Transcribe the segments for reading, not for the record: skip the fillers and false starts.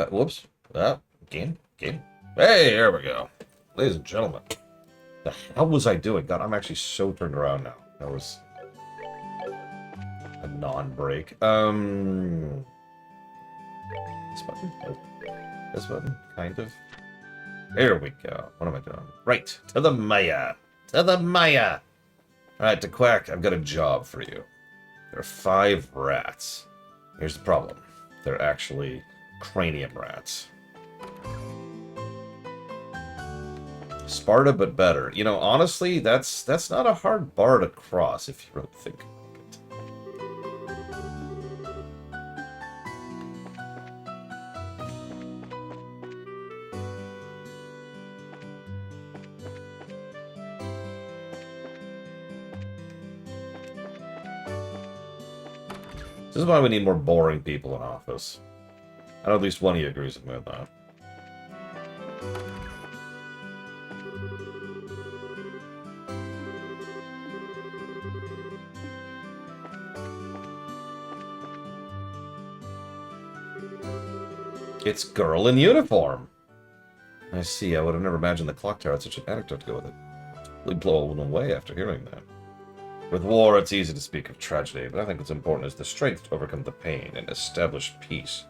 Whoops. Game. Game. Hey, here we go. Ladies and gentlemen. The hell was I doing? God, I'm actually so turned around now. That was a non-break. This button? Nope. This button? Kind of. There we go. What am I doing? Right. To the Maya. To the Maya. Alright, to Quack, I've got a job for you. There are 5 rats. Here's the problem. They're actually cranium rats. Sparta, but better. You know, honestly, that's not a hard bar to cross if you really think about it. This is why we need more boring people in office. I know at least one of you agrees with me with that. It's girl in uniform. I see. I would have never imagined the clock tower had such an anecdote to go with it. Really blown away after hearing that. With war, it's easy to speak of tragedy, but I think what's important is the strength to overcome the pain and establish peace.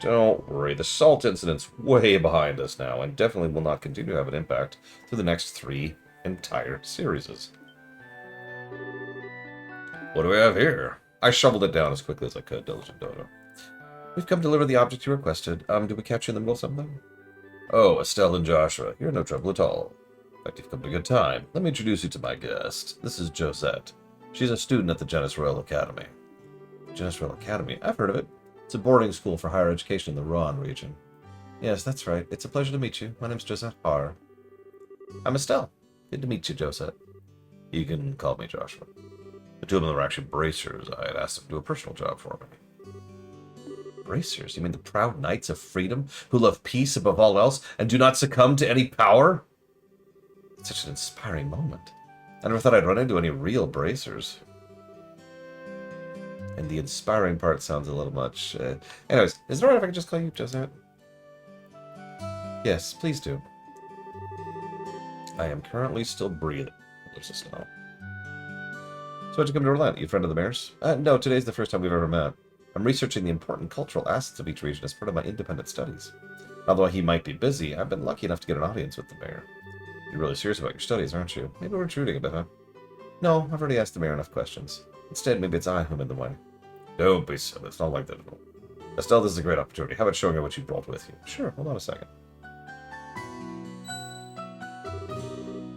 Don't worry, the Salt incident's way behind us now, and definitely will not continue to have an impact through the next 3 entire series. What do we have here? I shoveled it down as quickly as I could, Diligent Dodo. We've come to deliver the object you requested. Did we catch you in the middle of something? Oh, Estelle and Joshua. You're no trouble at all. In fact, you've come at a good time. Let me introduce you to my guest. This is Josette. She's a student at the Genis Royal Academy. Genis Royal Academy? I've heard of it. It's a boarding school for higher education in the Rouen region. Yes, that's right. It's a pleasure to meet you. My name's Josette Har. I'm Estelle. Good to meet you, Josette. You can call me Joshua. The 2 of them were actually bracers. I had asked them to do a personal job for me. Bracers? You mean the proud knights of freedom, who love peace above all else, and do not succumb to any power? It's such an inspiring moment. I never thought I'd run into any real bracers. And the inspiring part sounds a little much... Anyways, is it alright if I can just call you Josette? Yes, please do. I am currently still breathing. There's a snow. So why'd you come to Orlando? You a friend of the mayor's? No, today's the first time we've ever met. I'm researching the important cultural assets of each region as part of my independent studies. Although he might be busy, I've been lucky enough to get an audience with the mayor. You're really serious about your studies, aren't you? Maybe we're intruding a bit, huh? No, I've already asked the mayor enough questions. Instead, maybe it's I who'm in the way. Don't be silly. It's not like that at all. Estelle, this is a great opportunity. How about showing her what you brought with you? Sure, hold on a second.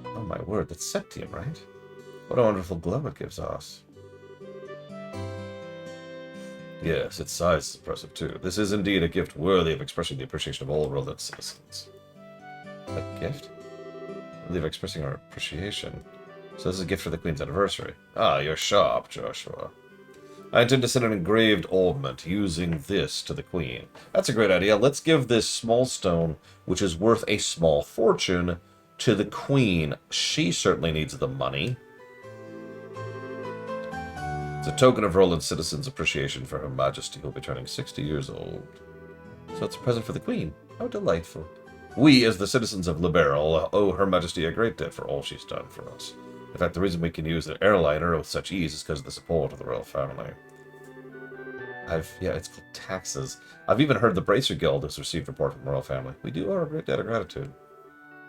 Oh my word, that's septium, right? What a wonderful glow it gives us. Yes, its size is impressive too. This is indeed a gift worthy of expressing the appreciation of all Roland citizens. A gift? Worthy of expressing our appreciation. So this is a gift for the Queen's anniversary. Ah, you're sharp, Joshua. I intend to send an engraved ornament using this to the Queen. That's a great idea. Let's give this small stone, which is worth a small fortune, to the Queen. She certainly needs the money. It's a token of Roland citizens' appreciation for Her Majesty, who will be turning 60 years old. So it's a present for the Queen. How delightful. We, as the citizens of Liberal, owe Her Majesty a great debt for all she's done for us. In fact, the reason we can use an airliner with such ease is because of the support of the royal family. Yeah, it's called taxes. I've even heard the Bracer Guild has received report from the royal family. We do owe a great debt of gratitude.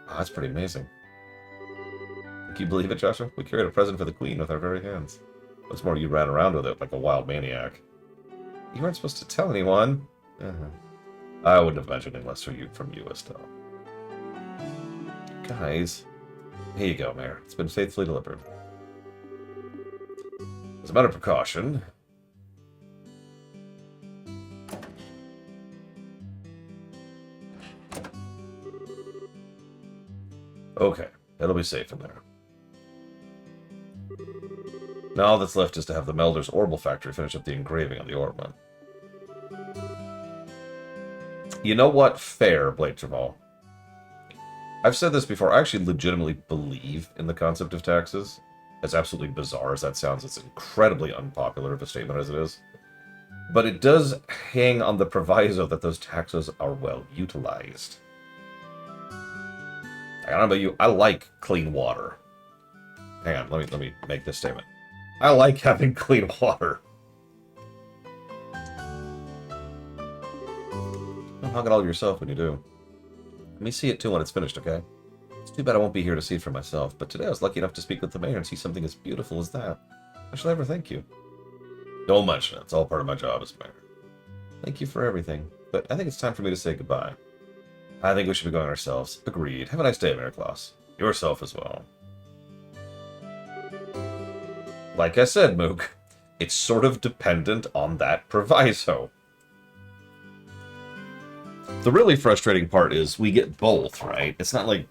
Oh, that's pretty amazing. Can you believe it, Joshua? We carried a present for the Queen with our very hands. What's more, you ran around with it like a wild maniac. You weren't supposed to tell anyone. I wouldn't have mentioned unless from you, Estelle. Guys, here you go, Mayor. It's been faithfully delivered. As a matter of precaution... Okay, it'll be safe in there. Now all that's left is to have the Melder's Orbital Factory finish up the engraving on the ornament. You know what? Fair, Blake Jamal. I've said this before, I actually legitimately believe in the concept of taxes. As absolutely bizarre as that sounds, it's incredibly unpopular of a statement as it is. But it does hang on the proviso that those taxes are well utilized. I don't know about you, I like clean water. Hang on, let me make this statement. I like having clean water. Don't hog it all yourself when you do. Let me see it too when it's finished, okay? It's too bad I won't be here to see it for myself, but today I was lucky enough to speak with the mayor and see something as beautiful as that. Why should I ever thank you? Don't mention it. It's all part of my job as mayor. Thank you for everything, but I think it's time for me to say goodbye. I think we should be going ourselves. Agreed. Have a nice day, Mayor Claus. Yourself as well. Like I said, Mook, it's sort of dependent on that proviso. The really frustrating part is we get both, right? It's not like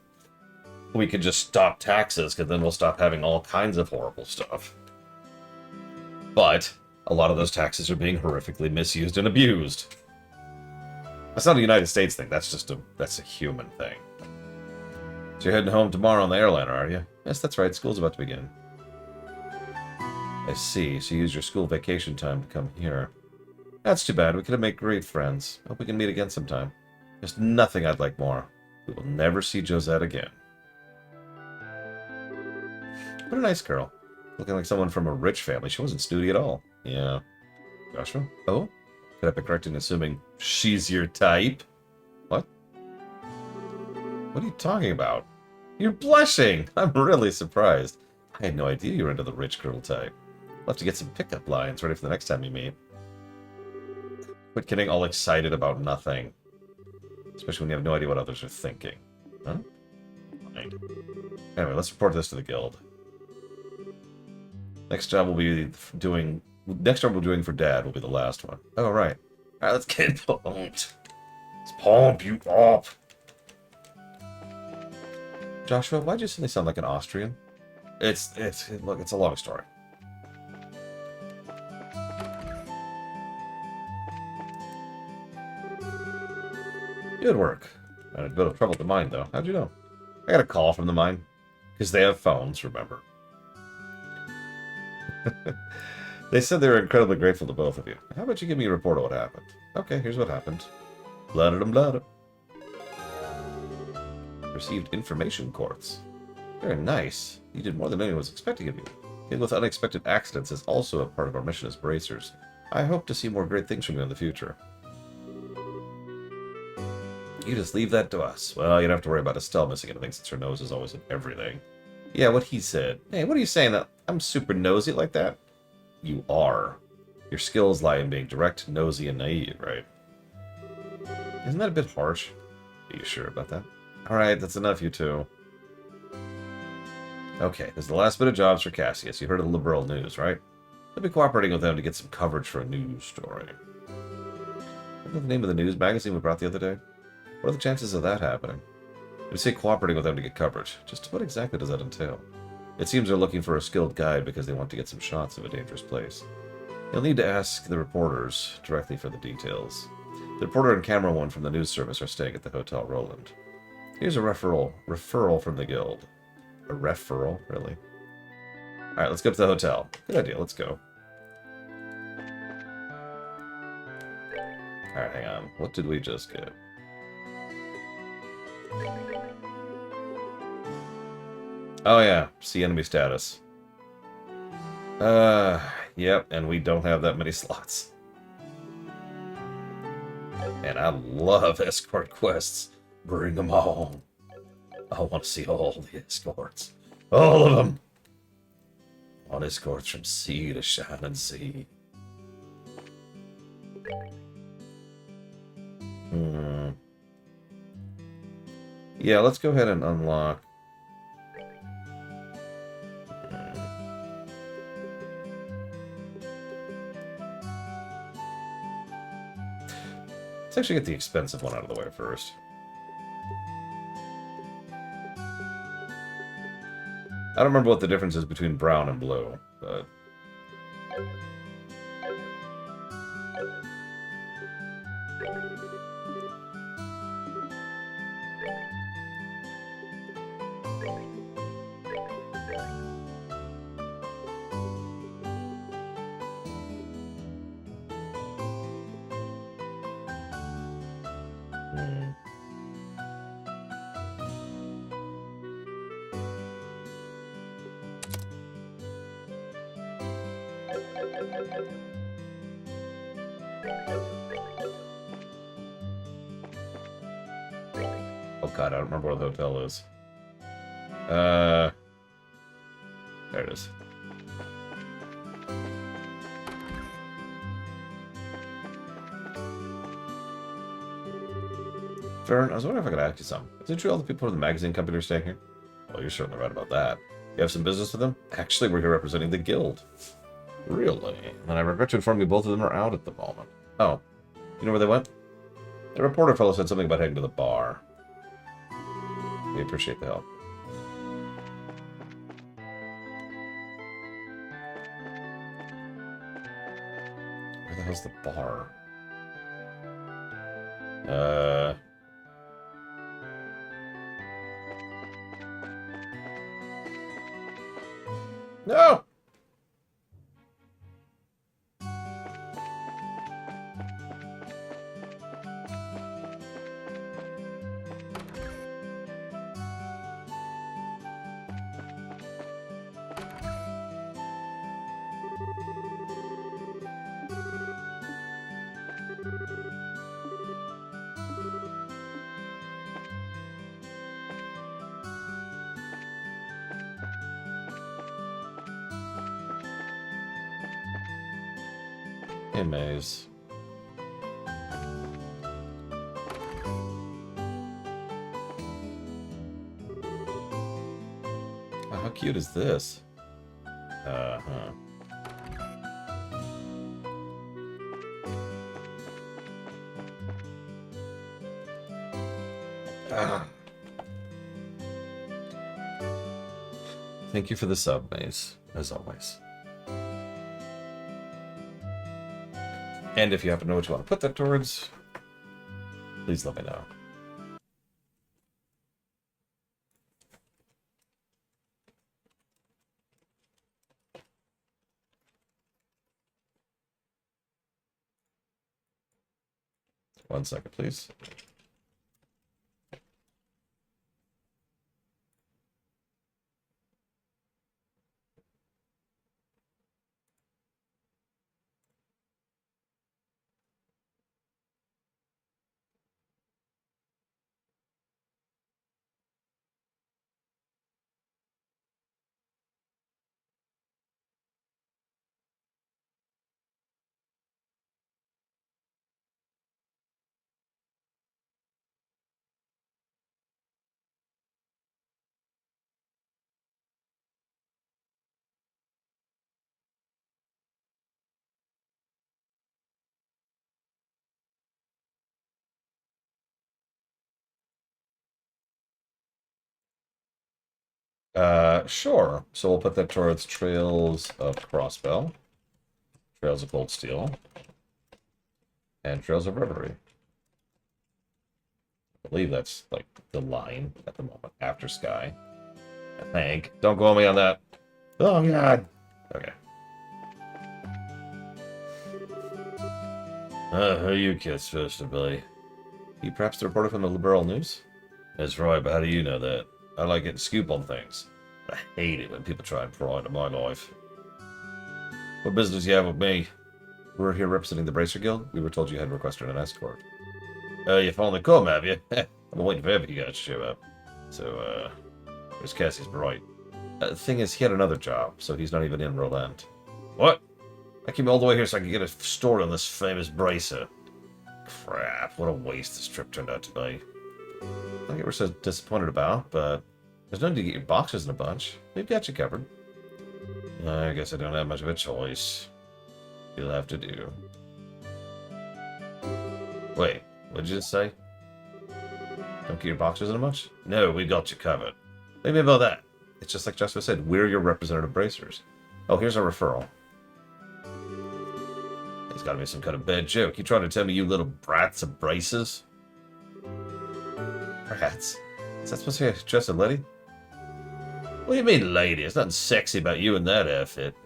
we could just stop taxes, because then we'll stop having all kinds of horrible stuff. But a lot of those taxes are being horrifically misused and abused. That's not a United States thing, that's a human thing. So you're heading home tomorrow on the airliner, are you? Yes, that's right, school's about to begin. I see, so you use your school vacation time to come here. That's too bad, we could have made great friends. Hope we can meet again sometime. There's nothing I'd like more. We will never see Josette again. What a nice girl. Looking like someone from a rich family. She wasn't snooty at all. Yeah. Joshua? Oh? Could I be correct in assuming she's your type? What? What are you talking about? You're blushing! I'm really surprised. I had no idea you were into the rich girl type. We'll have to get some pickup lines ready for the next time you meet. Quit getting all excited about nothing. Especially when you have no idea what others are thinking. Huh? Fine. Anyway, let's report this to the guild. Next job we'll be doing for Dad will be the last one. Oh, right. Alright, let's get pumped. Let's pump you up. Joshua, why'd you suddenly sound like an Austrian? Look, it's a long story. Good work. I had a bit of trouble at the mine, though. How'd you know? I got a call from the mine. Because they have phones, remember. They said they were incredibly grateful to both of you. How about you give me a report of what happened? Okay, here's what happened. Blooded. Received information quartz. Very nice. You did more than anyone was expecting of you. Dealing with unexpected accidents is also a part of our mission as bracers. I hope to see more great things from you in the future. You just leave that to us. Well, you don't have to worry about Estelle missing anything since her nose is always in everything. Yeah, what he said. Hey, what are you saying? That I'm super nosy like that? You are. Your skills lie in being direct, nosy, and naive, right? Isn't that a bit harsh? Are you sure about that? Alright, that's enough, you two. Okay, this is the last bit of jobs for Cassius. You heard of the Liberal News, right? I'll be cooperating with them to get some coverage for a news story. Isn't that the name of the news magazine we brought the other day? What are the chances of that happening? We say cooperating with them to get coverage. Just what exactly does that entail? It seems they're looking for a skilled guide because they want to get some shots of a dangerous place. You'll need to ask the reporters directly for the details. The reporter and cameraman from the news service are staying at the Hotel Roland. Here's a referral from the guild. A referral, really? Alright, let's go to the hotel. Good idea, let's go. Alright, hang on. What did we just get? Oh yeah, see enemy status. Yep, and we don't have that many slots. And I love escort quests. Bring them all. I want to see all the escorts. All of them! On escorts from sea to shining sea. Yeah, let's go ahead and unlock. Let's actually get the expensive one out of the way first. I don't remember what the difference is between brown and blue, but... Oh god, I don't remember where the hotel is. There it is. Vern, I was wondering if I could ask you something. Is it true all the people from the magazine company are staying here? Well, you're certainly right about that. You have some business with them? Actually, we're here representing the guild. Really? And I regret to inform you both of them are out at the moment. Oh. You know where they went? The reporter fellow said something about heading to the bar. We appreciate the help. Where the hell's the bar? No! Hey, Maze. Oh, how cute is this? Uh-huh. Thank you for the sub, Maze, as always. And if you happen to know what you want to put that towards, please let me know. One second, please. Sure. So we'll put that towards Trails of Crossbell, Trails of Cold Steel, and Trails of Reverie. I believe that's like the line at the moment after Sky. I think. Don't go on me on that. Oh god. Okay. Who are you kids supposed to be? You perhaps the reporter from the Liberal News? That's right, but how do you know that? I like getting scoop on things. I hate it when people try and pry into my life. What business do you have with me? We're here representing the Bracer Guild. We were told you had requested an escort. You finally come, have you? I've been waiting forever for you guys to show up. So, where's Cassius Bright? The thing is, he had another job, so he's not even in Roland. What? I came all the way here so I could get a story on this famous Bracer. Crap, what a waste this trip turned out to be. I don't get we're so disappointed about, but there's no need to get your boxes in a bunch. We've got you covered. I guess I don't have much of a choice. You'll have to do. Wait, what did you just say? Don't get your boxes in a bunch? No, we got you covered. What do you mean about that? It's just like Joshua said, we're your representative bracers. Oh, here's a referral. It's gotta be some kind of bad joke. You trying to tell me you little brats of braces? Brats? Is that supposed to be just a lady? What do you mean, lady? There's nothing sexy about you in that outfit.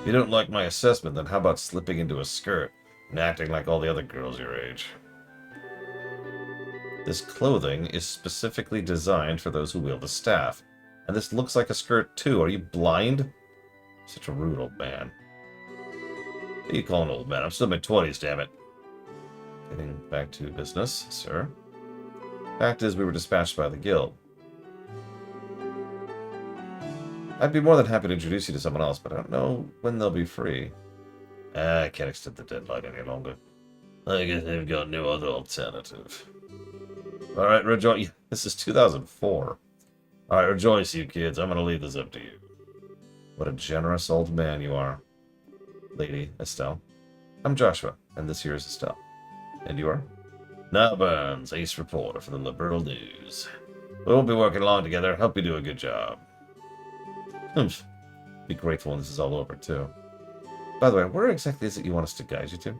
If you don't like my assessment, then how about slipping into a skirt and acting like all the other girls your age? This clothing is specifically designed for those who wield a staff. And this looks like a skirt too. Are you blind? Such a rude old man. What are you calling an old man? I'm still in my 20s, damn it. Getting back to business, sir. Fact is, we were dispatched by the guild. I'd be more than happy to introduce you to someone else, but I don't know when they'll be free. I can't extend the deadline any longer. I guess they've got no other alternative. Alright, rejoice. This is 2004. Alright, rejoice, you kids. I'm gonna leave this up to you. What a generous old man you are. Lady Estelle. I'm Joshua, and this here is Estelle. And you are? Now Burns, ace reporter for the Liberal News. We won't be working long together. Hope you do a good job. Be grateful when this is all over, too. By the way, where exactly is it you want us to guide you to?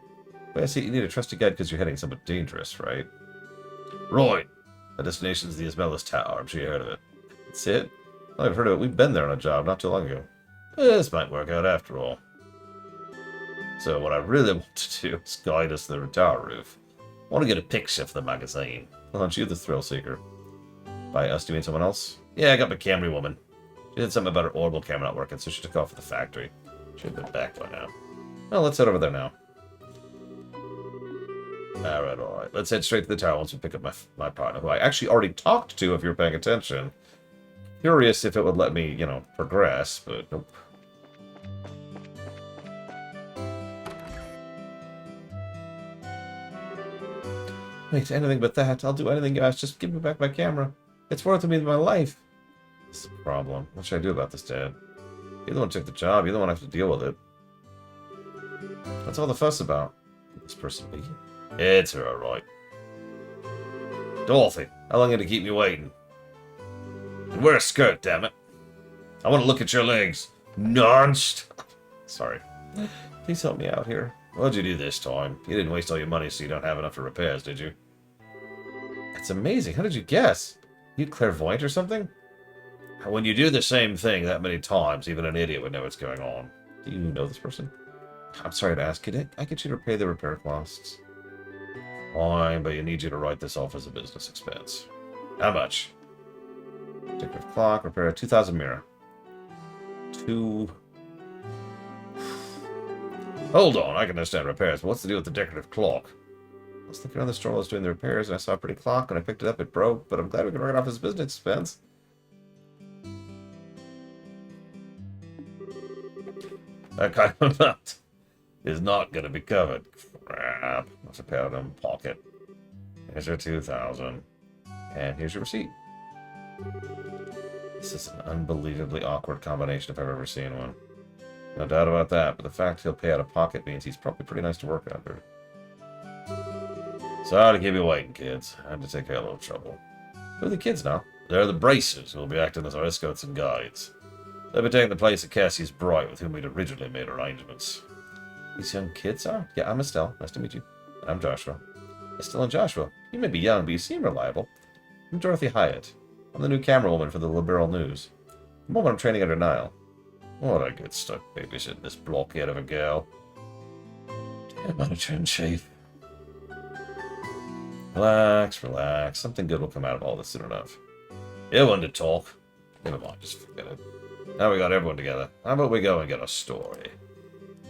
Well, I see you need a trusty guide because you're heading somewhere dangerous, right? Right. The destination's the Ismelis Tower. I'm sure you heard of it. That's it? Well, I've heard of it. We've been there on a job not too long ago. This might work out after all. So what I really want to do is guide us to the tower roof. I want to get a picture for the magazine. Aren't you the thrill seeker? By us, do you mean someone else? Yeah, I got my Camry woman. She said something about her orbital camera not working, so she took off at the factory. Should have been back by now. Well, let's head over there now. Alright. Let's head straight to the tower once we pick up my partner, who I actually already talked to, if you're paying attention. Curious if it would let me, progress, but nope. Wait, anything but that. I'll do anything you ask. Just give me back my camera. It's worth me my life. This is a problem. What should I do about this, Dad? You're the one who took the job. You're the one who has to deal with it. What's all the fuss about? This person be? It's her, alright. Dorothy, how long are you going to keep me waiting? And wear a skirt, damn it. I want to look at your legs. Non-stop. Sorry. Please help me out here. What'd you do this time? You didn't waste all your money so you don't have enough for repairs, did you? That's amazing. How did you guess? You clairvoyant or something? When you do the same thing that many times, even an idiot would know what's going on. Do you know this person? I'm sorry to ask. Could I get you to pay the repair costs? Fine, but you need you to write this off as a business expense. How much? Decorative clock, repair a 2000 mirror. Hold on, I can understand repairs, but what's the deal with the decorative clock? I was looking around the store while I was doing the repairs, and I saw a pretty clock, and I picked it up. It broke, but I'm glad we can write it off as a business expense. That kind of amount is not going to be covered. Crap. Must have paid out of my pocket. Here's your 2000. And here's your receipt. This is an unbelievably awkward combination if I've ever seen one. No doubt about that, but the fact he'll pay out of pocket means he's probably pretty nice to work under. Sorry to keep you waiting, kids. I had to take care of a little trouble. Who are the kids now? They're the Bracers, who will be acting as our escorts and guides. They'll be taking the place of Cassius Bright, with whom we'd originally made arrangements. These young kids are? Yeah, I'm Estelle. Nice to meet you. I'm Joshua. Estelle and Joshua. You may be young, but you seem reliable. I'm Dorothy Hyatt. I'm the new camera woman for the Liberal News. At the moment, I'm training under Niall. What a good stuck babysitting this blockhead of a girl. Damn, I'm a turn shave. Relax. Something good will come out of all this soon enough. You want to talk? Never mind, just forget it. Now we got everyone together. How about we go and get a story?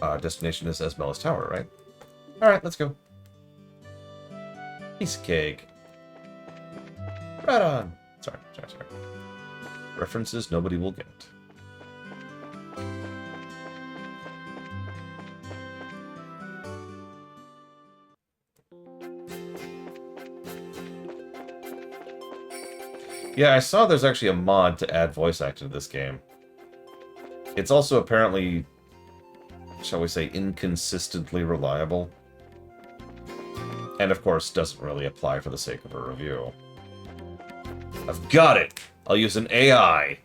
Our destination is Ismelis Tower, right? Alright, let's go. Piece of cake. Right on. Sorry. References nobody will get. Yeah, I saw there's actually a mod to add voice acting to this game. It's also apparently, shall we say, inconsistently reliable. And of course, doesn't really apply for the sake of a review. I've got it! I'll use an AI!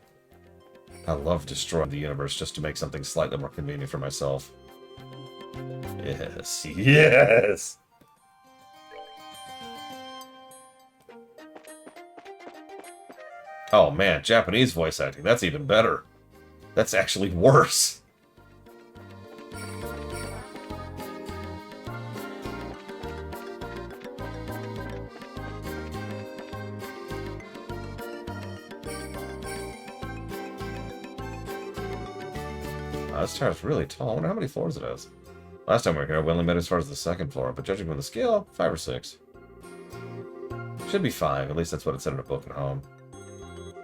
I love destroying the universe just to make something slightly more convenient for myself. Yes! Oh man, Japanese voice acting, that's even better. That's actually worse. Wow, this tower's really tall. I wonder how many floors it has. Last time we were here, we only made it as far as the second floor, but judging from the scale, 5 or 6. Should be 5, at least that's what it said in a book at home.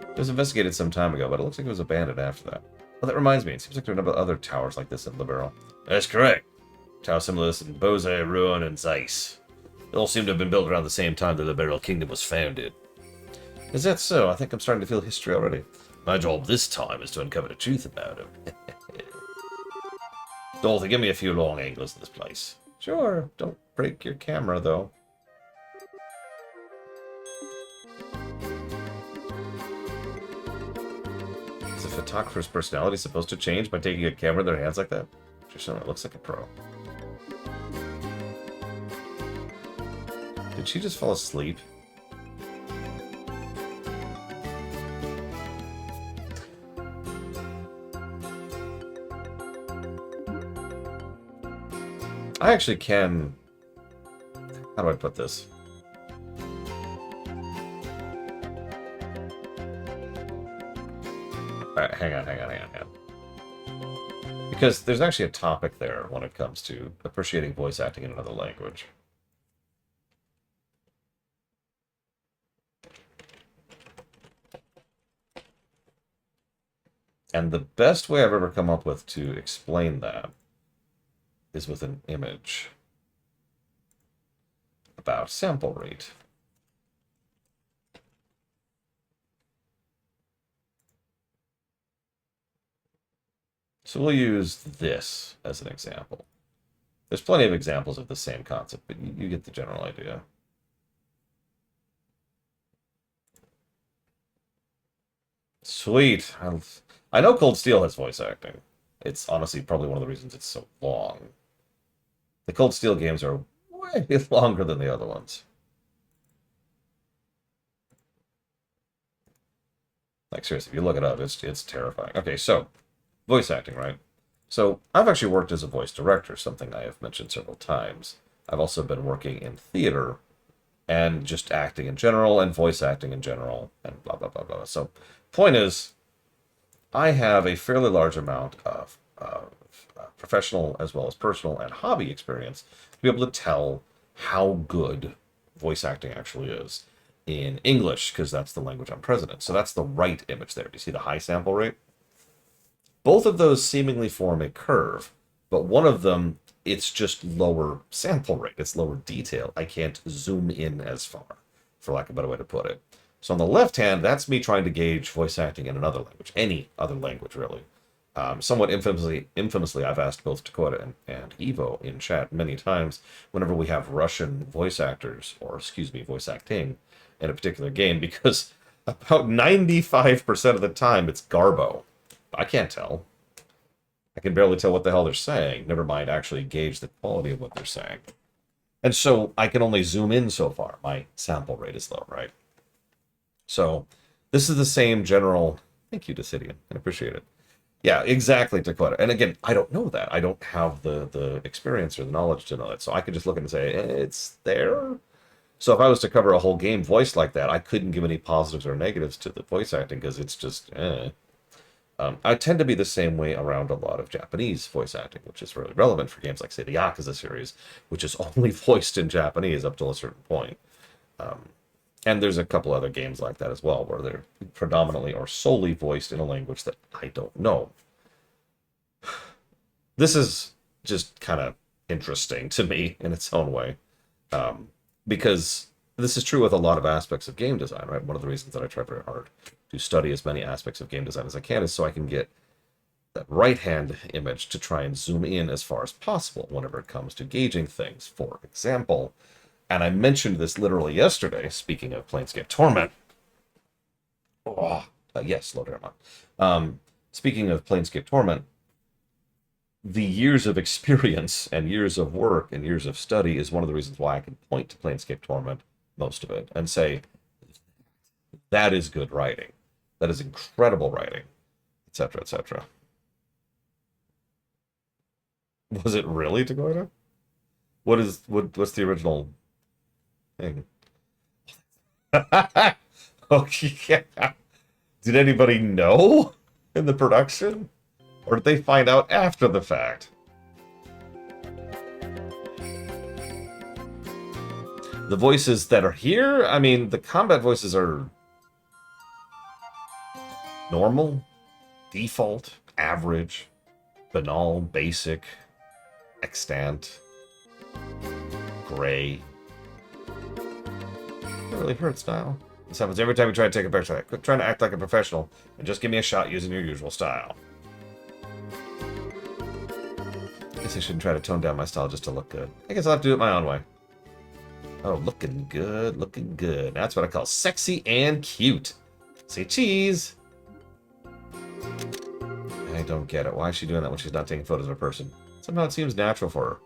It was investigated some time ago, but it looks like it was abandoned after that. Well, that reminds me, it seems like there are a number of other towers like this in Liberl. That's correct. Towers similar to this in Bose, Ruin, and Zeiss. They all seem to have been built around the same time the Liberl Kingdom was founded. Is that so? I think I'm starting to feel history already. My job this time is to uncover the truth about it. Dorothy, give me a few long angles in this place. Sure, don't break your camera, though. Is a photographer's personality supposed to change by taking a camera in their hands like that? Just so it looks like a pro. Did she just fall asleep? I actually can... How do I put this? Alright, hang on. Because there's actually a topic there when it comes to appreciating voice acting in another language. And the best way I've ever come up with to explain that is with an image about sample rate. So we'll use this as an example. There's plenty of examples of the same concept, but you get the general idea. Sweet. I know Cold Steel has voice acting. It's honestly probably one of the reasons it's so long. The Cold Steel games are way longer than the other ones. Like, seriously, if you look it up, it's terrifying. Okay, so, voice acting, right? So, I've actually worked as a voice director, something I have mentioned several times. I've also been working in theater, and just acting in general, and voice acting in general, and blah, blah, blah, blah. So, point is, I have a fairly large amount of professional as well as personal and hobby experience to be able to tell how good voice acting actually is in English, because that's the language I'm present in. So that's the right image there. Do you see the high sample rate? Both of those seemingly form a curve, but one of them, it's just lower sample rate. It's lower detail. I can't zoom in as far, for lack of a better way to put it. So on the left hand, that's me trying to gauge voice acting in another language, any other language, really. Somewhat infamously, I've asked both Dakota and Evo in chat many times whenever we have Russian voice actors, or excuse me, voice acting in a particular game, because about 95% of the time it's Garbo. I can't tell. I can barely tell what the hell they're saying, never mind actually gauge the quality of what they're saying. And so I can only zoom in so far. My sample rate is low, right? So this is the same general... Thank you, Decidian. I appreciate it. Yeah, exactly, Dakota. And again, I don't know that. I don't have the experience or the knowledge to know that. So I could just look and say, it's there. So if I was to cover a whole game voiced like that, I couldn't give any positives or negatives to the voice acting because it's just, I tend to be the same way around a lot of Japanese voice acting, which is really relevant for games like, say, the Yakuza series, which is only voiced in Japanese up till a certain point. And there's a couple other games like that as well, where they're predominantly or solely voiced in a language that I don't know. This is just kind of interesting to me in its own way, because this is true with a lot of aspects of game design, right? One of the reasons that I try very hard to study as many aspects of game design as I can is so I can get that right-hand image to try and zoom in as far as possible whenever it comes to gauging things. For example, and I mentioned this literally yesterday, speaking of Planescape Torment. Yes, Lodermon. Speaking of Planescape Torment, the years of experience and years of work and years of study is one of the reasons why I can point to Planescape Torment, most of it, and say, that is good writing. That is incredible writing, etc., etc. Was it really, Dakota? What's the original thing? Okay. Did anybody know in the production? Or did they find out after the fact? The voices that are here, I mean, the combat voices are normal, default, average, banal, basic, extant, gray. It really hurts now. This happens every time you try to take a picture. Quit trying to act like a professional and just give me a shot using your usual style. I guess I shouldn't try to tone down my style just to look good. I guess I'll have to do it my own way. Oh, looking good, looking good. That's what I call sexy and cute. Say cheese. I don't get it. Why is she doing that when she's not taking photos of a person? Somehow it seems natural for her.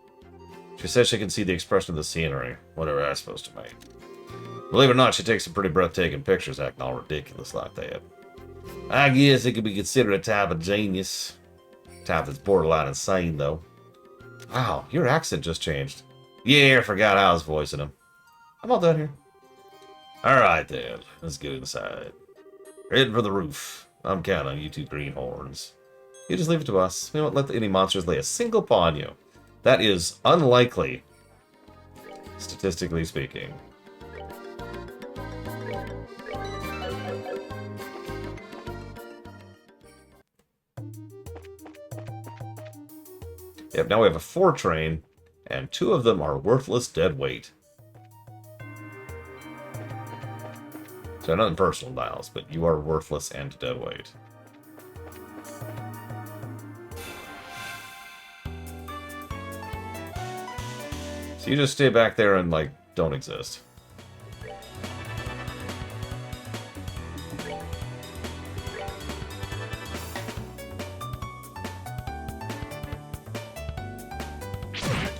She says she can see the expression of the scenery. Whatever that's supposed to mean. Believe it or not, she takes some pretty breathtaking pictures acting all ridiculous like that. I guess it could be considered a type of genius. Type that's borderline insane, though. Wow, your accent just changed. Yeah, I forgot I was voicing him. I'm all done here. Alright then, let's get inside. Heading for the roof. I'm counting on you two greenhorns. You just leave it to us. We won't let any monsters lay a single paw on you. That is unlikely, statistically speaking. Yep, now we have a 4 train, and 2 of them are worthless dead weight. So nothing personal, Niles, but you are worthless and dead weight. So you just stay back there and, like, don't exist.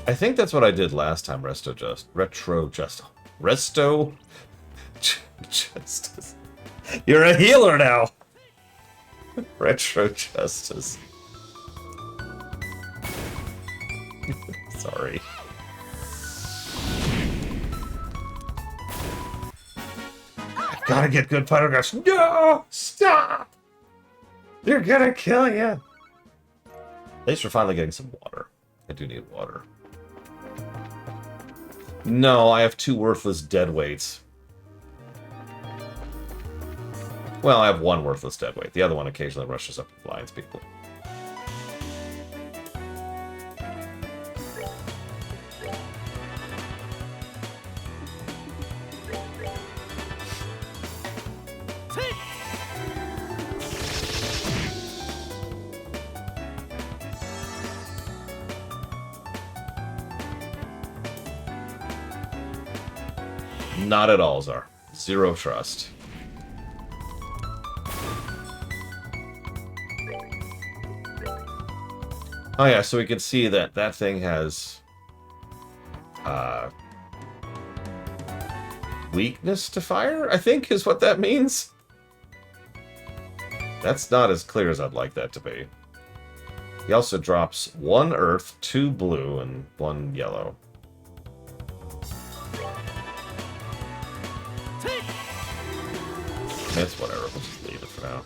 I think that's what I did last time, Resto Justice. You're a healer now! Retro Justice. Sorry. I've gotta get good photographs. No! Stop! You're gonna kill you! Thanks for finally getting some water. I do need water. No, I have 2 worthless dead weights. Well, I have 1 worthless dead weight. The other one occasionally rushes up and blinds people. Not at all, Czar. 0 trust. Oh yeah, so we can see that that thing has weakness to fire, I think is what that means. That's not as clear as I'd like that to be. He also drops 1 earth, 2 blue, and 1 yellow. It's whatever, we'll just leave it for now.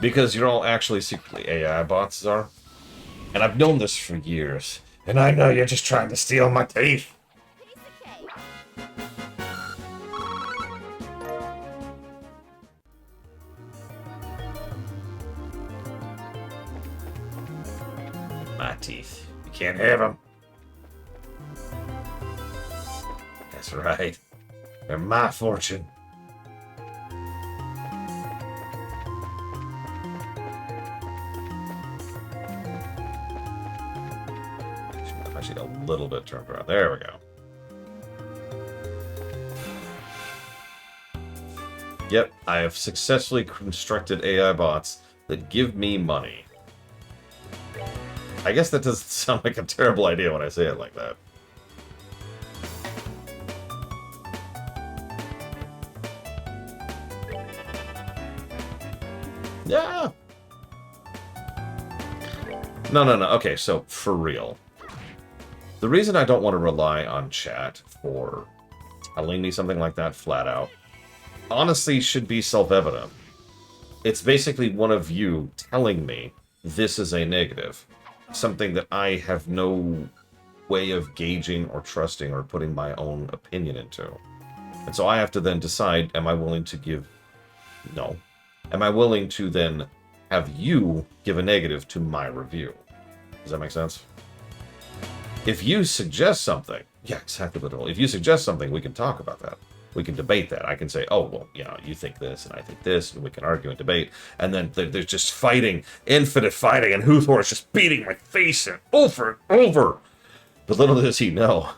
Because you're all actually secretly AI bots, Czar. And I've known this for years. And I know you're just trying to steal my teeth. My teeth. You can't have them. That's right. They're my fortune. A little bit turned around. There we go. Yep, I have successfully constructed AI bots that give me money. I guess that doesn't sound like a terrible idea when I say it like that. Yeah. No. Okay, so for real. The reason I don't want to rely on chat for telling me something like that flat out, honestly, should be self-evident. It's basically one of you telling me this is a negative. Something that I have no way of gauging or trusting or putting my own opinion into. And so I have to then decide, am I willing to give... No. Am I willing to then have you give a negative to my review? Does that make sense? If you suggest something, yeah, exactly, literal. If you suggest something, we can talk about that. We can debate that. I can say, oh, well, you know, you think this and I think this, and we can argue and debate. And then there's just fighting, infinite fighting, and Huthor is just beating my face in over and over. But little does he know,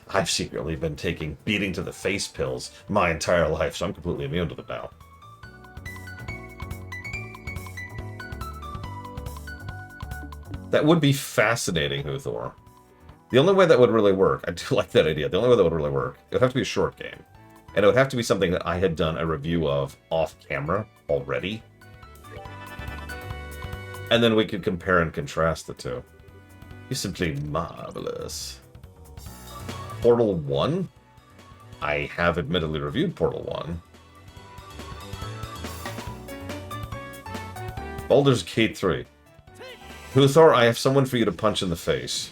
I've secretly been taking beating to the face pills my entire life, so I'm completely immune to them now. That would be fascinating, Huthor. The only way that would really work, I do like that idea, the only way that would really work, it would have to be a short game. And it would have to be something that I had done a review of off camera already. And then we could compare and contrast the two. You're simply marvelous. Portal 1? I have admittedly reviewed Portal 1. Baldur's Gate 3. Huthor, I have someone for you to punch in the face.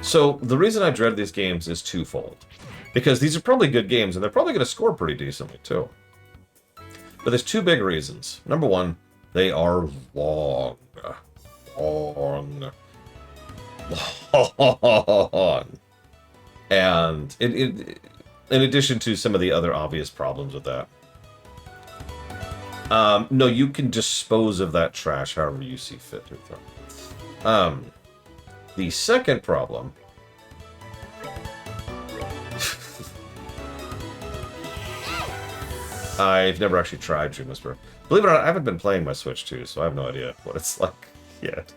So, the reason I dread these games is twofold. Because these are probably good games, and they're probably going to score pretty decently, too. But there's two big reasons. Number one, they are long. Long. And in addition to some of the other obvious problems with that. No, you can dispose of that trash however you see fit. The second problem... I've never actually tried Dream Whisperer. Believe it or not, I haven't been playing my Switch 2, so I have no idea what it's like yet.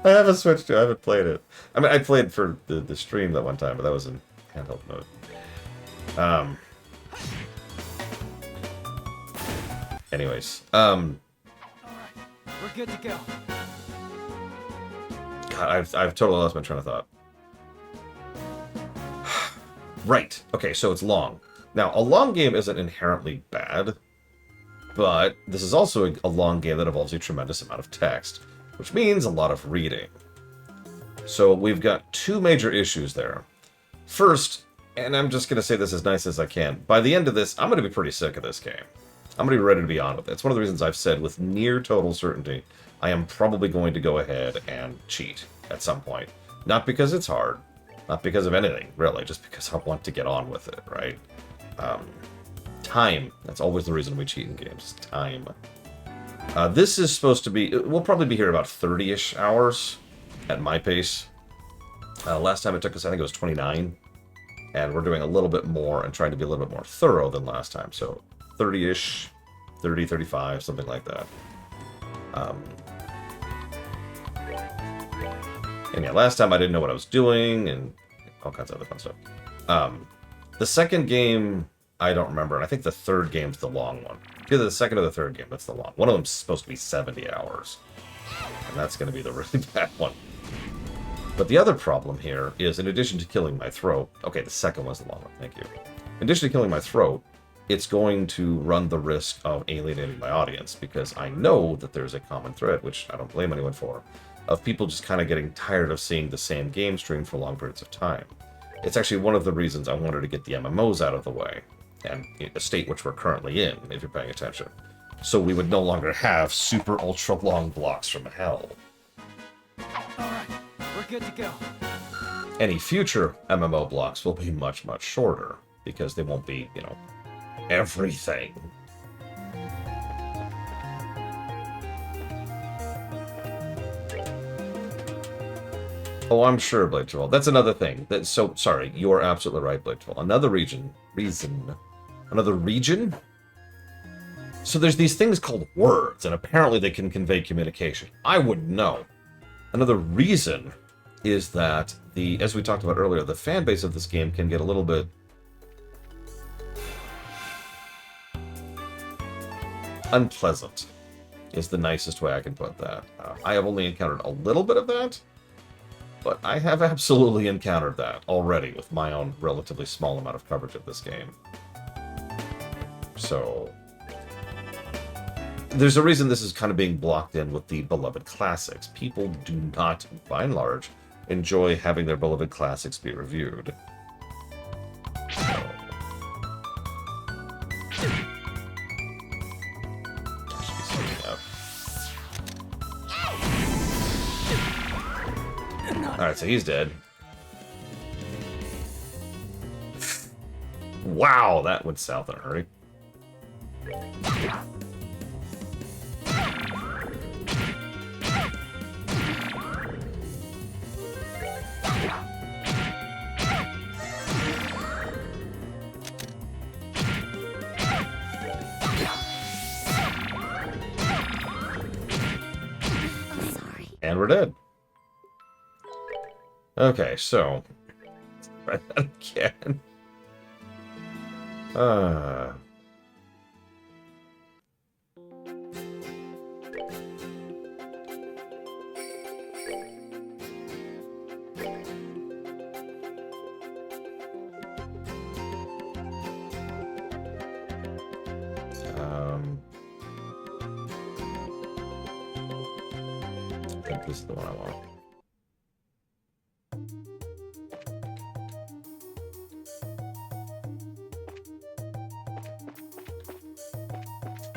I have a Switch 2, I haven't played it. I mean, I played for the stream that one time, but that was in handheld mode. Anyways, Alright, we're good to go. God, I've totally lost my train of thought. Right, okay, so it's long. Now, a long game isn't inherently bad, but this is also a long game that involves a tremendous amount of text, which means a lot of reading. So we've got two major issues there. First, and I'm just going to say this as nice as I can, by the end of this, I'm going to be pretty sick of this game. I'm going to be ready to be on with it. It's one of the reasons I've said with near total certainty, I am probably going to go ahead and cheat at some point. Not because it's hard, not because of anything, really, just because I want to get on with it, right? Time. That's always the reason we cheat in games. Time. This is supposed to be... We'll probably be here about 30-ish hours at my pace. Last time it took us, I think it was 29. And we're doing a little bit more and trying to be a little bit more thorough than last time. So 30-ish, 30, 35, something like that. And yeah, last time I didn't know what I was doing and all kinds of other fun stuff. The second game, I don't remember, and I think the third game's the long one. Either the second or the third game, that's the long. One of them's supposed to be 70 hours. And that's going to be the really bad one. But the other problem here is, in addition to killing my throat... Okay, the second one's the long one, thank you. In addition to killing my throat, it's going to run the risk of alienating my audience, because I know that there's a common thread, which I don't blame anyone for, of people just kind of getting tired of seeing the same game stream for long periods of time. It's actually one of the reasons I wanted to get the MMOs out of the way, and a state which we're currently in, if you're paying attention. So we would no longer have super ultra long blocks from hell. Alright, we're good to go. Any future MMO blocks will be much, much shorter, because they won't be, you know, everything. Oh, I'm sure, Blade Troll. That's another thing. So sorry, you're absolutely right, Blade Troll. Another region. So there's these things called words, and apparently they can convey communication. I wouldn't know. Another reason is that as we talked about earlier, the fan base of this game can get a little bit unpleasant, is the nicest way I can put that. I have only encountered a little bit of that, but I have absolutely encountered that already with my own relatively small amount of coverage of this game. So there's a reason this is kind of being blocked in with the beloved classics. People do not, by and large, enjoy having their beloved classics be reviewed. So. Alright, so he's dead. Wow, that went south in a hurry. And we're dead. Okay, so try that again. I think this is the one I want.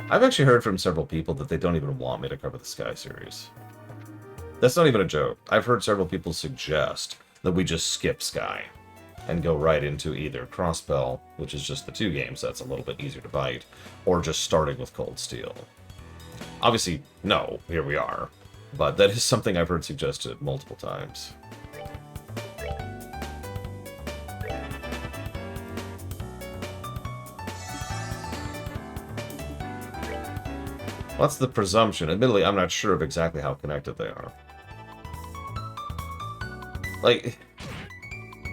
I've actually heard from several people that they don't even want me to cover the Sky series. That's not even a joke. I've heard several people suggest that we just skip Sky and go right into either Crossbell, which is just the 2 games, that's a little bit easier to bite, or just starting with Cold Steel. Obviously, no, here we are. But that is something I've heard suggested multiple times. Well, that's the presumption. Admittedly, I'm not sure of exactly how connected they are. Like,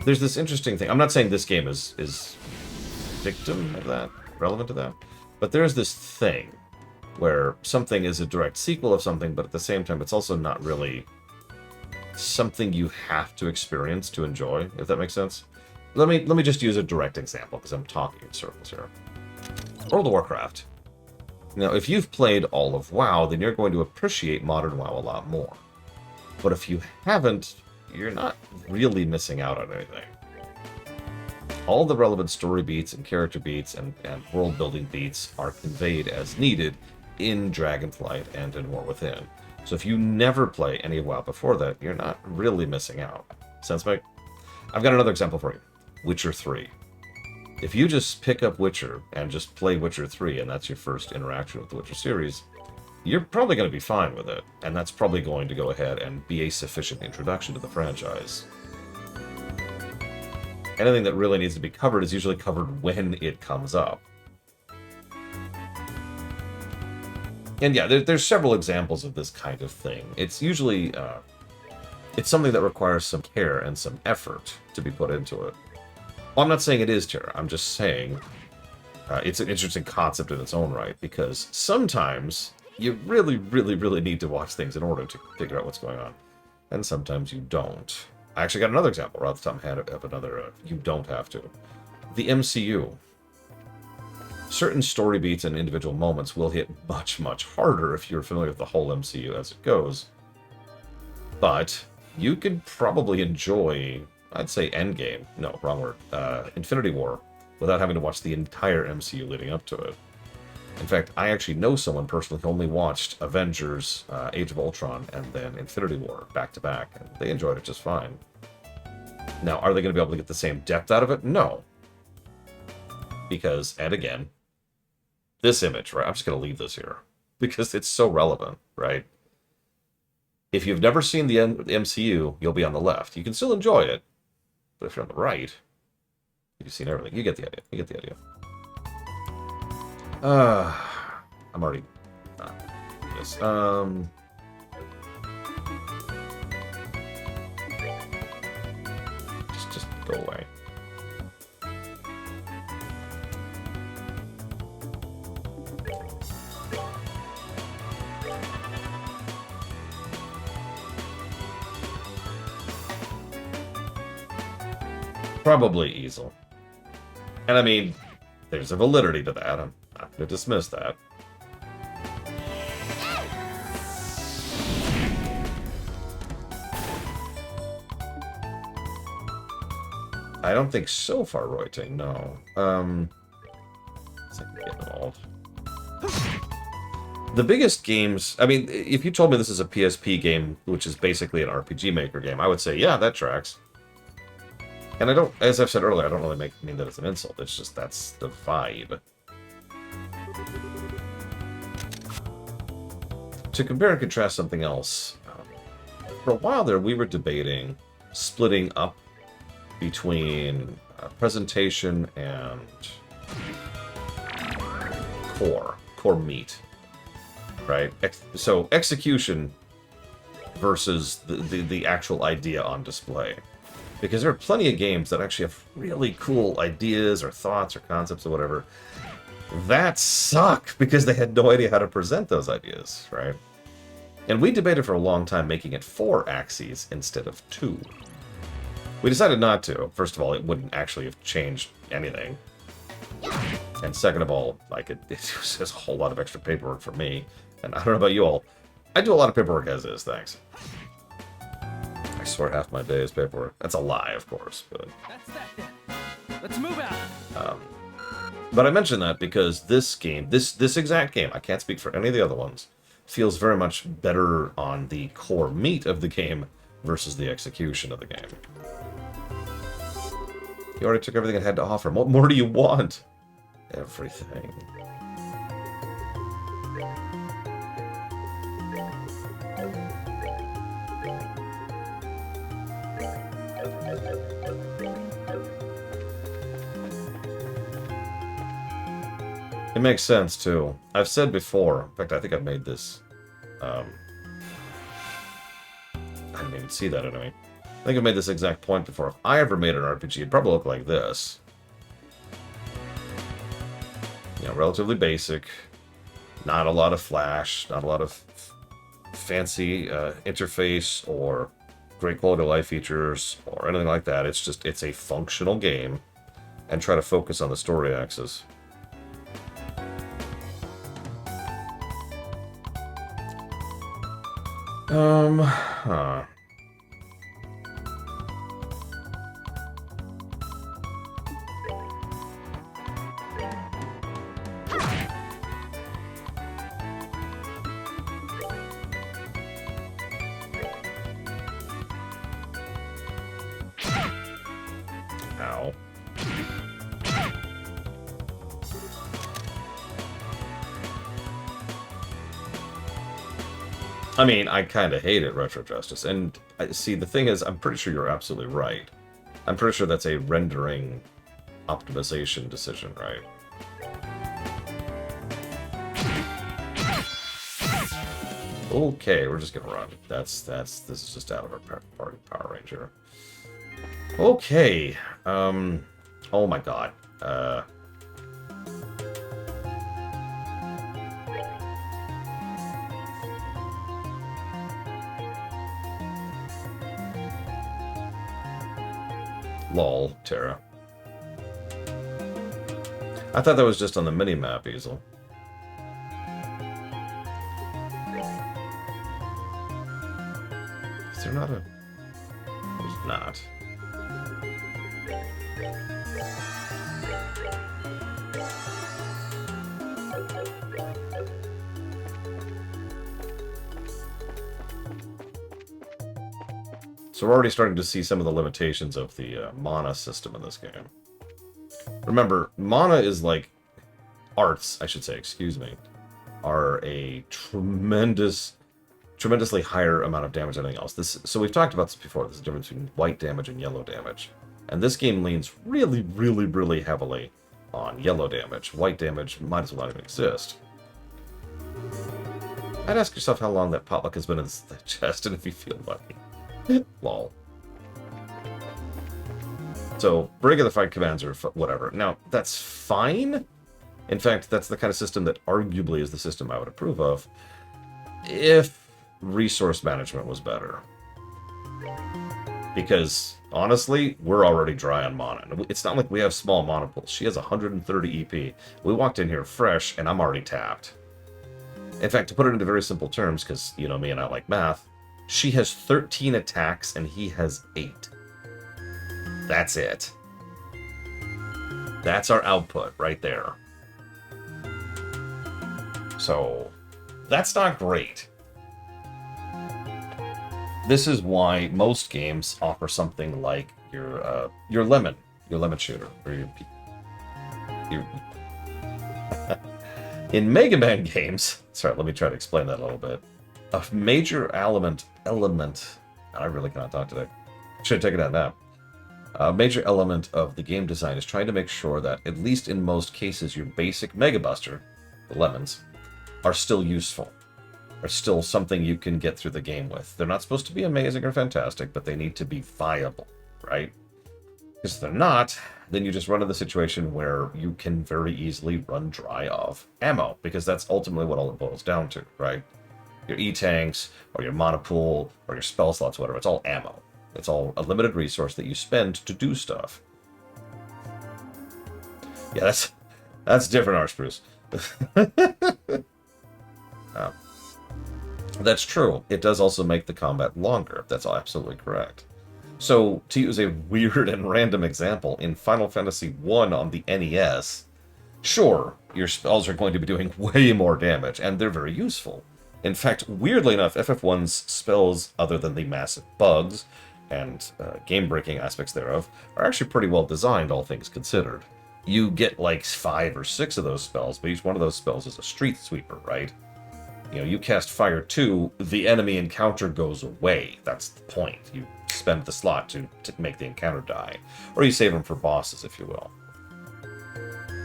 there's this interesting thing. I'm not saying this game is victim of that, relevant to that, but there's this thing where something is a direct sequel of something, but at the same time, it's also not really something you have to experience to enjoy, if that makes sense. Let me just use a direct example, because I'm talking in circles here. World of Warcraft. Now, if you've played all of WoW, then you're going to appreciate modern WoW a lot more. But if you haven't, you're not really missing out on anything. All the relevant story beats and character beats and world-building beats are conveyed as needed in Dragonflight and in War Within. So if you never play any of WoW before that, you're not really missing out. Sense make? I've got another example for you. Witcher 3. If you just pick up Witcher and just play Witcher 3, and that's your first interaction with the Witcher series, you're probably going to be fine with it, and that's probably going to go ahead and be a sufficient introduction to the franchise. Anything that really needs to be covered is usually covered when it comes up. And yeah, there's several examples of this kind of thing. It's usually, it's something that requires some care and some effort to be put into it. Well, I'm not saying it is terror. I'm just saying it's an interesting concept in its own right, because sometimes you really, really, really need to watch things in order to figure out what's going on. And sometimes you don't. I actually got another example right off the top of my head of another you don't have to. The MCU. Certain story beats and individual moments will hit much, much harder if you're familiar with the whole MCU as it goes. But you could probably enjoy, I'd say Endgame. No, wrong word. Infinity War, without having to watch the entire MCU leading up to it. In fact, I actually know someone personally who only watched Avengers, Age of Ultron, and then Infinity War back to back, and they enjoyed it just fine. Now, are they going to be able to get the same depth out of it? No. Because, and again, this image, right? I'm just going to leave this here because it's so relevant, right? If you've never seen the MCU, you'll be on the left. You can still enjoy it, but if you're on the right, you've seen everything. You get the idea. You get the idea. I'm already. Yes. Just go away. Probably easel. And I mean, there's a validity to that. I'm not going to dismiss that. I don't think so far, Roiting, no. It's like getting old. The biggest games, I mean, if you told me this is a PSP game, which is basically an RPG Maker game, I would say, yeah, that tracks. And I don't, as I've said earlier, I don't really mean that it's an insult. It's just that's the vibe. To compare and contrast something else, for a while there, we were debating splitting up between presentation and core meat, right? So execution versus the actual idea on display. Because there are plenty of games that actually have really cool ideas or thoughts or concepts or whatever that suck because they had no idea how to present those ideas, right? And we debated for a long time making it 4 axes instead of 2. We decided not to. First of all, it wouldn't actually have changed anything. And second of all, like it was just a whole lot of extra paperwork for me. And I don't know about you all. I do a lot of paperwork as is, thanks. I swear half my day is paperwork. That's a lie, of course. But That's that then. Let's move out. But I mention that because this game, this exact game, I can't speak for any of the other ones, feels very much better on the core meat of the game versus the execution of the game. You already took everything it had to offer. What more do you want? Everything. It makes sense, too. I've said before, in fact, I think I've made this, I didn't even see that anyway. I think I've made this exact point before. If I ever made an RPG, it'd probably look like this. You know, relatively basic, not a lot of flash, not a lot of fancy interface or great quality of life features or anything like that. It's just, it's a functional game and try to focus on the story axis. Huh. Ow. I mean, I kind of hate it, Retro Justice. And see, the thing is, I'm pretty sure you're absolutely right. I'm pretty sure that's a rendering optimization decision, right? Okay, we're just gonna run. This is just out of our party Power Ranger. Okay. Oh my god. Lol, Terra. I thought that was just on the mini-map, Easel. Is there not a... There's not. So we're already starting to see some of the limitations of the mana system in this game. Remember, mana is like... Arts, I should say, excuse me, are a tremendous tremendously higher amount of damage than anything else. So we've talked about this before. There's a difference between white damage and yellow damage. And this game leans really, really, really heavily on yellow damage. White damage might as well not even exist. I'd ask yourself how long that potluck has been in the chest and if you feel lucky. Lol. So, Brig of the Fight commands or whatever. Now, that's fine. In fact, that's the kind of system that arguably is the system I would approve of if resource management was better. Because, honestly, we're already dry on mana. It's not like we have small mana pools. She has 130 EP. We walked in here fresh, and I'm already tapped. In fact, to put it into very simple terms, because, you know me and I like math, she has 13 attacks, and he has 8. That's it. That's our output right there. So, that's not great. This is why most games offer something like your lemon shooter, or your in Mega Man games. Sorry, let me try to explain that a little bit. A major element. I really cannot talk today. Should have taken that nap. A major element of the game design is trying to make sure that, at least in most cases, your basic Mega Buster, the lemons, are still useful. Are still something you can get through the game with. They're not supposed to be amazing or fantastic, but they need to be viable, right? Because if they're not, then you just run into the situation where you can very easily run dry of ammo, because that's ultimately what all it boils down to, right? Your E-tanks, or your mana pool, or your spell slots, whatever, it's all ammo. It's all a limited resource that you spend to do stuff. Yeah, that's different, Arspruce. That's true. It does also make the combat longer. That's absolutely correct. So, to use a weird and random example, in Final Fantasy I on the NES, sure, your spells are going to be doing way more damage, and they're very useful. In fact, weirdly enough, FF1's spells, other than the massive bugs and game-breaking aspects thereof, are actually pretty well designed, all things considered. You get like 5 or 6 of those spells, but each one of those spells is a street sweeper, right? You know, you cast Fire 2, the enemy encounter goes away. That's the point. You spend the slot to make the encounter die. Or you save them for bosses, if you will.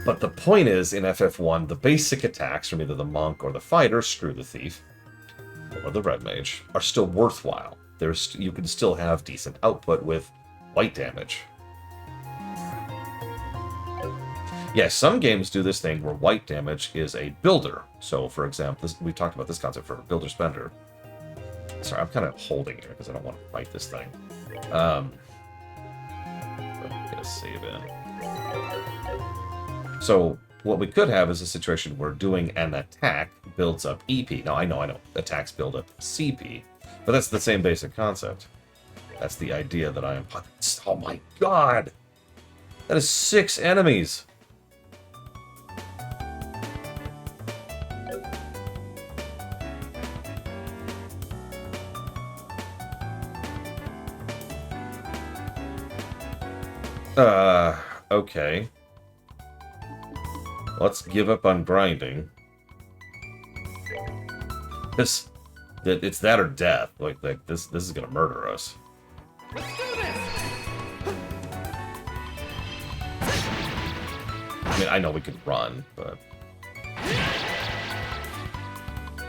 But the point is, in FF1, the basic attacks from either the monk or the fighter, screw the thief, or the red mage, are still worthwhile. You can still have decent output with white damage. Yes, some games do this thing where white damage is a builder. So, for example, we've talked about this concept for Builder Spender. Sorry, I'm kind of holding here because I don't want to fight this thing. Let me get a save in. So, what we could have is a situation where doing an attack builds up EP. Now, I know, attacks build up CP, but that's the same basic concept. That's the idea that I am... Oh my god! That is 6 enemies! Okay. Let's give up on grinding. It's that or death. Like this is gonna murder us. Let's do this! I mean, I know we could run, but...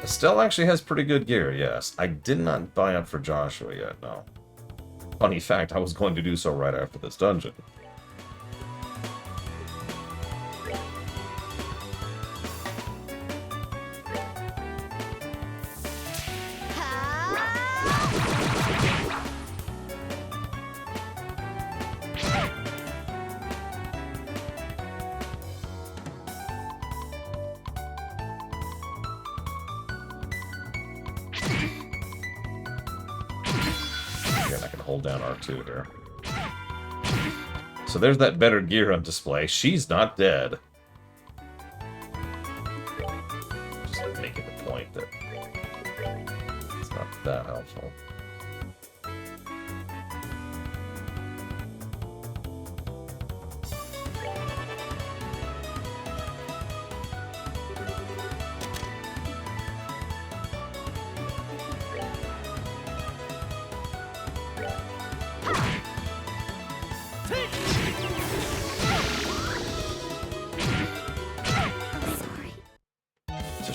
Estelle actually has pretty good gear, yes. I did not buy up for Joshua yet, no. Funny fact, I was going to do so right after this dungeon. Hold down R2 here. So there's that better gear on display. She's not dead. Just making the point that it's not that helpful.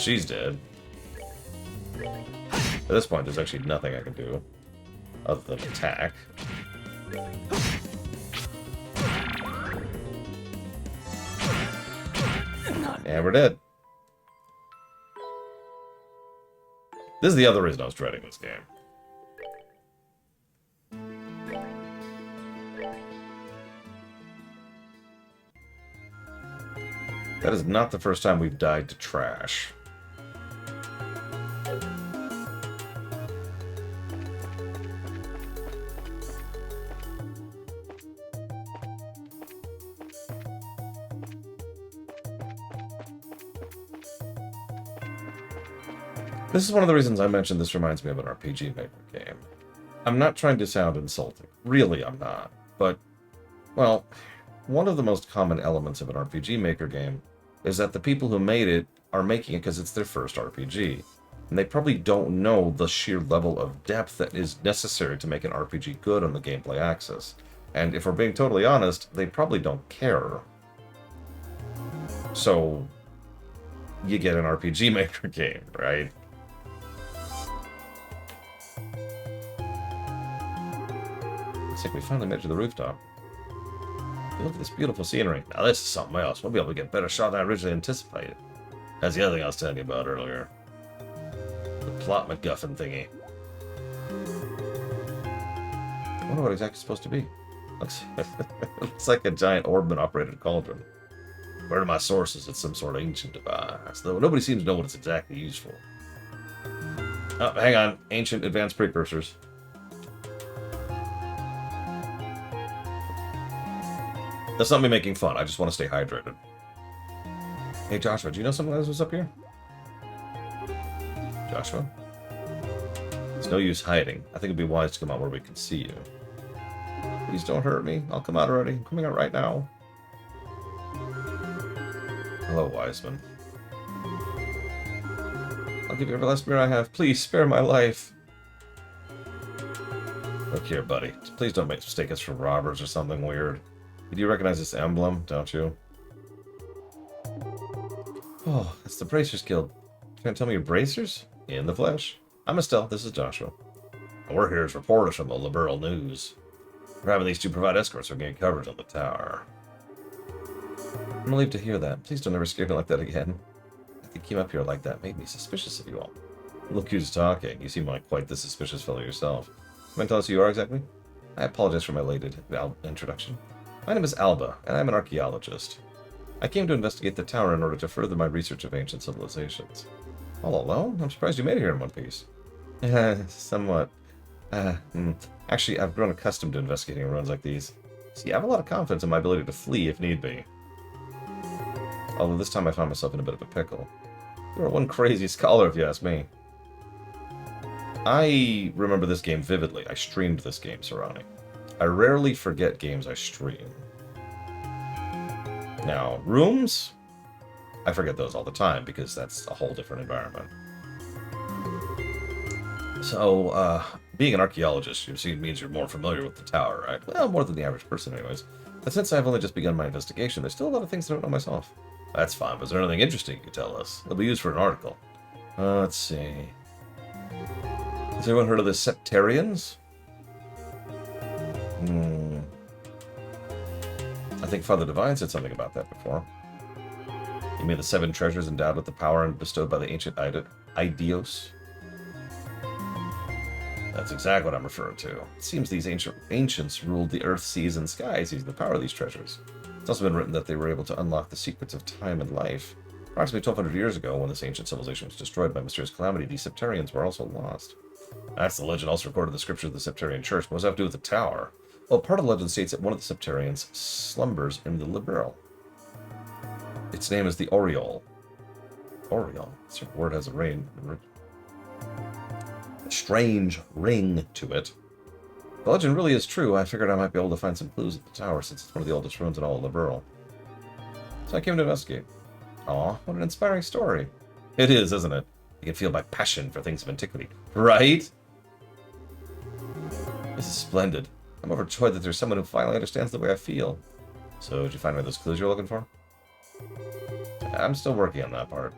she's dead. At this point, there's actually nothing I can do other than attack. And we're dead. This is the other reason I was dreading this game. That is not the first time we've died to trash. This is one of the reasons I mentioned this reminds me of an RPG Maker game. I'm not trying to sound insulting. Really, I'm not. But, well, one of the most common elements of an RPG Maker game is that the people who made it are making it because it's their first RPG. And they probably don't know the sheer level of depth that is necessary to make an RPG good on the gameplay axis. And if we're being totally honest, they probably don't care. So, you get an RPG Maker game, right? Looks like we finally made it to the rooftop. Look at this beautiful scenery. Now this is something else. We'll be able to get a better shot than I originally anticipated. That's the other thing I was telling you about earlier. The plot MacGuffin thingy. I wonder what exactly it's supposed to be. Looks like a giant Orbman-operated cauldron. Where are my sources? It's some sort of ancient device, though nobody seems to know what it's exactly used for. Oh, hang on. Ancient advanced precursors. That's not me making fun. I just want to stay hydrated. Hey, Joshua, do you know someone else was up here? Joshua? It's no use hiding. I think it'd be wise to come out where we can see you. Please don't hurt me. I'll come out already. I'm coming out right now. Hello, Wiseman. I'll give you every last mirror I have. Please, spare my life. Look here, buddy. Please don't mistake us for robbers or something weird. Do you recognize this emblem, don't you? Oh, it's the Bracers Guild. You gonna tell me you're Bracers? In the flesh. I'm Estelle, this is Joshua. And we're here as reporters from the Liberal News. We're having these two provide escorts for getting coverage on the tower. I'm relieved to hear that. Please don't ever scare me like that again. I think you up here like that made me suspicious of you all. Look who's talking. You seem like quite the suspicious fellow yourself. Can you tell us who you are exactly? I apologize for my late introduction. My name is Alba, and I'm an archaeologist. I came to investigate the tower in order to further my research of ancient civilizations. All alone? I'm surprised you made it here in one piece. Somewhat. Actually, I've grown accustomed to investigating ruins like these. See, I have a lot of confidence in my ability to flee if need be. Although this time I found myself in a bit of a pickle. You are one crazy scholar, if you ask me. I remember this game vividly. I streamed this game, Sarani. I rarely forget games I stream. Now, rooms? I forget those all the time because that's a whole different environment. So, being an archaeologist, you see, means you're more familiar with the tower, right? Well, more than the average person anyways. But since I've only just begun my investigation, there's still a lot of things I don't know myself. That's fine, but is there anything interesting you can tell us? It'll be used for an article. Let's see. Has anyone heard of the Septarians? I think Father Divine said something about that before. You mean the 7 treasures endowed with the power and bestowed by the ancient Aidios? That's exactly what I'm referring to. It seems these ancients ruled the earth, seas, and skies using the power of these treasures. It's also been written that they were able to unlock the secrets of time and life. Approximately 1,200 years ago, when this ancient civilization was destroyed by mysterious calamity, these Septarians were also lost. That's the legend also recorded in the scriptures of the Septarian Church. What does that have to do with the tower? Well, part of the legend states that one of the Septarians slumbers in the Liberal. Its name is the Oriole. Oriole? This word has a strange ring to it. The legend really is true. I figured I might be able to find some clues at the tower since it's one of the oldest ruins in all of Liberal. So I came to investigate. Aw, what an inspiring story. It is, isn't it? You can feel my passion for things of antiquity. Right? This is splendid. I'm overjoyed that there's someone who finally understands the way I feel. So, did you find any of those clues you're looking for? I'm still working on that part.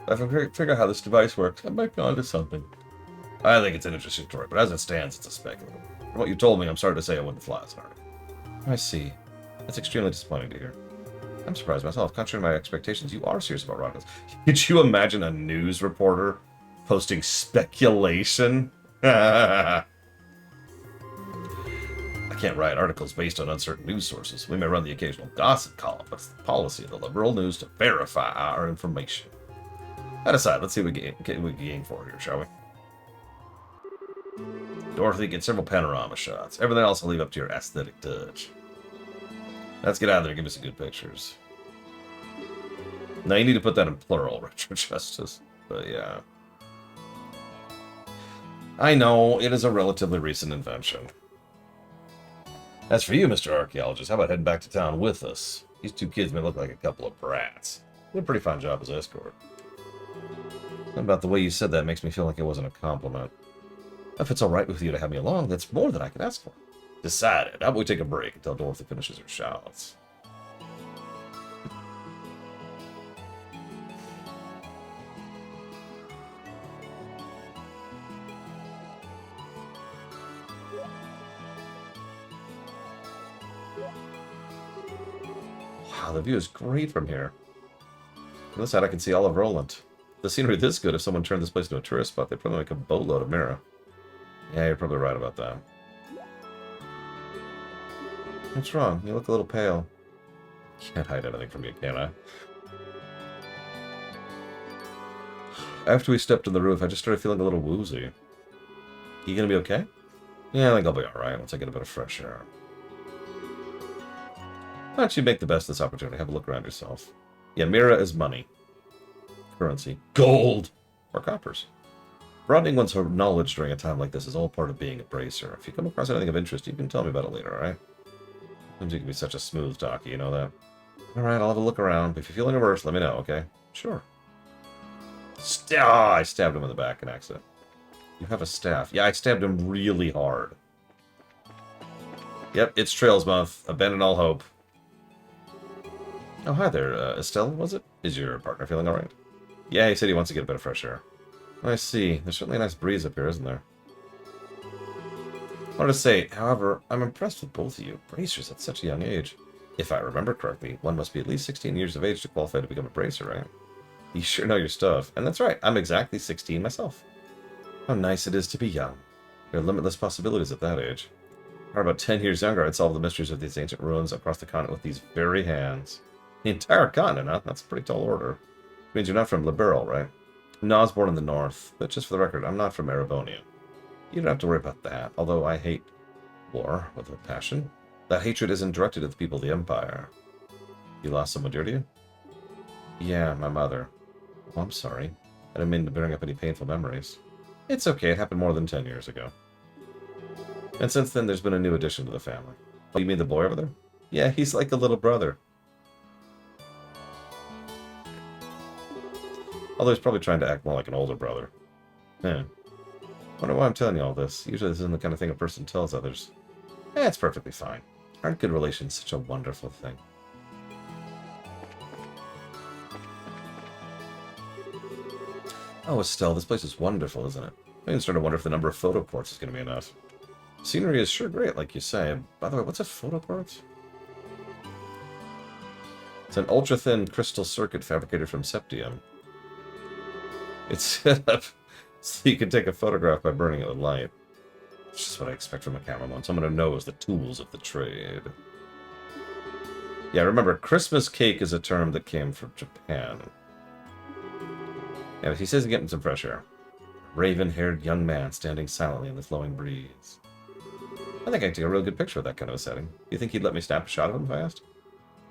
If I can figure out how this device works, I might be onto something. I think it's an interesting story, but as it stands, it's a speculative. From what you told me, I'm sorry to say I wouldn't fly as hard. I see. That's extremely disappointing to hear. I'm surprised myself. Contrary to my expectations, you are serious about rockets. Could you imagine a news reporter posting speculation? I can't write articles based on uncertain news sources. We may run the occasional gossip column, but it's the policy of the liberal news to verify our information. That aside, let's see what we can gain for here, shall we? Dorothy, get several panorama shots. Everything else I'll leave up to your aesthetic touch. Let's get out there and give me some good pictures. Now, you need to put that in plural, Retro Justice. But yeah. I know, it is a relatively recent invention. As for you, Mr. Archaeologist, how about heading back to town with us? These two kids may look like a couple of brats. Did a pretty fine job as escort. Something about the way you said that makes me feel like it wasn't a compliment. If it's alright with you to have me along, that's more than I can ask for. Decided. How about we take a break until Dorothy finishes her shots? Wow, the view is great from here. On this side, I can see all of Roland. The scenery this good, if someone turned this place into a tourist spot, they'd probably make a boatload of Mira. Yeah, you're probably right about that. What's wrong? You look a little pale. Can't hide anything from you, can I? After we stepped on the roof, I just started feeling a little woozy. You gonna be okay? Yeah, I think I'll be alright once I get a bit of fresh air. Why don't you make the best of this opportunity? Have a look around yourself. Yeah, Mira is money. Currency. Gold! Or coppers. Broadening one's knowledge during a time like this is all part of being a bracer. If you come across anything of interest, you can tell me about it later, alright? Sometimes you can be such a smooth talkie, you know that? Alright, I'll have a look around. If you're feeling worse, let me know, okay? Sure. I stabbed him in the back in accident. You have a staff. Yeah, I stabbed him really hard. Yep, it's Trails Month. Abandon all hope. Oh, hi there. Estelle, was it? Is your partner feeling alright? Yeah, he said he wants to get a bit of fresh air. I see. There's certainly a nice breeze up here, isn't there? I wanted to say, however, I'm impressed with both of you. Bracers at such a young age. If I remember correctly, one must be at least 16 years of age to qualify to become a bracer, right? You sure know your stuff. And that's right, I'm exactly 16 myself. How nice it is to be young. There are limitless possibilities at that age. Or about 10 years younger, I'd solve the mysteries of these ancient ruins across the continent with these very hands. The entire continent, huh? That's a pretty tall order. Which means you're not from Liberal, right? No, I was born in the north, but just for the record, I'm not from Erebonia. You don't have to worry about that, although I hate war with a passion. That hatred isn't directed at the people of the Empire. You lost someone dear to you? Yeah, my mother. Oh, I'm sorry. I didn't mean to bring up any painful memories. It's okay, it happened more than 10 years ago. And since then, there's been a new addition to the family. Oh, you mean the boy over there? Yeah, he's like a little brother. Although he's probably trying to act more like an older brother. Yeah. Wonder why I'm telling you all this. Usually this isn't the kind of thing a person tells others. It's perfectly fine. Aren't good relations such a wonderful thing? Oh, Estelle, this place is wonderful, isn't it? I'm even starting to wonder if the number of photo quartz is going to be enough. Scenery is sure great, like you say. By the way, what's a photo quartz? It's an ultra-thin crystal circuit fabricated from septium. It's set up so you can take a photograph by burning it with light. It's just what I expect from a cameraman. Someone who knows the tools of the trade. Yeah, remember, Christmas cake is a term that came from Japan. Yeah, he says he's getting some fresh air. Raven-haired young man standing silently in the flowing breeze. I think I can take a real good picture of that kind of a setting. You think he'd let me snap a shot of him if I asked?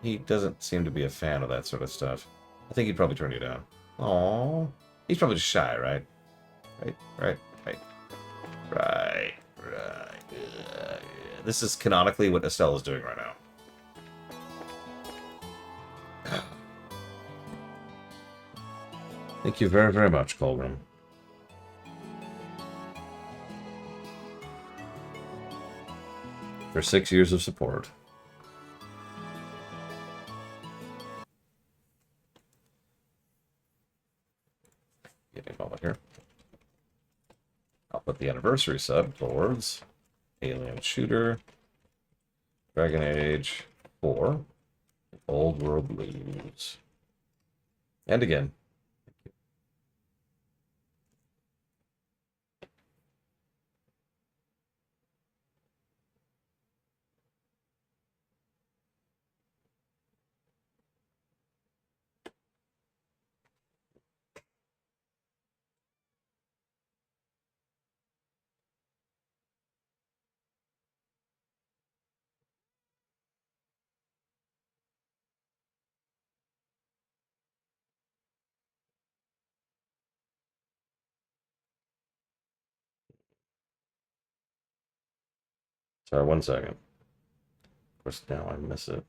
He doesn't seem to be a fan of that sort of stuff. I think he'd probably turn you down. Aww. He's probably just shy, right? Right. This is canonically what Estelle is doing right now. Thank you very, very much, Colgrim. For 6 years of support. Give me a moment here. I'll put the anniversary sub towards Alien Shooter, Dragon Age 4, Old World Blues. And again. Sorry, 1 second. Of course, now I miss it.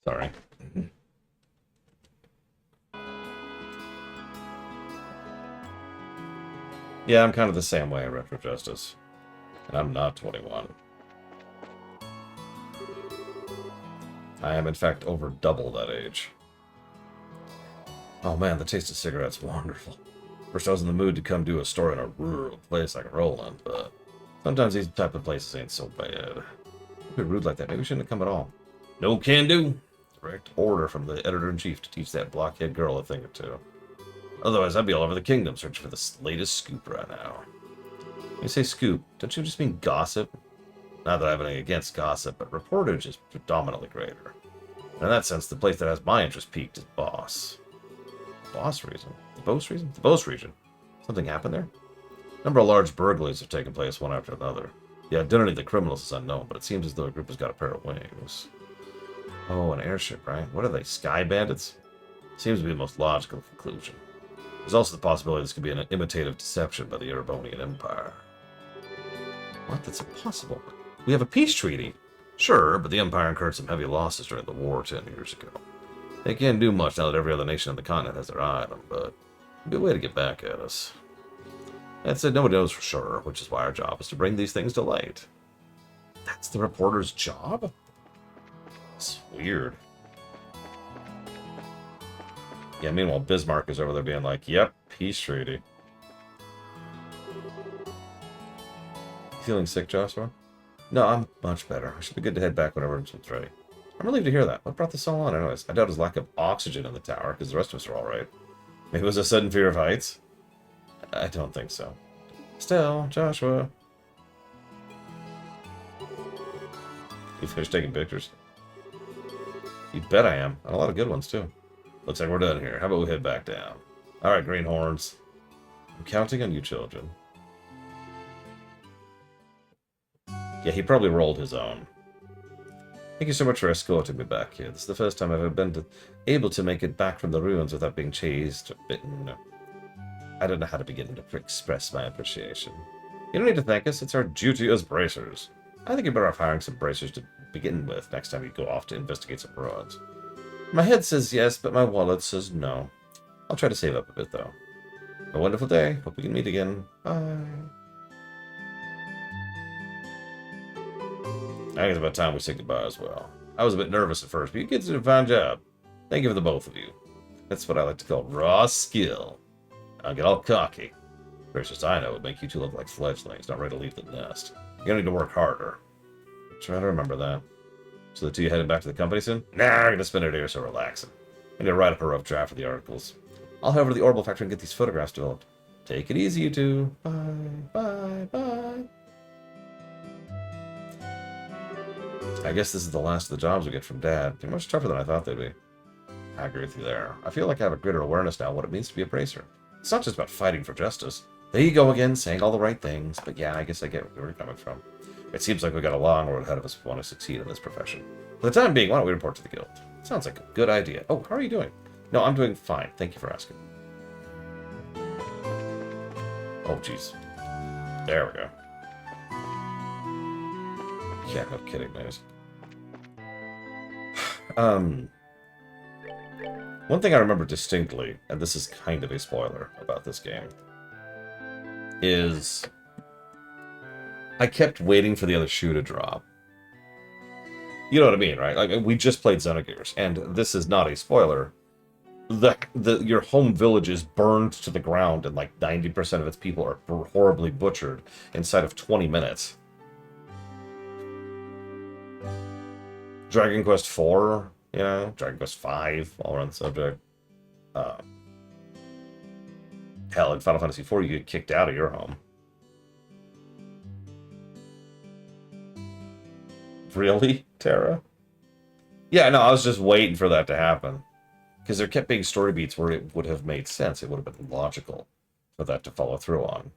Sorry. Yeah, I'm kind of the same way, Retro Justice. And I'm not 21. I am, in fact, over double that age. Oh man, the taste of cigarettes, wonderful. First, I was in the mood to come do a story in a rural place like Roland, but sometimes these type of places ain't so bad. Don't be rude like that. Maybe we shouldn't have come at all. No can do. Direct order from the editor-in-chief to teach that blockhead girl a thing or two. Otherwise, I'd be all over the kingdom searching for the latest scoop right now. When you say scoop, don't you just mean gossip? Not that I have anything against gossip, but reportage is predominantly greater. And in that sense, the place that has my interest peaked is Boss. Boss region? The Boss region? The Boss region. Something happened there? A number of large burglaries have taken place one after another. The identity of the criminals is unknown, but it seems as though a group has got a pair of wings. Oh, an airship, right? What are they, sky bandits? Seems to be the most logical conclusion. There's also the possibility this could be an imitative deception by the Erebonian Empire. What? That's impossible. We have a peace treaty. Sure, but the Empire incurred some heavy losses during the war 10 years ago. They can't do much now that every other nation on the continent has their eye on them, but it'd be a way to get back at us. That said, nobody knows for sure, which is why our job is to bring these things to light. That's the reporter's job? It's weird. Yeah, meanwhile, Bismarck is over there being like, yep, peace treaty. Feeling sick, Joshua? No, I'm much better. I should be good to head back whenever it's ready. I'm relieved to hear that. What brought this all on anyways? I doubt his lack of oxygen in the tower, because the rest of us are alright. Maybe it was a sudden fear of heights? I don't think so. Still, Joshua. You finished taking pictures? You bet I am. And a lot of good ones, too. Looks like we're done here. How about we head back down? Alright, greenhorns. I'm counting on you, children. Yeah, he probably rolled his own. Thank you so much for escorting me back here. This is the first time I've ever been able to make it back from the ruins without being chased or bitten. I don't know how to begin to express my appreciation. You don't need to thank us. It's our duty as bracers. I think you're better off hiring some bracers to begin with next time you go off to investigate some ruins. My head says yes, but my wallet says no. I'll try to save up a bit, though. A wonderful day. Hope we can meet again. Bye. I think it's about time we say goodbye as well. I was a bit nervous at first, but you kids did a fine job. Thank you for the both of you. That's what I like to call raw skill. I'll get all cocky. Versus I know would make you two look like fledglings, not ready to leave the nest. You're gonna need to work harder. Try to remember that. So the two of you headed back to the company soon? Nah, I'm gonna spend a day or so relaxing. I'm gonna write up a rough draft for the articles. I'll head over to the Orbital Factory and get these photographs developed. Take it easy, you two. Bye, bye, bye. I guess this is the last of the jobs we get from Dad. They're much tougher than I thought they'd be. I agree with you there. I feel like I have a greater awareness now of what it means to be a bracer. It's not just about fighting for justice. There you go again, saying all the right things. But yeah, I guess I get where you're coming from. It seems like we got a long road ahead of us if we want to succeed in this profession. For the time being, why don't we report to the guild? Sounds like a good idea. Oh, how are you doing? No, I'm doing fine. Thank you for asking. Oh, jeez. There we go. Yeah, no kidding, man. One thing I remember distinctly, and this is kind of a spoiler about this game, is I kept waiting for the other shoe to drop. You know what I mean, right? Like, we just played Xenogears, and this is not a spoiler. Your home village is burned to the ground, and like 90% of its people are horribly butchered inside of 20 minutes. Dragon Quest IV, you know, Dragon Quest V, all around the subject. Hell, in Final Fantasy IV, you get kicked out of your home. Really, Terra? Yeah, no, I was just waiting for that to happen. Because there kept being story beats where it would have made sense. It would have been logical for that to follow through on.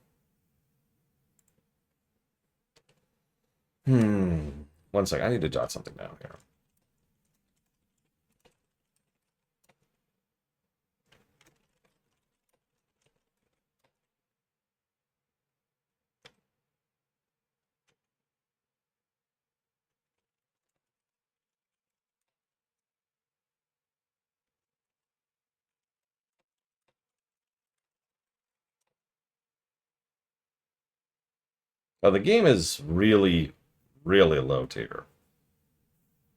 One second, I need to jot something down here. Now, the game is really, really low tier,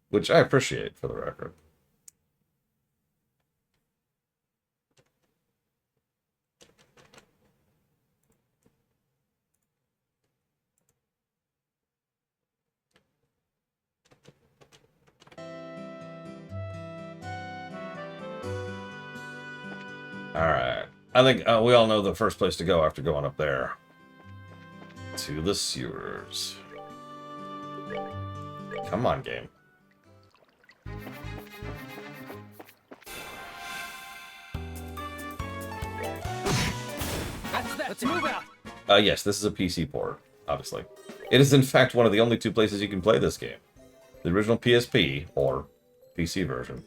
which I appreciate, for the record. Alright. I think we all know the first place to go after going up there. To the sewers. Come on, game. That's that. Let's move out. Yes, this is a PC port, obviously. It is, in fact, one of the only two places you can play this game. The original PSP, or PC version.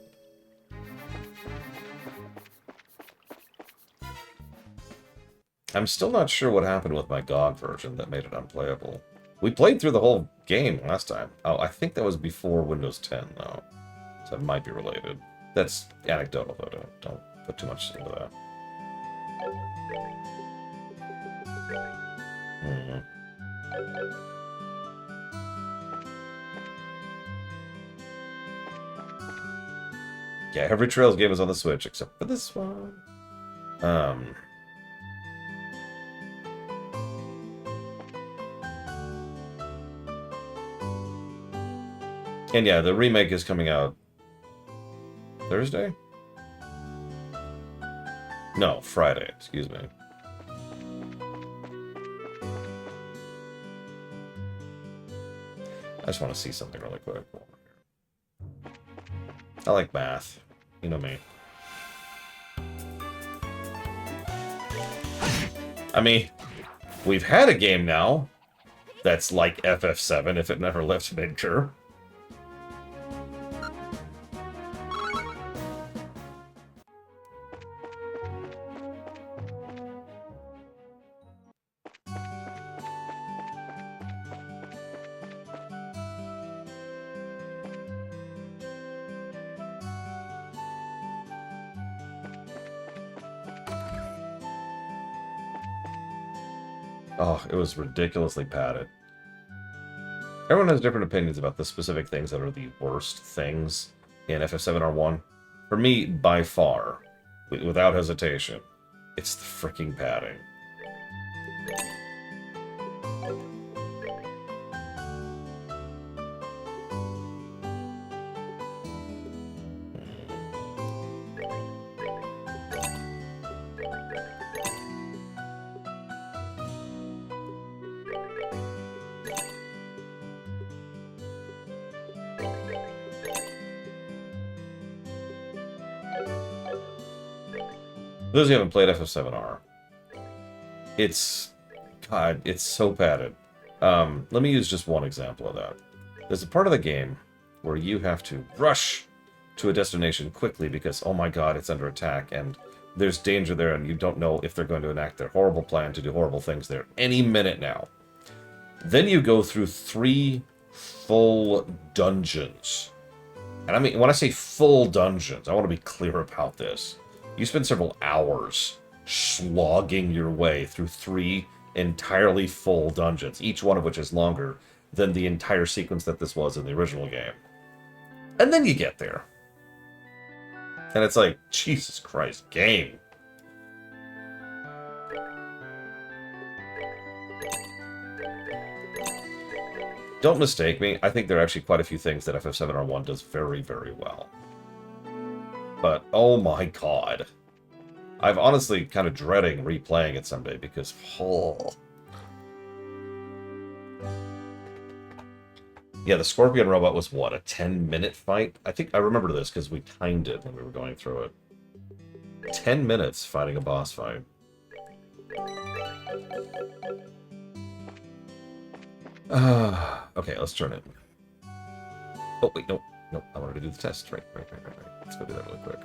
I'm still not sure what happened with my GOG version that made it unplayable. We played through the whole game last time. Oh, I think that was before Windows 10, though. So that might be related. That's anecdotal, though. Don't put too much into that. Yeah, every Trails game is on the Switch, except for this one. And yeah, the remake is coming out Thursday? No, Friday, excuse me. I just want to see something really quick. I like math. You know me. I mean, we've had a game now that's like FF7 if it never left Midgar. Oh, it was ridiculously padded. Everyone has different opinions about the specific things that are the worst things in FF7R1. For me, by far, without hesitation, it's the freaking padding. For those who haven't played FF7R, God, it's so padded. Let me use just one example of that. There's a part of the game where you have to rush to a destination quickly because, oh my god, it's under attack, and there's danger there, and you don't know if they're going to enact their horrible plan to do horrible things there any minute now. Then you go through 3 full dungeons. And I mean, when I say full dungeons, I want to be clear about this. You spend several hours slogging your way through 3 entirely full dungeons, each one of which is longer than the entire sequence that this was in the original game. And then you get there. And it's like, Jesus Christ, game. Don't mistake me, I think there are actually quite a few things that FF7R1 does very, very well. But, oh my god. I'm honestly kind of dreading replaying it someday because, oh. Yeah, the Scorpion robot was, what, a 10-minute fight? I think I remember this because we timed it when we were going through it. 10 minutes fighting a boss fight. Okay, let's turn it. Oh, wait, no. No, I wanted to do the test. Right. Let's go do that really quick.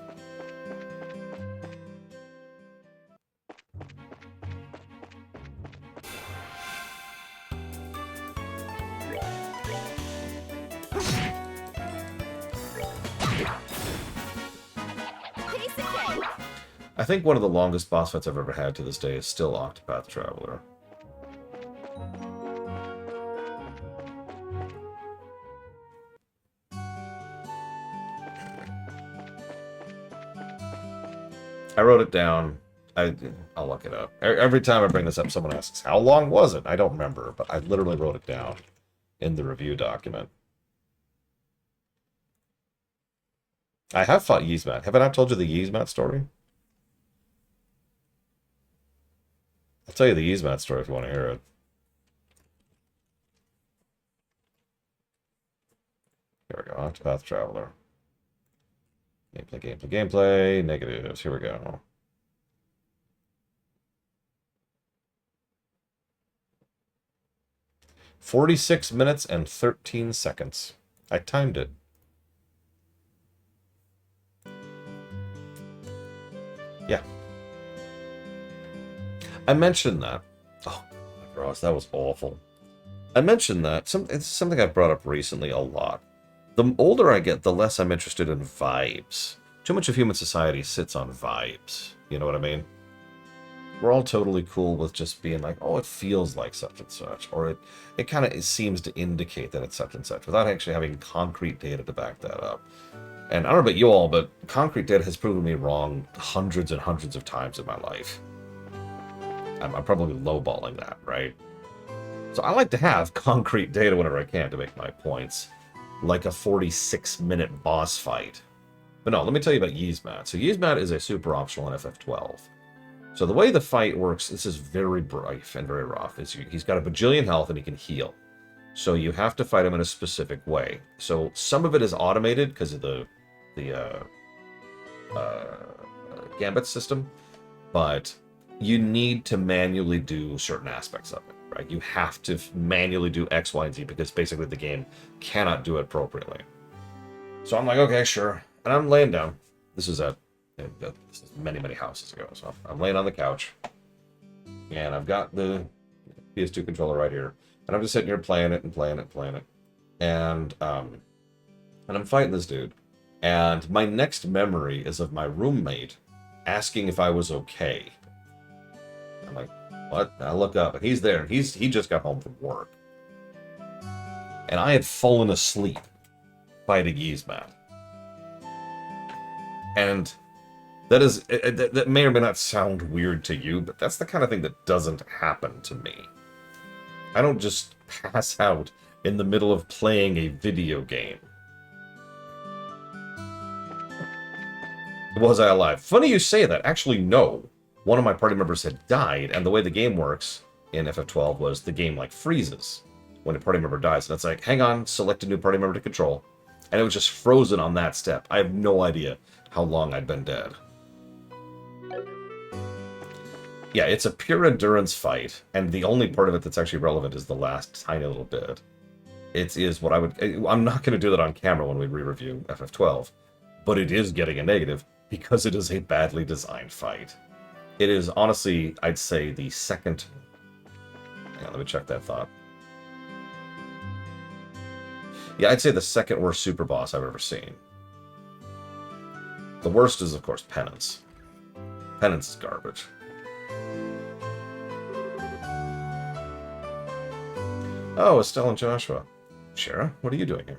I think one of the longest boss fights I've ever had to this day is still Octopath Traveler. I wrote it down. I'll look it up. Every time I bring this up, someone asks, how long was it? I don't remember, but I literally wrote it down in the review document. I have fought Yzmat. Have I not told you the Yzmat story? I'll tell you the Yzmat story if you want to hear it. Here we go. Octopath Traveler. Gameplay. Negatives. Here we go. "46 minutes and 13 seconds. I timed it. Yeah. I mentioned that. Oh, my gosh, that was awful. I mentioned that. It's something I've brought up recently a lot. The older I get, the less I'm interested in vibes. Too much of human society sits on vibes. You know what I mean? We're all totally cool with just being like, oh, it feels like such and such. Or it kind of seems to indicate that it's such and such without actually having concrete data to back that up. And I don't know about you all, but concrete data has proven me wrong hundreds and hundreds of times in my life. I'm probably lowballing that, right? So I like to have concrete data whenever I can to make my points. Like a 46-minute boss fight. But no, let me tell you about Yzmat. So Yzmat is a super optional in FF12. So the way the fight works, this is very brief and very rough. He's got a bajillion health and he can heal. So you have to fight him in a specific way. So some of it is automated because of the Gambit system, but you need to manually do certain aspects of it. Right? You have to manually do X, Y, and Z because basically the game cannot do it appropriately. So I'm like, okay, sure. And I'm laying down. This is many, many houses ago. So I'm laying on the couch. And I've got the PS2 controller right here. And I'm just sitting here playing it. And I'm fighting this dude. And my next memory is of my roommate asking if I was okay. I'm like, what? And I look up, and he's there. He just got home from work. And I had fallen asleep fighting Yzmat. And that may or may not sound weird to you, but that's the kind of thing that doesn't happen to me. I don't just pass out in the middle of playing a video game. Was I alive? Funny you say that. Actually, no. One of my party members had died, and the way the game works in FF12 was the game, like, freezes when a party member dies. And it's like, hang on, select a new party member to control. And it was just frozen on that step. I have no idea how long I'd been dead. Yeah, it's a pure endurance fight, and the only part of it that's actually relevant is the last tiny little bit. It is what I'm not going to do that on camera when we re-review FF12, but it is getting a negative because it is a badly designed fight. It is honestly, I'd say, the second... Hang on, let me check that thought. Yeah, I'd say the second worst super boss I've ever seen. The worst is, of course, Penance. Penance is garbage. Oh, Estelle and Joshua. Shara, what are you doing here?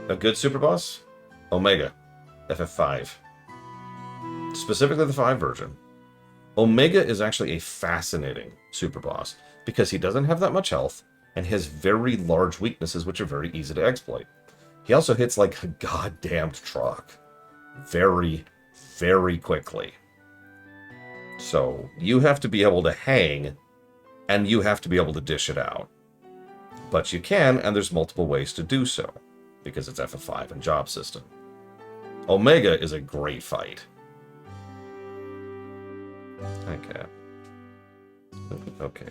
A good super boss? Omega. FF5. Specifically the 5 version. Omega is actually a fascinating super boss because he doesn't have that much health and has very large weaknesses which are very easy to exploit. He also hits like a goddamned truck. Very, very quickly. So you have to be able to hang and you have to be able to dish it out. But you can, and there's multiple ways to do so, because it's FF5 and job system. Omega is a great fight. Okay. Okay.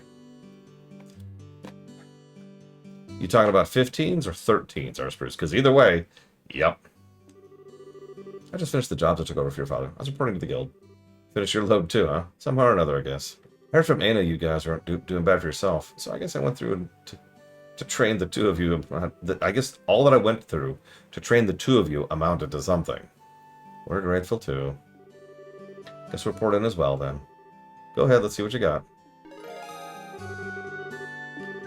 You talking about 15s or 13s, Arspruce? Because either way, yep. I just finished the jobs I took over for your father. I was reporting to the guild. Finish your load too, huh? Somehow or another, I guess. I heard from Anna you guys aren't doing bad for yourself, so I guess I went through to train the two of you. I guess all that I went through to train the two of you amounted to something. We're grateful too. Guess report in as well then. Go ahead, let's see what you got.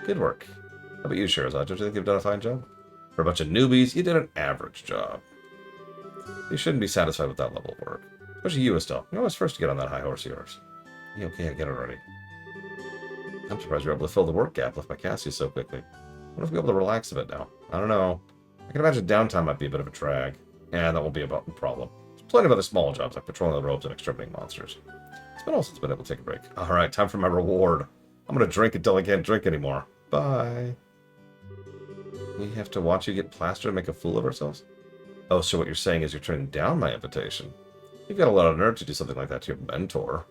Good work. How about you, Shirazad? Don't you think you've done a fine job? For a bunch of newbies, you did an average job. You shouldn't be satisfied with that level of work. Especially you, Estelle. You're always first to get on that high horse of yours. Yeah, okay, I get it already. I'm surprised you're able to fill the work gap left by Cassius so quickly. I wonder if we'll be able to relax a bit now. I don't know. I can imagine downtime might be a bit of a drag. And that won't be a problem. There's plenty of other small jobs like patrolling the robes and exterminating monsters. It's been all since I've been able to take a break. Alright, time for my reward. I'm gonna drink until I can't drink anymore. Bye. We have to watch you get plastered and make a fool of ourselves? Oh, so what you're saying is you're turning down my invitation? You've got a lot of nerve to do something like that to your mentor.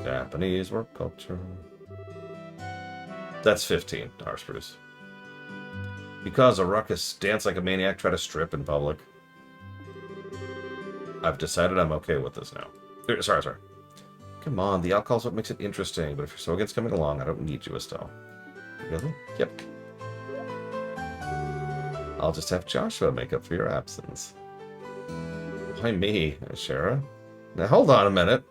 Japanese work culture. That's 15, Arspruce. Because a ruckus, dance like a maniac, try to strip in public. I've decided I'm okay with this now. Sorry. Come on, the alcohol's what makes it interesting, but if you're so against coming along, I don't need you, Estelle. Really? Yep. I'll just have Joshua make up for your absence. Why me, Shara? Now hold on a minute.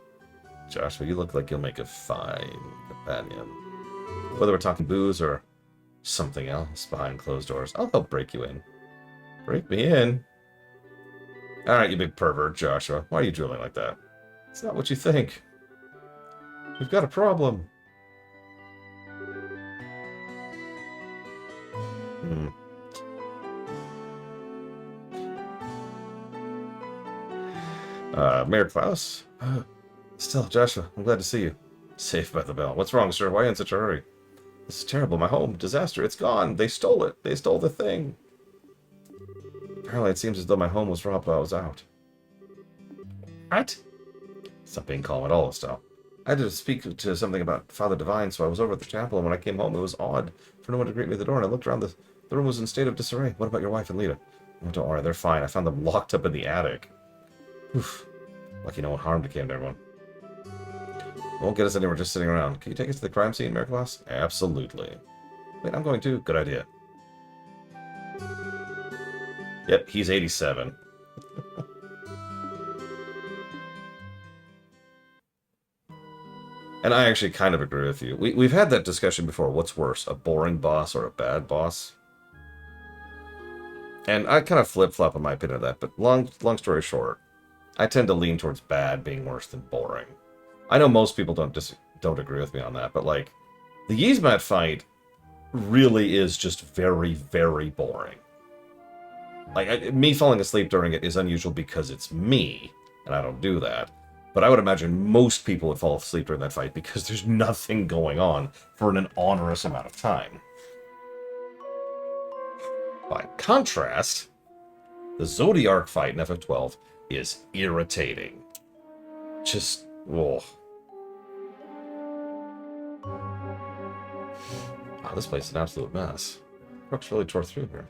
Joshua, you look like you'll make a fine companion. Whether we're talking booze or something else behind closed doors, I'll help break you in. Break me in? Alright, you big pervert, Joshua. Why are you drooling like that? It's not what you think. We've got a problem. Mayor Klaus? Still, Joshua, I'm glad to see you. Safe by the bell. What's wrong, sir? Why are you in such a hurry? This is terrible. My home. Disaster. It's gone. They stole it. They stole the thing. Apparently, it seems as though my home was robbed while I was out. What? Stop being calm at all, Estelle. I had to speak to something about Father Divine, so I was over at the chapel, and when I came home, it was odd for no one to greet me at the door, and I looked around. The room was in a state of disarray. What about your wife and Lita? Oh, don't worry. They're fine. I found them locked up in the attic. Oof. Lucky no one harmed came to everyone. Won't get us anywhere just sitting around. Can you take us to the crime scene, Mayor Klaus? Absolutely. Wait, I'm going too. Good idea. Yep, he's 87. And I actually kind of agree with you. We've had that discussion before. What's worse, a boring boss or a bad boss? And I kind of flip-flop in my opinion of that, but long story short, I tend to lean towards bad being worse than boring. I know most people don't agree with me on that, but like, the Yzmat fight really is just very, very boring. Like, me falling asleep during it is unusual because it's me, and I don't do that. But I would imagine most people would fall asleep during that fight because there's nothing going on for an onerous amount of time. By contrast, the Zodiark fight in FF12 is irritating. Just, oh. Wow, this place is an absolute mess. Brooks really tore through here.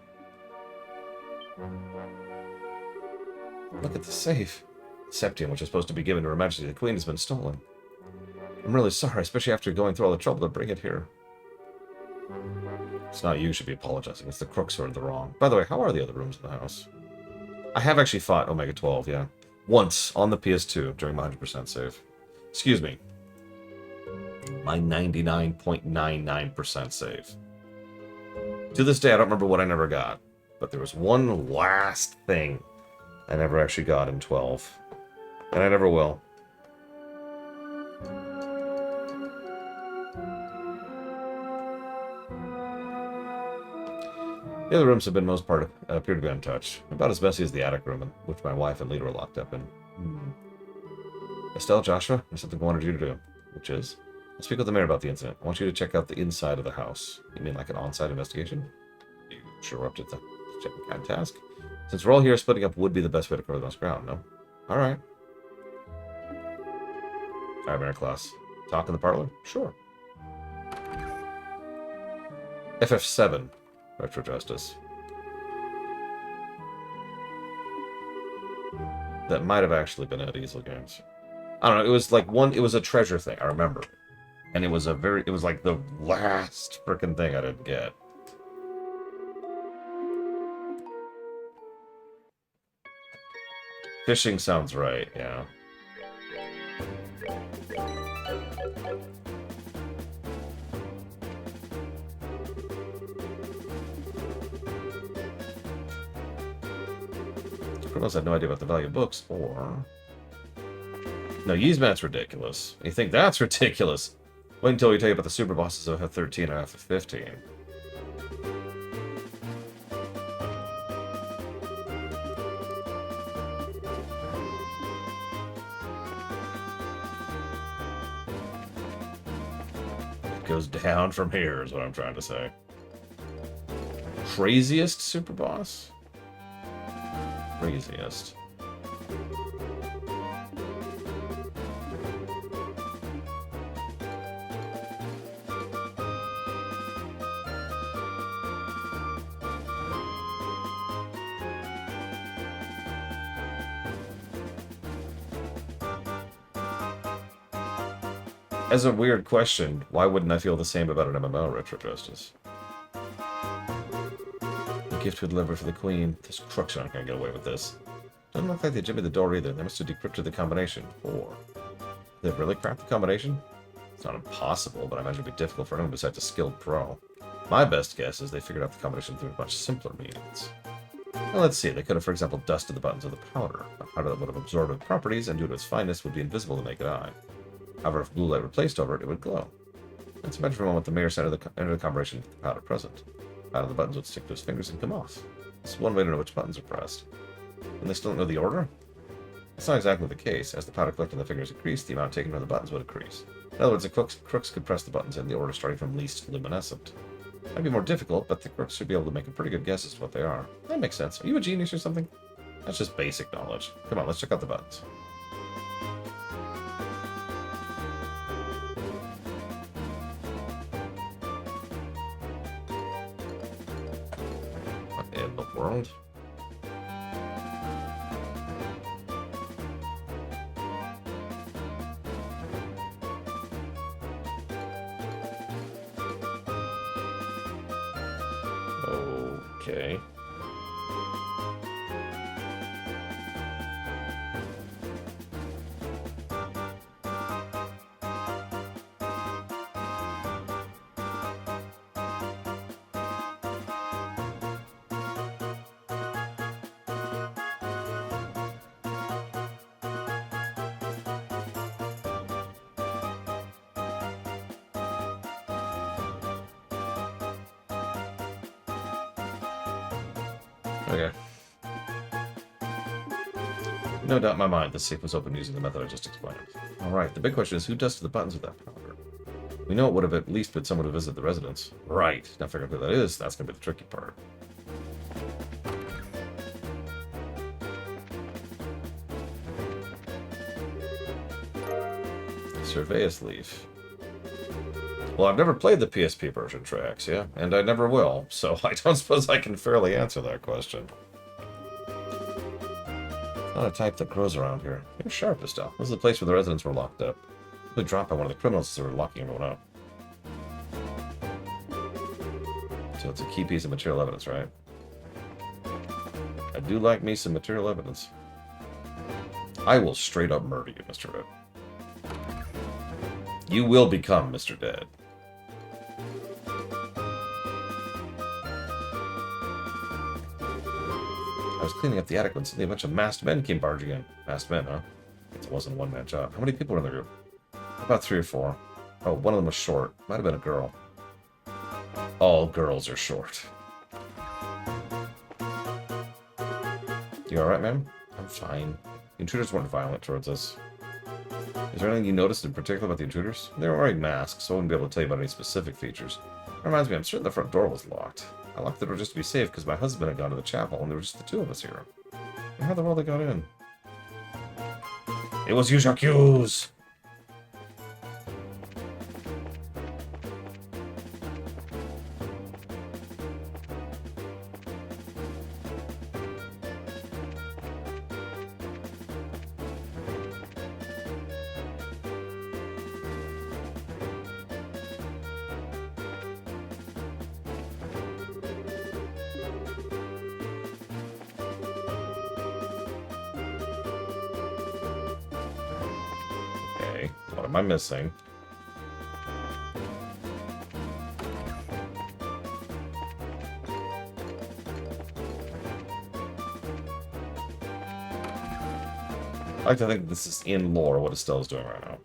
Look at the safe. The septium, which is supposed to be given to Her Majesty the Queen, has been stolen. I'm really sorry, especially after going through all the trouble to bring it here. It's not you who should be apologizing. It's the crooks who are in the wrong. By the way, how are the other rooms in the house? I have actually fought Omega 12, yeah. Once, on the PS2, during my 100% save. Excuse me. My 99.99% save. To this day, I don't remember what I never got. But there was one last thing I never actually got in 12. And I never will. The other rooms have been most part appear to be untouched. About as messy as the attic room, in which my wife and Lita were locked up in. Estelle, Joshua, there's something I wanted you to do. Which is? I'll speak with the mayor about the incident. I want you to check out the inside of the house. You mean like an on-site investigation? You sure we're up to the checking kind of task? Since we're all here, splitting up would be the best way to cover the most ground, no? Alright. Alright, Mayor Claus. Talk in the parlor? Sure. FF7. Retro Justice. That might have actually been at Easel Games. I don't know, it was like it was a treasure thing, I remember. And it was like the last frickin' thing I didn't get. Fishing sounds right, yeah. Criminals had no idea about the value of books, or... No, Yzmat's ridiculous. You think that's ridiculous? Wait until we tell you about the super bosses of FF13 and FF15. It goes down from here, is what I'm trying to say. Craziest super boss? Craziest. As a weird question, why wouldn't I feel the same about an MMO, Retro Justice? The gift we delivered for the Queen. Those crooks aren't going to get away with this. Doesn't look like they jimmied the door either. They must have decrypted the combination. Or... Did they really crack the combination? It's not impossible, but I imagine it'd be difficult for anyone besides a skilled pro. My best guess is they figured out the combination through much simpler means. Well, let's see. They could have, for example, dusted the buttons with a powder. A powder that would have absorbed its properties and, due to its fineness, would be invisible to the naked eye. However, if blue light were placed over it, it would glow. Let's imagine for a moment the mayor entered the combination with the powder present. Powder the buttons would stick to his fingers and come off. This is one way to know which buttons are pressed. And they still don't know the order? That's not exactly the case. As the powder collected on the fingers increased, the amount taken from the buttons would increase. In other words, the crooks could press the buttons in the order starting from least luminescent. Might be more difficult, but the crooks should be able to make a pretty good guess as to what they are. That makes sense. Are you a genius or something? That's just basic knowledge. Come on, let's check out the buttons. In the world. Okay. Okay. No doubt in my mind, the safe was open using the method I just explained. Alright, the big question is who dusted the buttons with that powder? We know it would have at least been someone to visit the residence. Right. Now figure out who that is, that's going to be the tricky part. Surveillance Leaf. Well, I've never played the PSP version tracks, yeah, and I never will, so I don't suppose I can fairly answer that question. Not a type that grows around here. You're sharp, Estelle. This is the place where the residents were locked up. They dropped by one of the criminals that were locking everyone up. So it's a key piece of material evidence, right? I do like me some material evidence. I will straight up murder you, Mr. Red. You will become Mr. Dead. I was cleaning up the attic when suddenly a bunch of masked men came barging in. Masked men, huh? It wasn't a one-man job. How many people were in the group? About 3 or 4. Oh, one of them was short. Might have been a girl. All girls are short. You alright, ma'am? I'm fine. The intruders weren't violent towards us. Is there anything you noticed in particular about the intruders? They were wearing masks, so I wouldn't be able to tell you about any specific features. It reminds me, I'm certain the front door was locked. I locked the door just to be safe because my husband had gone to the chapel and there were just the 2 of us here. And how the world they got in? It was Jacques. What am I missing? I like to think this is in lore what Estelle's doing right now.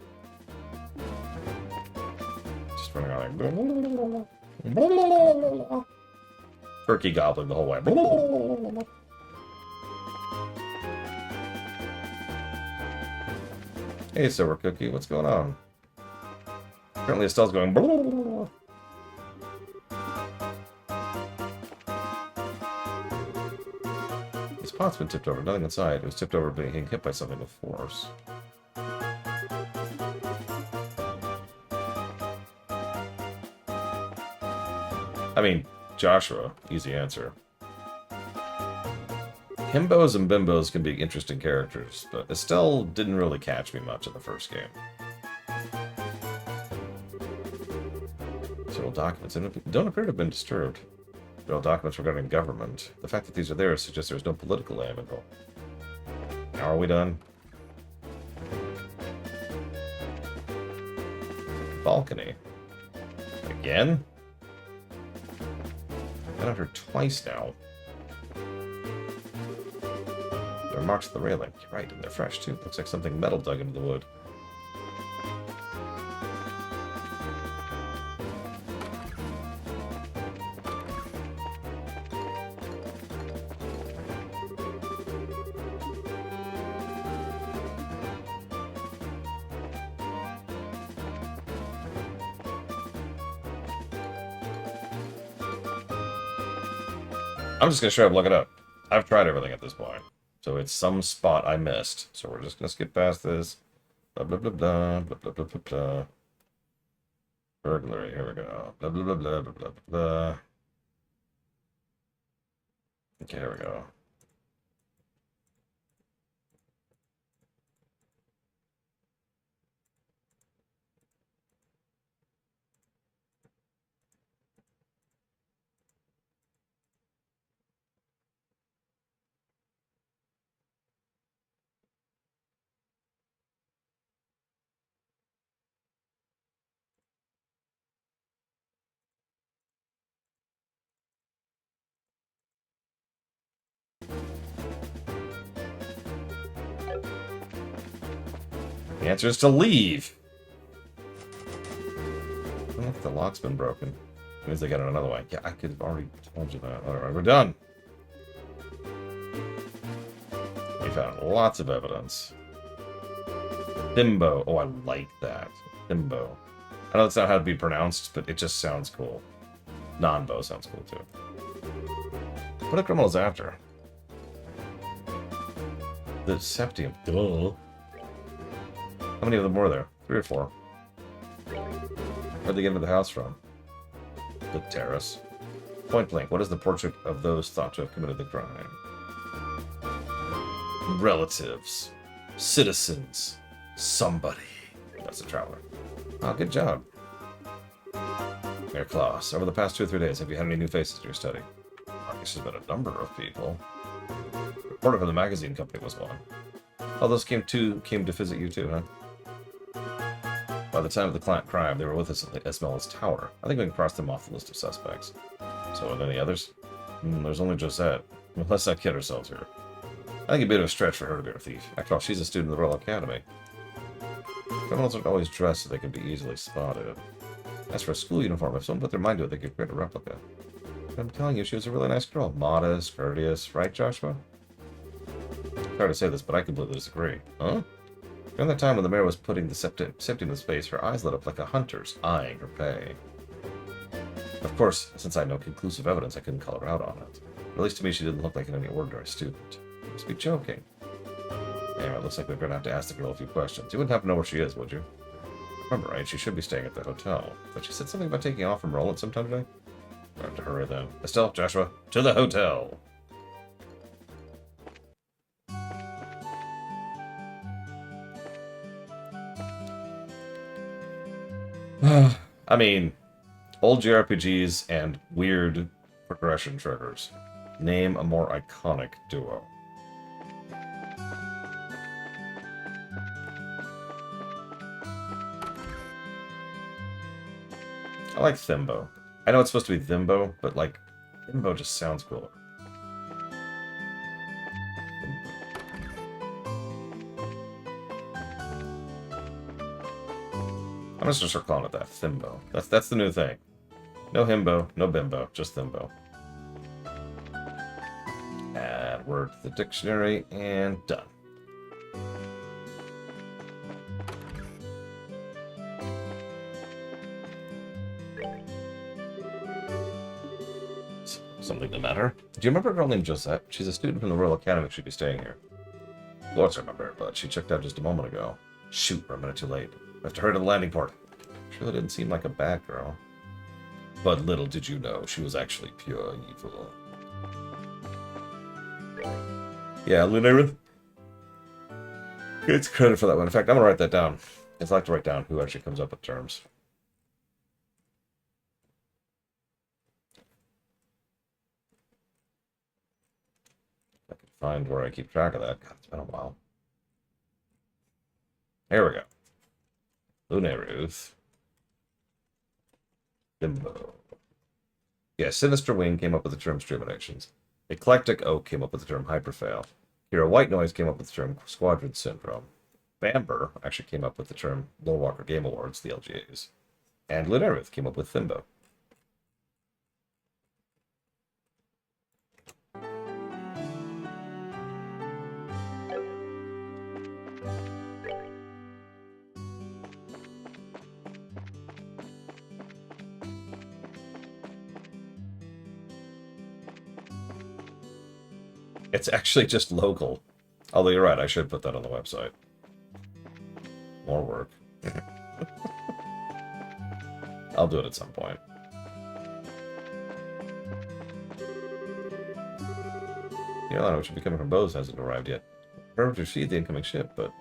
Just running around like... Turkey gobbling the whole way. Hey, Silver Cookie, what's going on? Apparently Estelle's going... This pot's been tipped over, nothing inside. It was tipped over being hit by something with force. I mean, Joshua, easy answer. Himbos and bimbos can be interesting characters, but Estelle didn't really catch me much in the first game. Several documents don't appear to have been disturbed. Several documents regarding government. The fact that these are there suggests there's no political aim involved. Now are we done? Balcony. Again? Been out here twice now. There are marks on the railing. You're right, and they're fresh too. Looks like something metal dug into the wood. I'm just gonna straight up look it up. I've tried everything at this point. So it's some spot I missed. So we're just gonna skip past this. Blah blah blah blah blah blah blah blah blah. Burglary, here we go. Blah blah blah blah blah blah blah. Okay, here we go. The answer is to leave. I don't know if the lock's been broken. It means they got it another way. Yeah, I could have already told you that. Alright, we're done. We found lots of evidence. Thimbo. Oh, I like that. Thimbo. I know that's not how to be pronounced, but it just sounds cool. Non-bow sounds cool, too. What are criminals after? The Septium. Duh. How many of them were there? 3 or 4. Where'd they get into the house from? The terrace. Point blank, what is the portrait of those thought to have committed the crime? relatives, citizens, somebody. That's a traveler. Oh, good job. Mayor Klaus, over the past 2 or 3 days, have you had any new faces in your study? I guess there's been a number of people. The reporter from the magazine company was one. Oh, those came to visit you too, huh? By the time of the crime, they were with us at the Esmella's tower. I think we can cross them off the list of suspects. So, are there any others? There's only Josette. Let's not kid ourselves here. I think it'd be a bit of a stretch for her to be a thief. After all, she's a student of the Royal Academy. Criminals aren't always dressed so they can be easily spotted. As for a school uniform, if someone put their mind to it, they could create a replica. But I'm telling you, she was a really nice girl. Modest, courteous, right, Joshua? Sorry to say this, but I completely disagree. Huh? During that time when the mayor was putting the septum in space, her eyes lit up like a hunter's, eyeing her prey. Of course, since I had no conclusive evidence, I couldn't call her out on it. At least to me, she didn't look like any ordinary student. You must be joking. Anyway, it looks like we're going to have to ask the girl a few questions. You wouldn't happen to know where she is, would you? Remember, right? She should be staying at the hotel. But she said something about taking off from Roland sometime today? I have to hurry then. Estelle, Joshua, to the hotel! I mean, old JRPGs and weird progression triggers. Name a more iconic duo. I like Thimbo. I know it's supposed to be Thimbo, but like, Thimbo just sounds cooler. I'm just gonna start calling it that, Thimbo. That's the new thing. No himbo, no bimbo, just Thimbo. Add word to the dictionary, and done. Something the matter? Do you remember a girl named Josette? She's a student from the Royal Academy. She'd be staying here. Of course I remember, but she checked out just a moment ago. Shoot, we're a minute too late. We have to hurry to the landing port. She really didn't seem like a bad girl. But little did you know, she was actually pure evil. Yeah, Lunarith gets credit for that one. In fact, I'm gonna write that down. I'd like to write down who actually comes up with terms. I can find where I keep track of that. God, it's been a while. Here we go. Lunarith. Limbo. Yeah, Sinister Wing came up with the term stream connections. Eclectic Oak came up with the term hyperfail. Hero White Noise came up with the term Squadron Syndrome. Bamber actually came up with the term Lore Walker Game Awards, the LGAs. And Lunarith came up with Thimbo. It's actually just local. Although you're right, I should put that on the website. More work. I'll do it at some point. The airline which should be coming from Bose hasn't arrived yet. Prefer to see the incoming ship, but...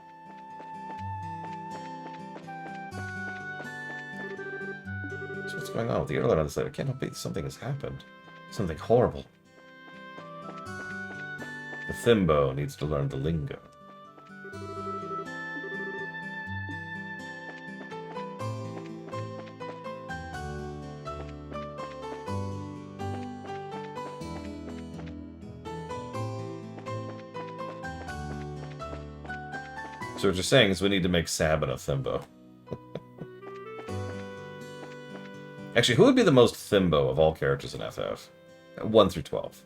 So what's going on with the airline on this side? It can't be something has happened. Something horrible. The Thimbo needs to learn the lingo. So what you're saying is we need to make Sabin a Thimbo. Actually, who would be the most Thimbo of all characters in FF? 1 through 12.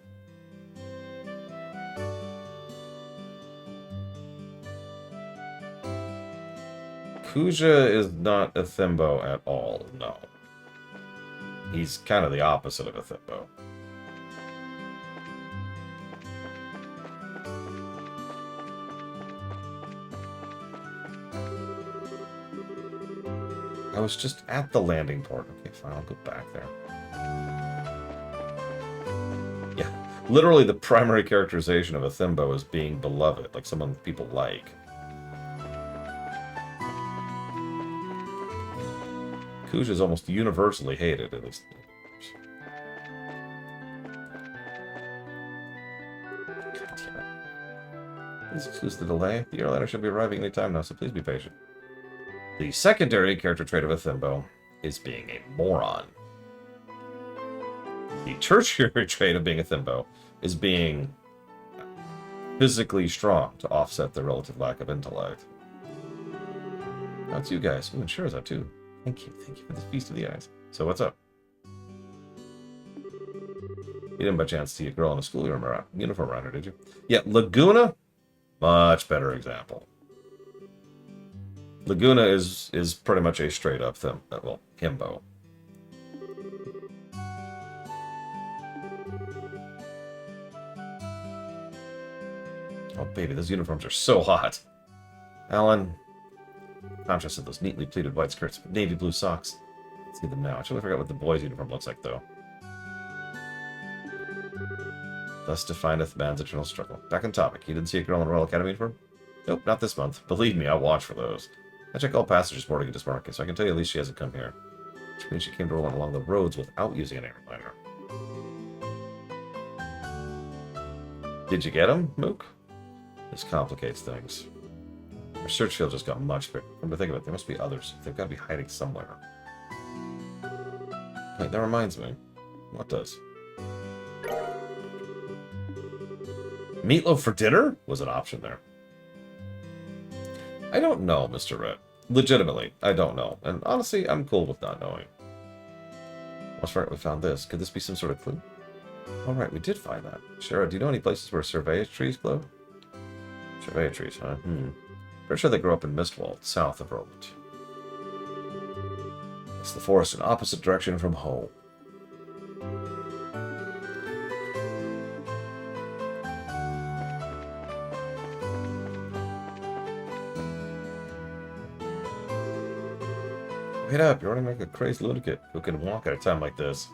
Kuja is not a Thimbo at all, no. He's kind of the opposite of a Thimbo. I was just at the landing port. Okay, fine, I'll go back there. Yeah, Literally, the primary characterization of a Thimbo is being beloved, like someone people like. Kuj is almost universally hated, at least. God damn it. Please excuse the delay. The airliner should be arriving any time now, so please be patient. The secondary character trait of a Thimbo is being a moron. The tertiary trait of being a Thimbo is being physically strong to offset their relative lack of intellect. That's you guys. Ooh, and sure is that too. Thank you for this feast of the eyes. So what's up? You didn't by chance see a girl in a school uniform around her, did you? Yeah, Laguna, much better example. Laguna is pretty much a straight up himbo. Oh baby, those uniforms are so hot. Alan, contrast of those neatly pleated white skirts with navy blue socks. Let's see them now. I totally forgot what the boys' uniform looks like, though. Thus defineth man's eternal struggle. Back on topic. You didn't see a girl in a Royal Academy uniform? Nope, not this month. Believe me, I'll watch for those. I check all passengers boarding and disembarking, so I can tell you at least she hasn't come here. Which means she came to rolling along the roads without using an airliner. Did you get him, Mook? This complicates things. Our search field just got much bigger. Come to think of it, there must be others. They've got to be hiding somewhere. Wait, that reminds me. What does? Meatloaf for dinner was an option there. I don't know, Mr. Red. Legitimately, I don't know. And honestly, I'm cool with not knowing. What's right, we found this. Could this be some sort of clue? Alright, we did find that. Shara, do you know any places where Surveyor trees glow? Surveyor trees, huh? Pretty sure they grow up in Mistwald, south of Roland. It's the forest in opposite direction from home. Wait up, you're running like a crazy lunatic who can walk at a time like this.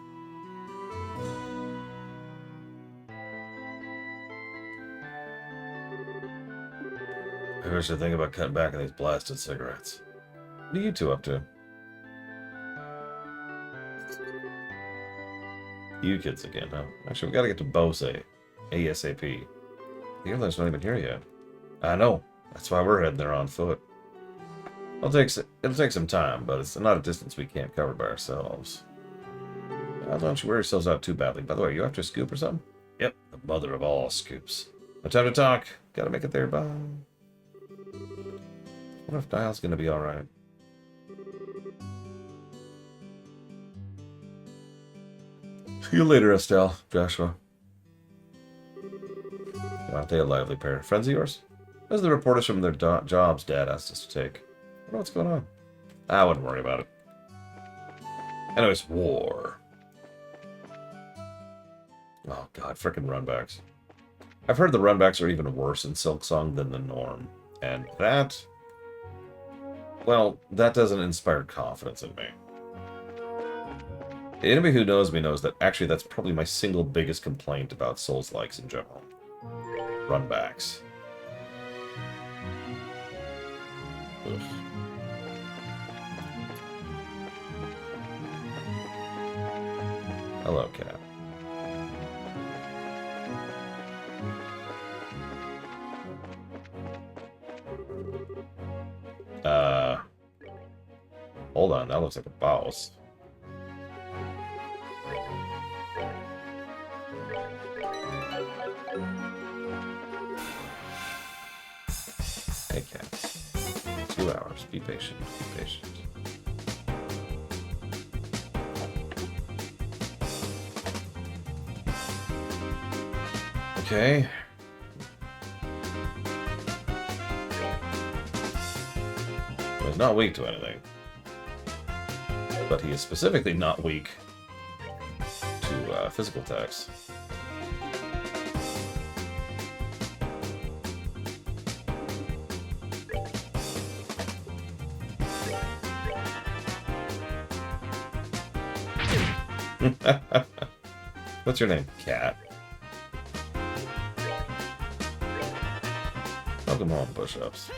I wish to think about cutting back on these blasted cigarettes. What are you two up to? You kids again, huh? Actually, we gotta get to Bose ASAP. The airline's not even here yet. I know. That's why we're heading there on foot. It'll take some time, but it's not a distance we can't cover by ourselves. Don't you wear yourselves out too badly. By the way, you after a scoop or something? Yep, the mother of all scoops. No time to talk. Gotta make it there, bye. What if Dial's gonna be alright? See you later, Estelle. Joshua. Aren't they a lively pair? Friends of yours? Those are the reporters from their jobs Dad asked us to take. I wonder what's going on. I wouldn't worry about it. Anyways, war. Oh god, frickin' runbacks. I've heard the runbacks are even worse in Silksong than the norm. And that... well, that doesn't inspire confidence in me. Anybody who knows me knows that actually that's probably my single biggest complaint about Souls-likes in general. Runbacks. Ugh. Hello, cat. Hold on, that looks like a boss. Hey, cat. 2 hours. Be patient. Be patient. Okay. Well, he's not weak to anything. But he is specifically not weak to physical attacks. What's your name? Cat. Welcome home, push-ups.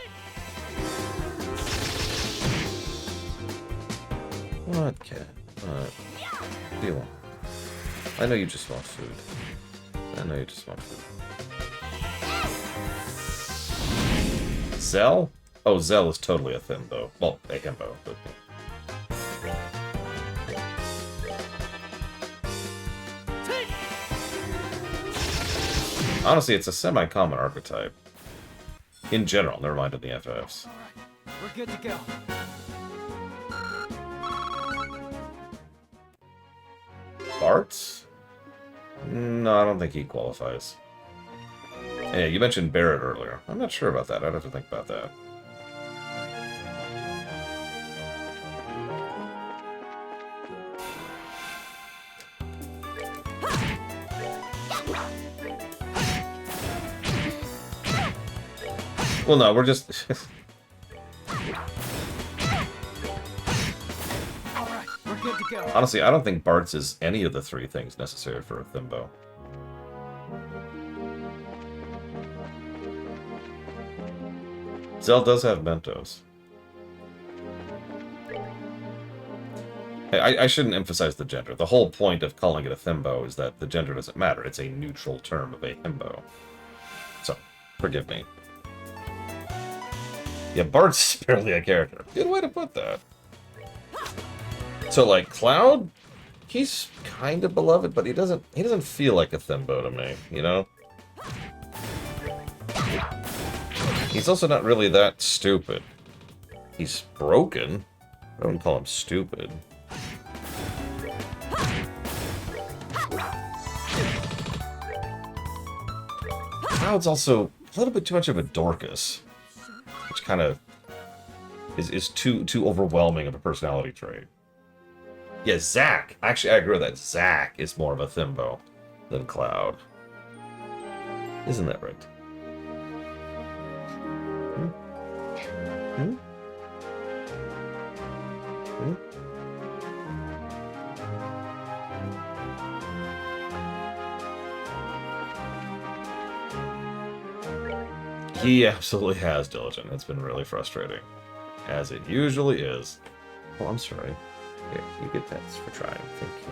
What, cat? What do you want? I know you just want food. I know you just want food. Zell? Oh, Zell is totally a Thimbo. Well, a himbo. But... honestly, it's a semi-common archetype. In general, never mind in the FFs. Alright, we're good to go. Bartz? No, I don't think he qualifies. Hey, you mentioned Barret earlier. I'm not sure about that. I'd have to think about that. Well, no, we're just... Alright, we're good to go. honestly, I don't think Bartz is any of the three things necessary for a Thimbo. Zell does have Mentos. Hey, I shouldn't emphasize the gender. The whole point of calling it a Thimbo is that the gender doesn't matter. It's a neutral term of a himbo. So, forgive me. Yeah, Bart's barely a character. Good way to put that. So, like, Cloud, he's kind of beloved, but he doesn't feel like a Thimbo to me, you know? He's also not really that stupid. He's broken. I wouldn't call him stupid. Cloud's also a little bit too much of a Dorcas, which kind of is too overwhelming of a personality trait. Yeah, Zack. Actually, I agree with that. Zack is more of a Thimbo than Cloud. Isn't that right? Hmm? Hmm? He absolutely has, Diligent. It's been really frustrating. As it usually is. Oh, I'm sorry. Here, you get that for trying. Thank you.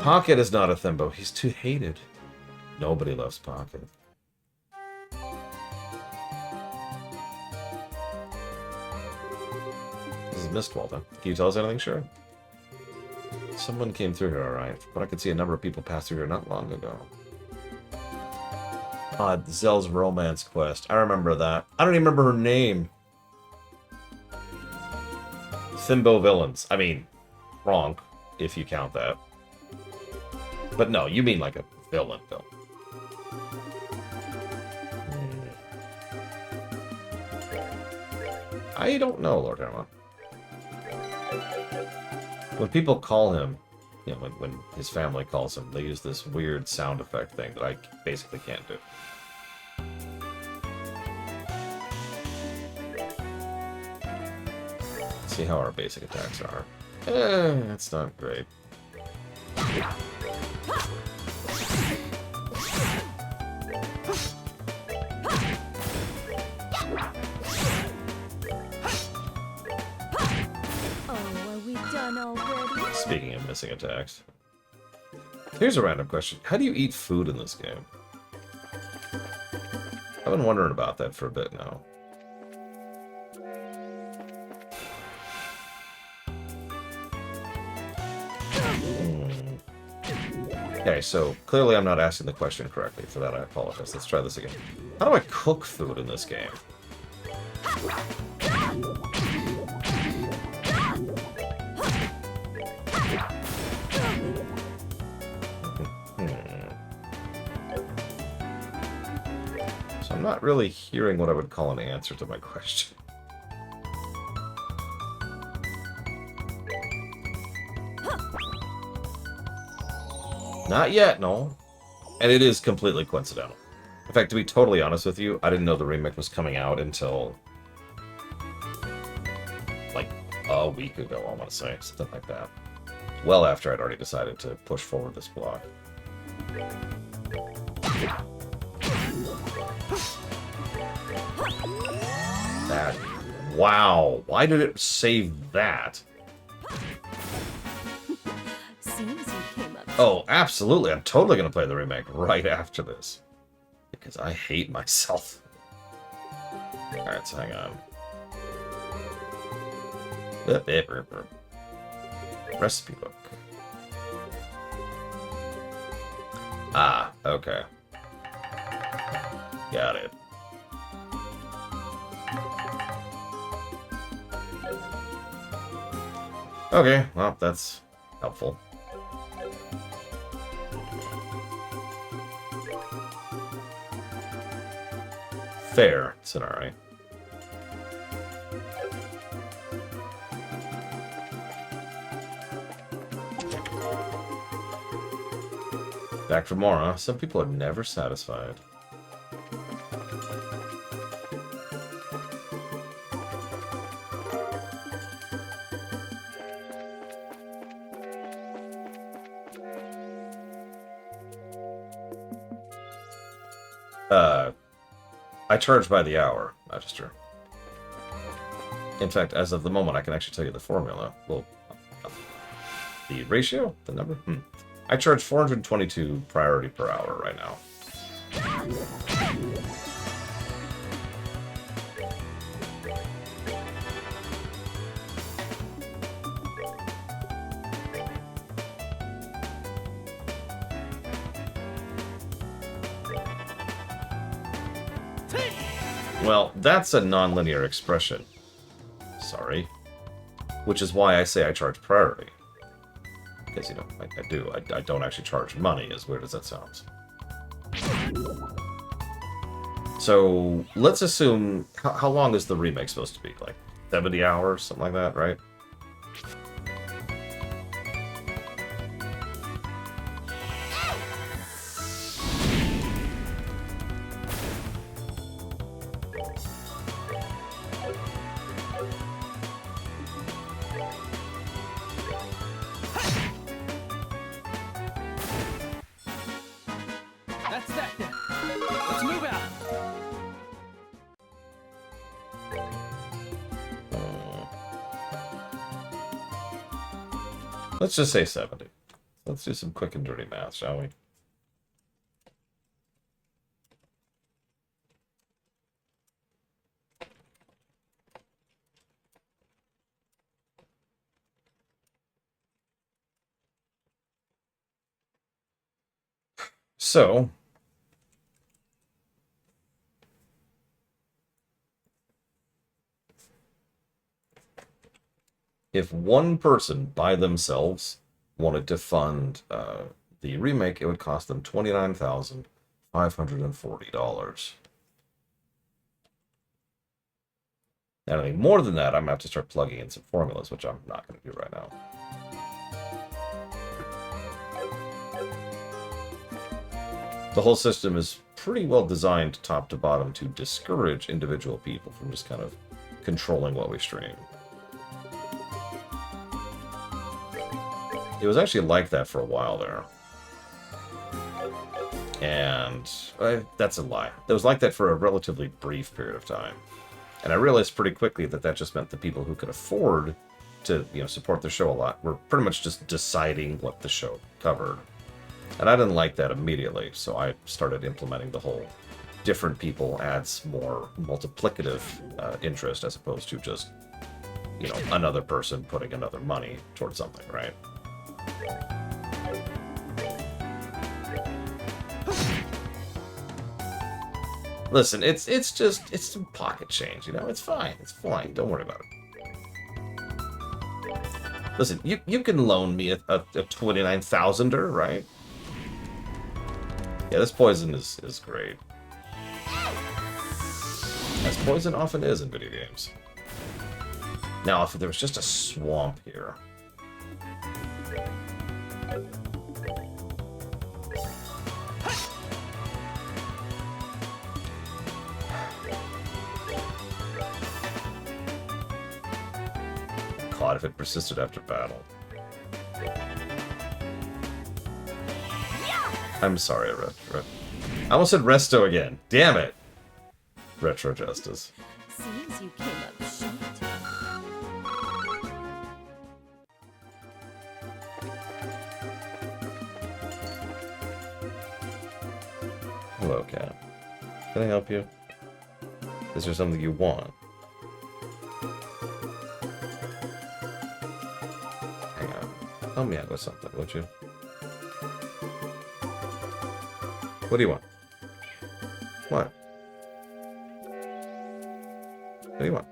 Pocket is not a Thimbo. He's too hated. Nobody loves Pocket. This is Mistwalden. Can you tell us anything, sure? Someone came through here, alright. But I could see a number of people pass through here not long ago. Zell's romance quest. I remember that. I don't even remember her name. Thimbo villains. I mean, wrong, if you count that. But no, you mean like a villain. I don't know, Lord Herma. When people call him, you know, when his family calls him, they use this weird sound effect thing that I basically can't do. Let's see how our basic attacks are. That's not great. Speaking of missing attacks. Here's a random question. How do you eat food in this game? I've been wondering about that for a bit now. Okay, so clearly I'm not asking the question correctly. For that, I apologize. Let's try this again. How do I cook food in this game? So I'm not really hearing what I would call an answer to my question. Not yet, no. And it is completely coincidental. In fact, to be totally honest with you, I didn't know the remake was coming out until like a week ago, I want to say. Something like that. Well after I'd already decided to push forward this block. That. Wow. Why did it save that? Seems you came up. Oh, absolutely. I'm totally going to play the remake right after this. Because I hate myself. Alright, so hang on. Recipe book. Ah, okay. Got it. Okay, well, that's helpful. Fair scenario. Back for more, huh? Some people are never satisfied. I charge by the hour, Magister. In fact, as of the moment, I can actually tell you the formula. Well, the ratio? The number? I charge 422 priority per hour right now. Well, that's a nonlinear expression. Sorry. Which is why I say I charge priority. Because, you know, I do. I don't actually charge money, as weird as that sounds. So, let's assume... How long is the remake supposed to be? Like, 70 hours? Something like that, right? That's that then. Let's move out. Let's just say 70. Let's do some quick and dirty math, shall we? So, if one person by themselves wanted to fund the remake, it would cost them $29,540. And anything more than that, I'm going to have to start plugging in some formulas, which I'm not going to do right now. The whole system is pretty well designed top to bottom to discourage individual people from just kind of controlling what we stream. It was actually like that for a while there. And that's a lie. It was like that for a relatively brief period of time. And I realized pretty quickly that that just meant the people who could afford to, you know, support the show a lot were pretty much just deciding what the show covered. And I didn't like that immediately, so I started implementing the whole different people adds more multiplicative interest as opposed to just, you know, another person putting another money towards something, right? Listen, it's some pocket change, you know? It's fine. It's fine. Don't worry about it. Listen, you can loan me a 29,000er, right? Yeah, this poison is great. As poison often is in video games. Now, if there was just a swamp here. God, if it persisted after battle. I'm sorry, Retro. I almost said Resto again. Damn it. Retro Justice. Seems you came up short. Hello, cat. Can I help you? Is there something you want? Hang on. Help me out with something, would you? What do you want? What? What do you want?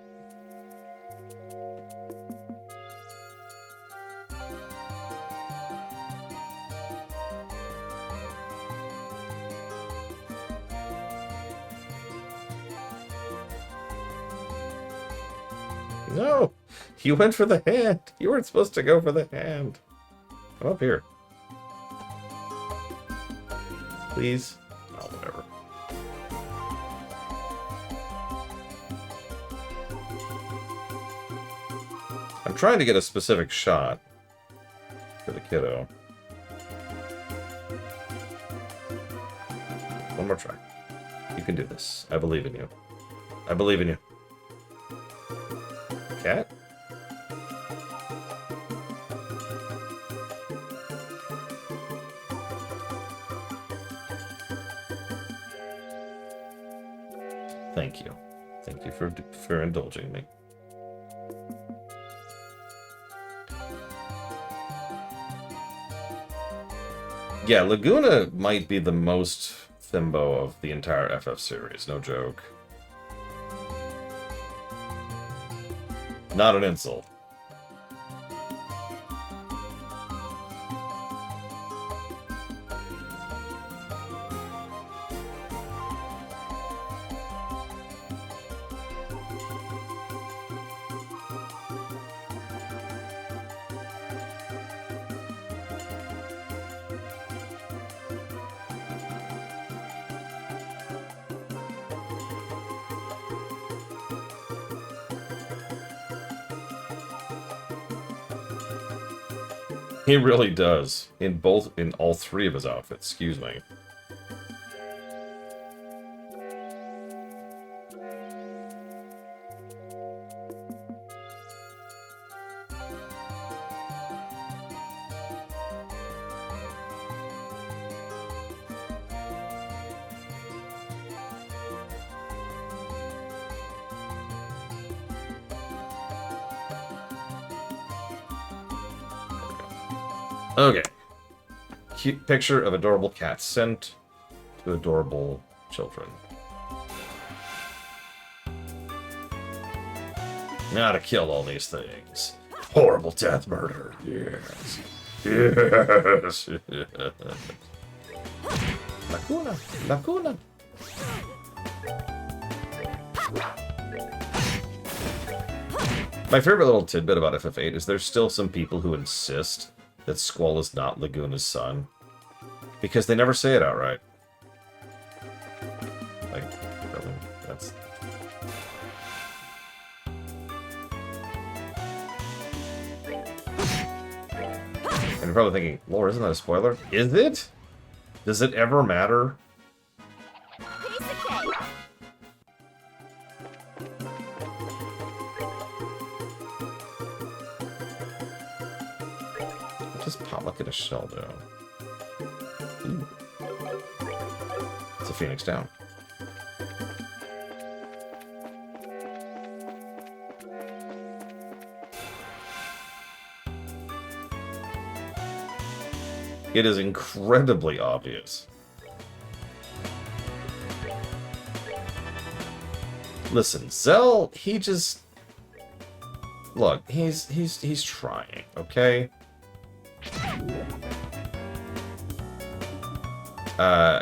No! You went for the hand! You weren't supposed to go for the hand! Come up here. Please? Oh, whatever. I'm trying to get a specific shot for the kiddo. One more try. You can do this. I believe in you. I believe in you. Cat? Thank you. Thank you for indulging me. Yeah, Laguna might be the most Thimbo of the entire FF series, no joke. Not an insult. He really does. In all three of his outfits, excuse me. Okay. Cute picture of adorable cat sent to adorable children. Now to kill all these things. Horrible death murder. Yes. Yes. Lacuna. Lacuna. My favorite little tidbit about FF8 is there's still some people who insist that Squall is not Laguna's son. Because they never say it outright. Like, really? That's... And you're probably thinking, Lore, isn't that a spoiler? Is it? Does it ever matter? Piece of cake. What does Potluck in a shell do? Ooh. It's a Phoenix Down. It is incredibly obvious. Listen, Zell, he just... Look, he's trying, okay?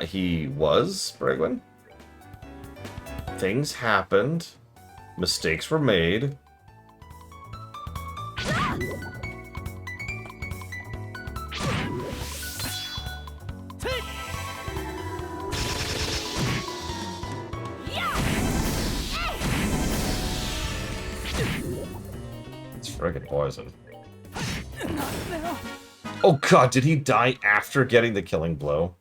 He was Bregwin. Things happened. Mistakes were made. It's friggin' poison. Oh god, did he die after getting the killing blow?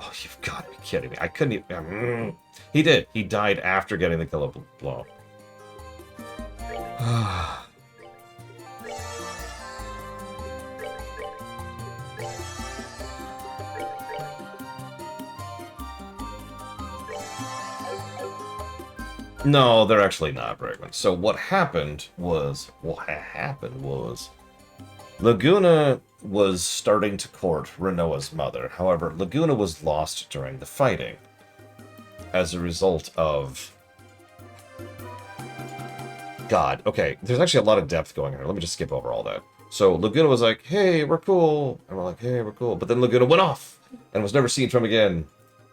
Oh, you've got to be kidding me. I couldn't even... He did. He died after getting the killer blow. No, they're actually not, Bregman. So what happened was... Laguna was starting to court Renoa's mother. However, Laguna was lost during the fighting as a result of... God, okay, there's actually a lot of depth going here. Let me just skip over all that. So Laguna was like, hey, we're cool. And we're like, hey, we're cool. But then Laguna went off and was never seen from again.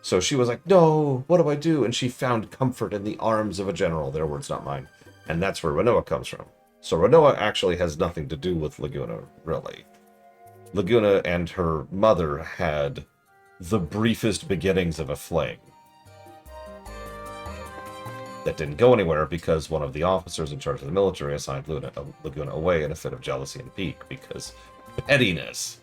So she was like, no, what do I do? And she found comfort in the arms of a general. Their words, not mine. And that's where Renoa comes from. So Renoa actually has nothing to do with Laguna, really. Laguna and her mother had the briefest beginnings of a fling. That didn't go anywhere because one of the officers in charge of the military assigned Laguna away in a fit of jealousy and pique because pettiness.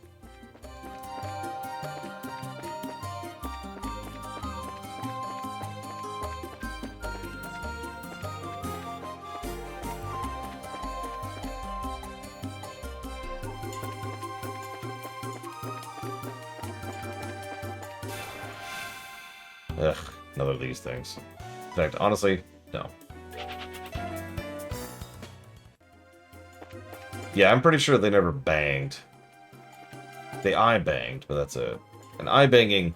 Ugh, another of these things. In fact, honestly, no. Yeah, I'm pretty sure they never banged. They eye banged, but that's it. And eye banging,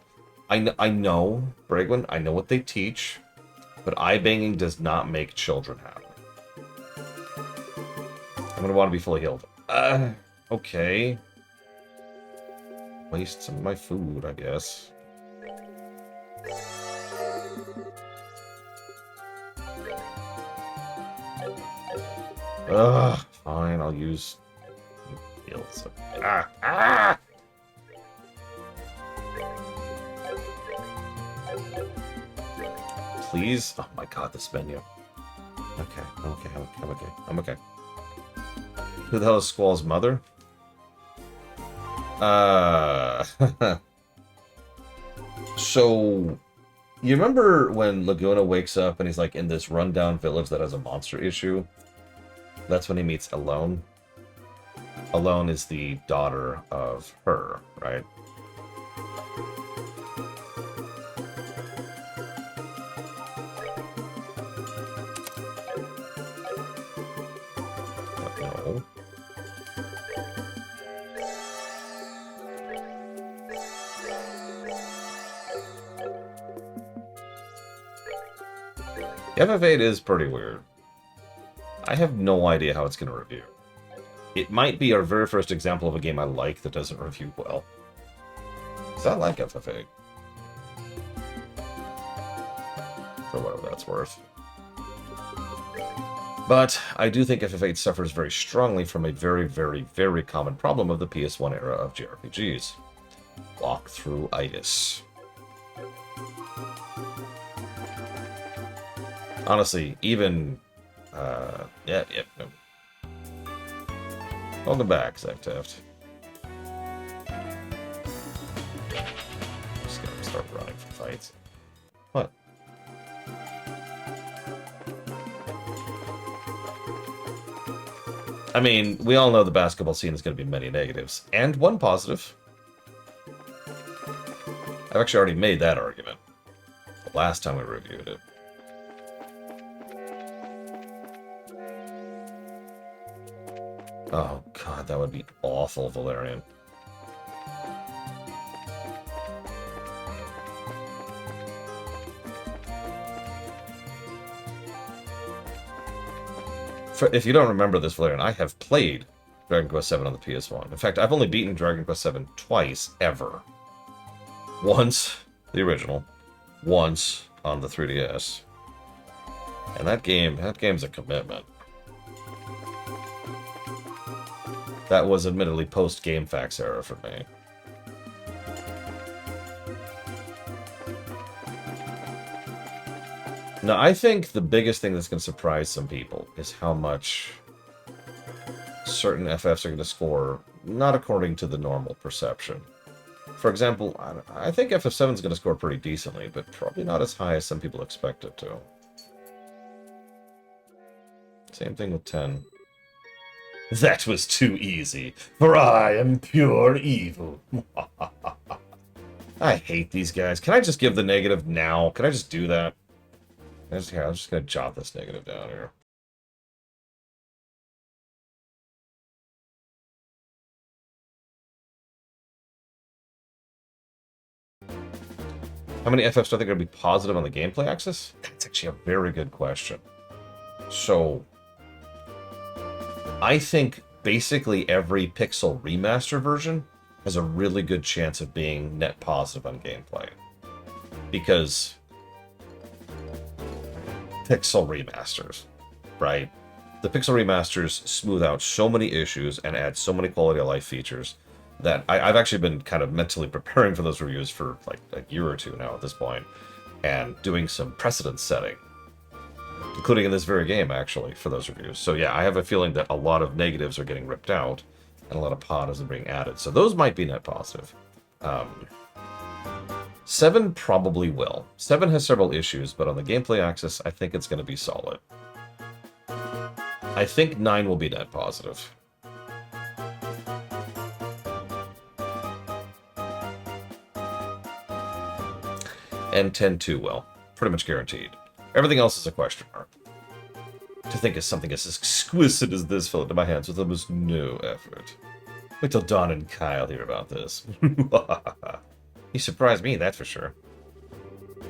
I know, Bregwin, I know what they teach, but eye banging does not make children happy. I'm gonna want to be fully healed. Okay. Waste some of my food, I guess. Ugh, fine, I'll use heals. Ah! Please? Oh my god, this menu. Okay, I'm okay. Who the hell is Squall's mother? So, you remember when Laguna wakes up and he's like in this rundown village that has a monster issue? That's when he meets Alone. Alone is the daughter of her, right? No. FF8 is pretty weird. I have no idea how it's going to review. It might be our very first example of a game I like that doesn't review well. Because I like FF8. For whatever that's worth. But I do think FF8 suffers very strongly from a very, very, very common problem of the PS1 era of JRPGs. Walkthrough-itis. Honestly, even... no. Welcome back, Zecteft. Just gonna start running for fights. What? I mean, we all know the basketball scene is going to be many negatives, and one positive. I've actually already made that argument the last time we reviewed it. Oh god, that would be awful, Valerian. If you don't remember this, Valerian, I have played Dragon Quest VII on the PS1. In fact, I've only beaten Dragon Quest VII twice, ever. Once, the original. Once on the 3DS. And that game's a commitment. That was admittedly post-GameFAQs era for me. Now, I think the biggest thing that's going to surprise some people is how much certain FFs are going to score, not according to the normal perception. For example, I think FF7 is going to score pretty decently, but probably not as high as some people expect it to. Same thing with 10. That was too easy, for I am pure evil. I hate these guys. Can I just give the negative now? Can I just do that? I'm just going to jot this negative down here. How many FFs do I think are going to be positive on the gameplay axis? That's actually a very good question. So, I think basically every Pixel Remaster version has a really good chance of being net positive on gameplay. Because Pixel Remasters, right? The Pixel Remasters smooth out so many issues and add so many quality of life features that I've actually been kind of mentally preparing for those reviews for like a year or two now at this point, and doing some precedent setting, including in this very game, actually, for those reviews. So yeah, I have a feeling that a lot of negatives are getting ripped out, and a lot of positives are being added. So those might be net positive. 7 probably will. 7 has several issues, but on the gameplay axis, I think it's going to be solid. I think 9 will be net positive. And 10 too will. Pretty much guaranteed. Everything else is a question mark. To think of something as exquisite as this fell into my hands with almost no effort. Wait till Don and Kyle hear about this. He surprised me, that's for sure.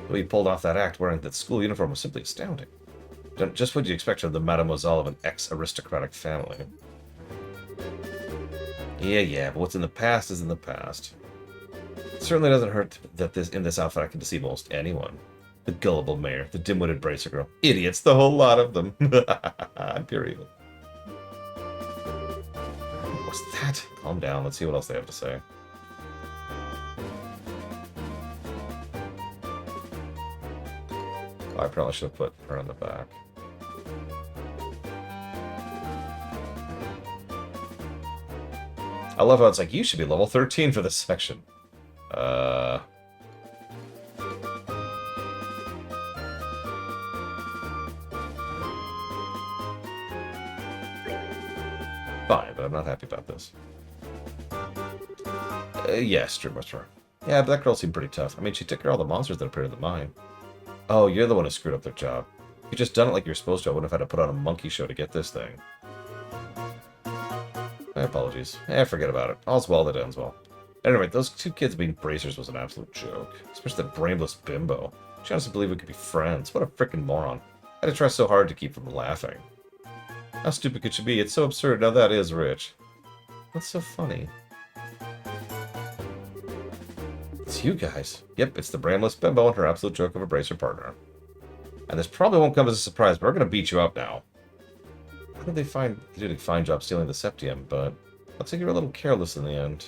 The way he pulled off that act wearing that school uniform was simply astounding. Just what you expect of the mademoiselle of an ex-aristocratic family. Yeah, but what's in the past is in the past. It certainly doesn't hurt that in this outfit I can deceive almost anyone. The gullible mayor, the dim-witted bracer girl. Idiots, the whole lot of them. I'm pure evil. What's that? Calm down, let's see what else they have to say. Oh, I probably should have put her on the back. I love how it's like, you should be level 13 for this section. Fine, but I'm not happy about this. Yes, Drew Whisperer. Yeah, but that girl seemed pretty tough. I mean, she took care of all the monsters that appeared in the mine. Oh, you're the one who screwed up their job. If you just done it like you're supposed to, I wouldn't have had to put on a monkey show to get this thing. My apologies. Forget about it. All's well that ends well. Anyway, those two kids being bracers was an absolute joke. Especially that brainless bimbo. She honestly believed we could be friends. What a frickin' moron. I had to try so hard to keep from laughing. How stupid could she be? It's so absurd. Now that is rich. What's so funny? It's you guys. Yep, it's the brainless bimbo and her absolute joke of a bracer partner. And this probably won't come as a surprise, but we're gonna beat you up now. How did they find... You did a fine job stealing the Septium, but... looks like you were a little careless in the end.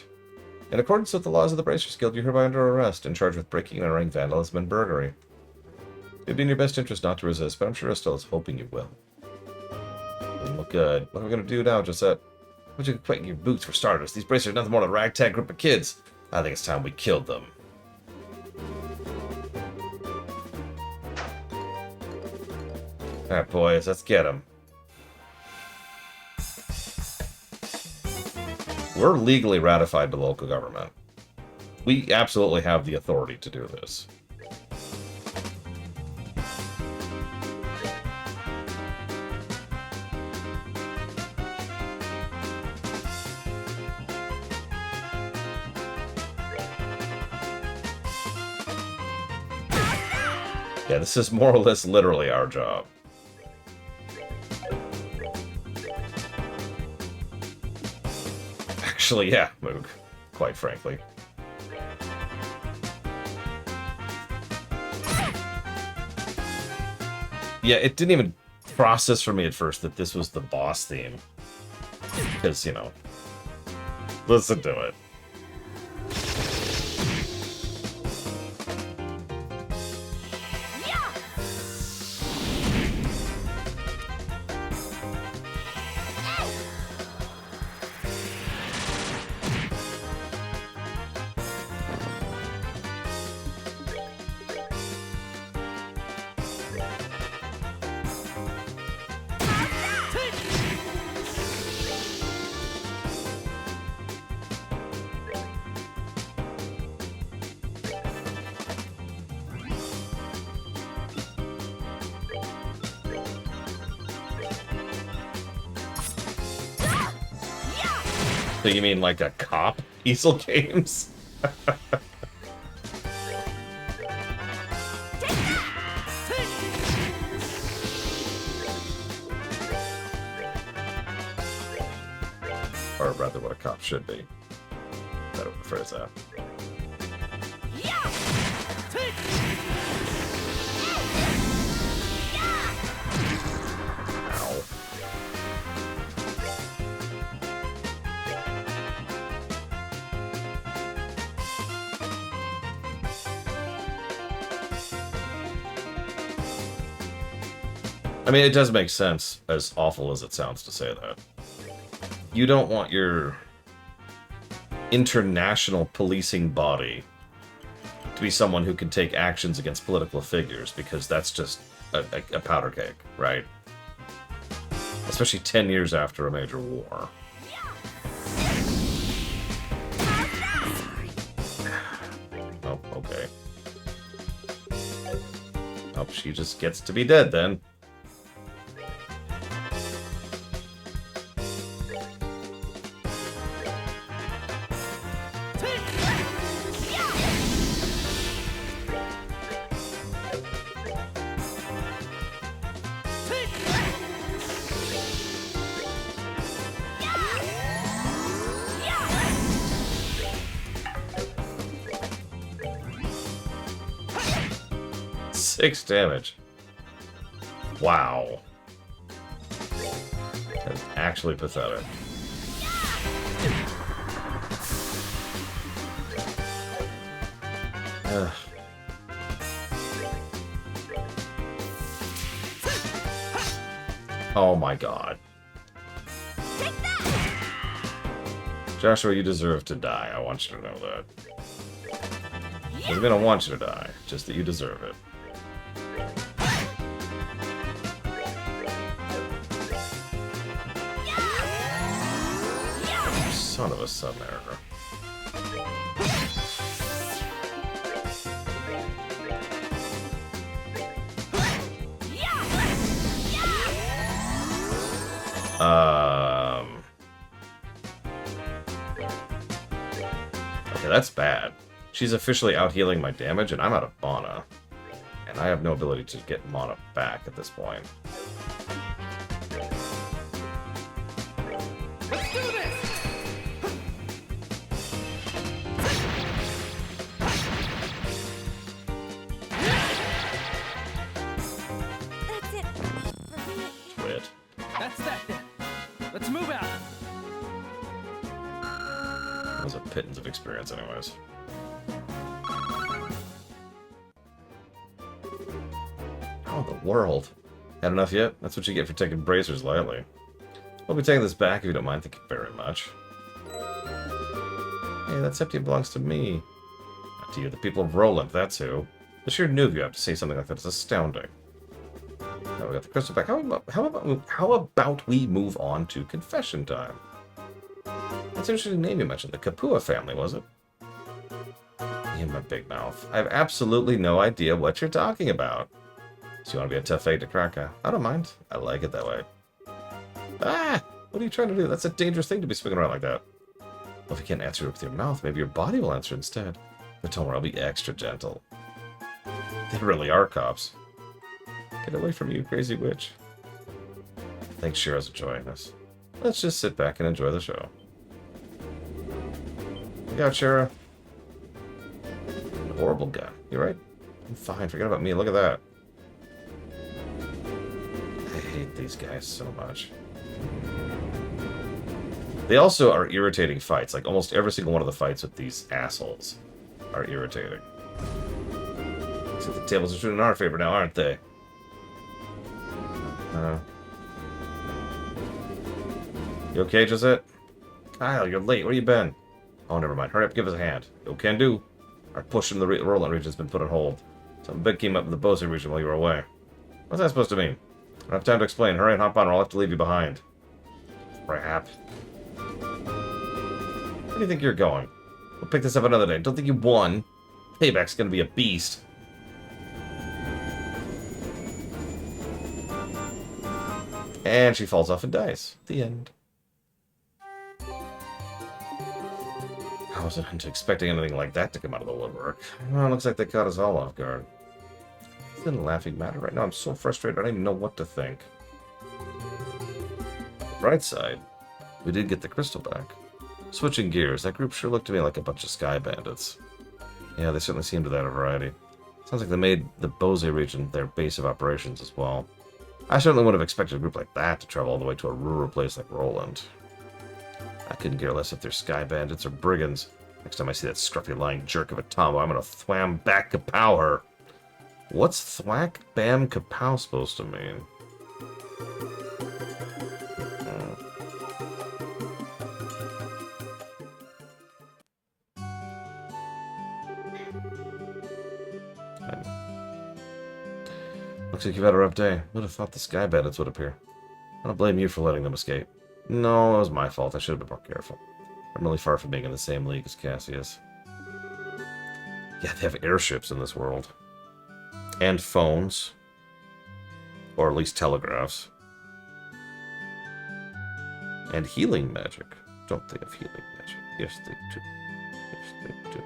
In accordance with the laws of the Bracers Guild, you're hereby under arrest and charged with breaking and entering, vandalism, and burglary. It'd be in your best interest not to resist, but I'm sure Estelle is hoping you will. Doesn't look good. What are we gonna do now, Josette? Would you quit your boots for starters? These Bracers are nothing more than a ragtag group of kids. I think it's time we killed them. Alright, boys, let's get them. We're legally ratified to local government. We absolutely have the authority to do this. Yeah, this is more or less literally our job. Actually, yeah, Moog, quite frankly. Yeah, it didn't even process for me at first that this was the boss theme. Because, you know, listen to it. So you mean like a cop? Easel Games? Or rather what a cop should be. Better phrase that. Ow. I mean, it does make sense, as awful as it sounds to say that. You don't want your international policing body to be someone who can take actions against political figures, because that's just a powder cake, right? Especially 10 years after a major war. Oh, okay. Oh, she just gets to be dead then. Six damage. Wow. That's actually pathetic. Ugh. Oh my god. Joshua, you deserve to die. I want you to know that. Doesn't mean I want you to die, just that you deserve it. Son of a submariner. Okay, that's bad. She's officially out healing my damage, and I'm out of mana. And I have no ability to get mana back at this point. Let's do this! That's it for me. Quit. That's that then. Let's move out. That was a pittance of experience anyways. How in the world? Had enough yet? That's what you get for taking bracers lightly. We'll be taking this back if you don't mind. Thank you very much. Hey, that septium belongs to me. Not to you, the people of Roland, that's who. The sheer noob you have to say something like that is astounding. Now we got the crystal back. How about we move on to confession time? That's an interesting name you mentioned. The Kapua family, was it? In my big mouth. I have absolutely no idea what you're talking about. So you want to be a tough egg to crack, huh? I don't mind. I like it that way. Ah! What are you trying to do? That's a dangerous thing to be swinging around like that. Well, if you can't answer it with your mouth, maybe your body will answer instead. But don't worry, I'll be extra gentle. They really are cops. Get away from you, crazy witch. Thanks, Shira's enjoying this. Let's just sit back and enjoy the show. Look out, Shira. An horrible guy. You right? I'm fine. Forget about me. Look at that. I hate these guys so much. They also are irritating fights. Like, almost every single one of the fights with these assholes are irritating. Except the tables are turning in our favor now, aren't they? You okay, Josette? Kyle, you're late. Where you been? Oh, never mind. Hurry up, give us a hand. Yo, can do. Our push from the Roland region has been put on hold. Something big came up in the Bosa region while you were away. What's that supposed to mean? I don't have time to explain. Hurry and hop on, or I'll have to leave you behind. Crap. Where do you think you're going? We'll pick this up another day. Don't think you won. Payback's gonna be a beast. And she falls off and dies. The end. I wasn't expecting anything like that to come out of the woodwork. Well, looks like they caught us all off guard. It's not a laughing matter. Right now I'm so frustrated I don't even know what to think. The bright side, we did get the crystal back. Switching gears, that group sure looked to me like a bunch of sky bandits. Yeah, they certainly seemed to have a variety. Sounds like they made the Bose region their base of operations as well. I certainly would have expected a group like that to travel all the way to a rural place like Roland. I couldn't care less if they're sky bandits or brigands. Next time I see that scruffy lying jerk of a Tombo, I'm gonna thwam back kapow her. What's thwack bam kapow supposed to mean? Looks like you've had a rough day. Would have thought the sky bandits would appear. I don't blame you for letting them escape. No, it was my fault. I should have been more careful. I'm really far from being in the same league as Cassius. Yeah, they have airships in this world. And phones. Or at least telegraphs. And healing magic. Don't they have healing magic? Yes, they do. Yes, they do.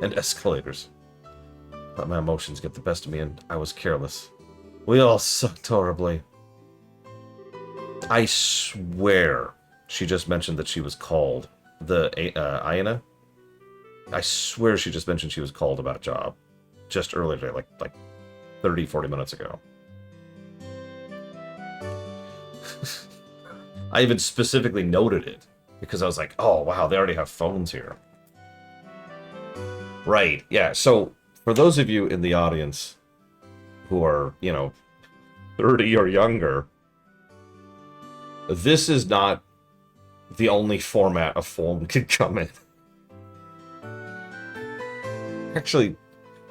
And escalators. Let my emotions get the best of me, and I was careless. We all sucked horribly. I swear she just mentioned that she was called. The Aina? I swear she just mentioned she was called about a job. Just earlier today, like 30, 40 minutes ago. I even specifically noted it. Because I was like, oh, wow, they already have phones here. Right, yeah, so for those of you in the audience who are, 30 or younger, this is not the only format a phone can come in. Actually,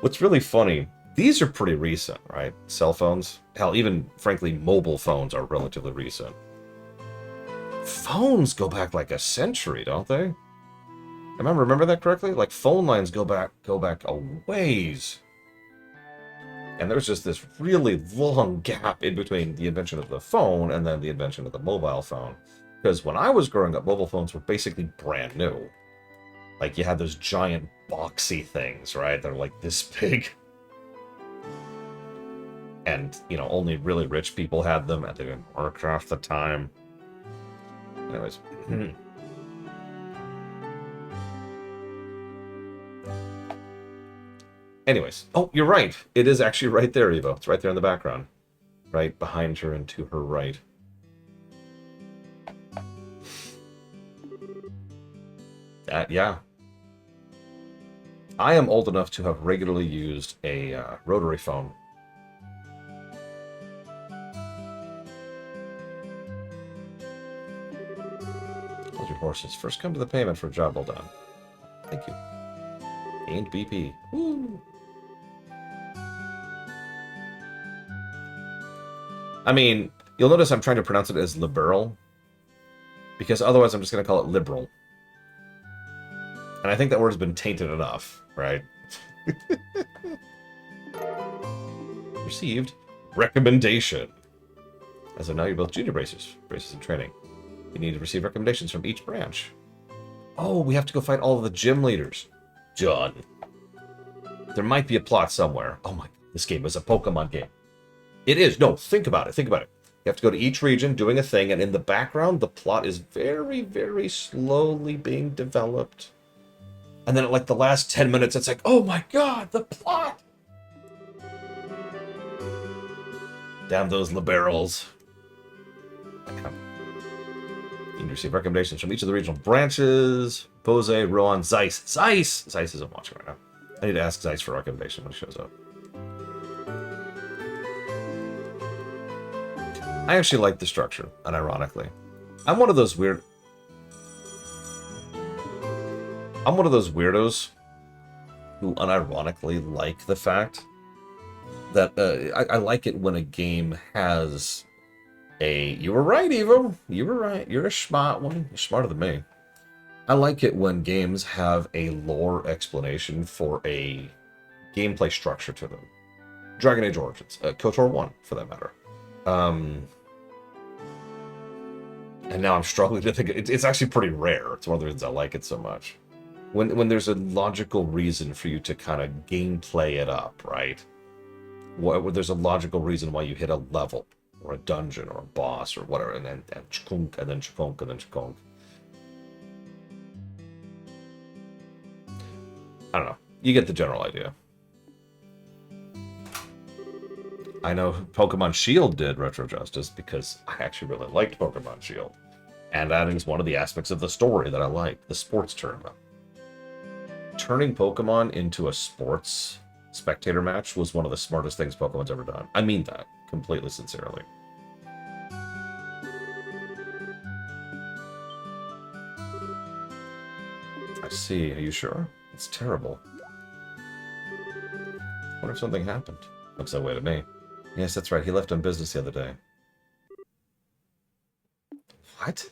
what's really funny, these are pretty recent, right? Cell phones. Hell, even, frankly, mobile phones are relatively recent. Phones go back like a century, don't they? Remember that correctly? Like, phone lines go back a ways. And there's just this really long gap in between the invention of the phone and then the invention of the mobile phone. Because when I was growing up, mobile phones were basically brand new. Like, you had those giant boxy things, right? They're like this big. And, only really rich people had them, and they didn't work half the time. Anyways. Anyways. Oh, you're right. It is actually right there, Evo. It's right there in the background. Right behind her and to her right. Yeah. I am old enough to have regularly used a rotary phone. Hold your horses. First come to the payment for a job well done. Thank you. Gained BP. Woo! I mean, you'll notice I'm trying to pronounce it as liberal. Because otherwise I'm just going to call it liberal. And I think that word has been tainted enough, right? Received recommendation. As of now, you're both junior bracers in training. You need to receive recommendations from each branch. Oh, we have to go fight all of the gym leaders. John. There might be a plot somewhere. Oh my, this game is a Pokemon game. It is. No, think about it. You have to go to each region doing a thing, and in the background, the plot is very, very slowly being developed. And then at like the last 10 minutes, it's like, oh my god, the plot! Damn those liberals. You can receive recommendations from each of the regional branches. Bose, Rohan, Zeiss. Zeiss isn't watching right now. I need to ask Zeiss for a recommendation when he shows up. I actually like the structure, unironically. I'm one of those weirdos who unironically like the fact that I like it when a game has a... You were right, Evo. You were right. You're a smart one. You're smarter than me. I like it when games have a lore explanation for a gameplay structure to them. Dragon Age Origins. KOTOR 1, for that matter. And now I'm struggling to think. It's actually pretty rare. It's one of the reasons I like it so much. When there's a logical reason for you to kind of gameplay it up, right? There's a logical reason why you hit a level or a dungeon or a boss or whatever, and then chkunk, and then chkunk, and then chkunk. I don't know. You get the general idea. I know Pokemon Shield did retro justice because I actually really liked Pokemon Shield. And that is one of the aspects of the story that I like, the sports tournament. Turning Pokemon into a sports spectator match was one of the smartest things Pokemon's ever done. I mean that, completely sincerely. I see, are you sure? It's terrible. What if something happened? Looks that way to me. Yes, that's right, he left on business the other day. What?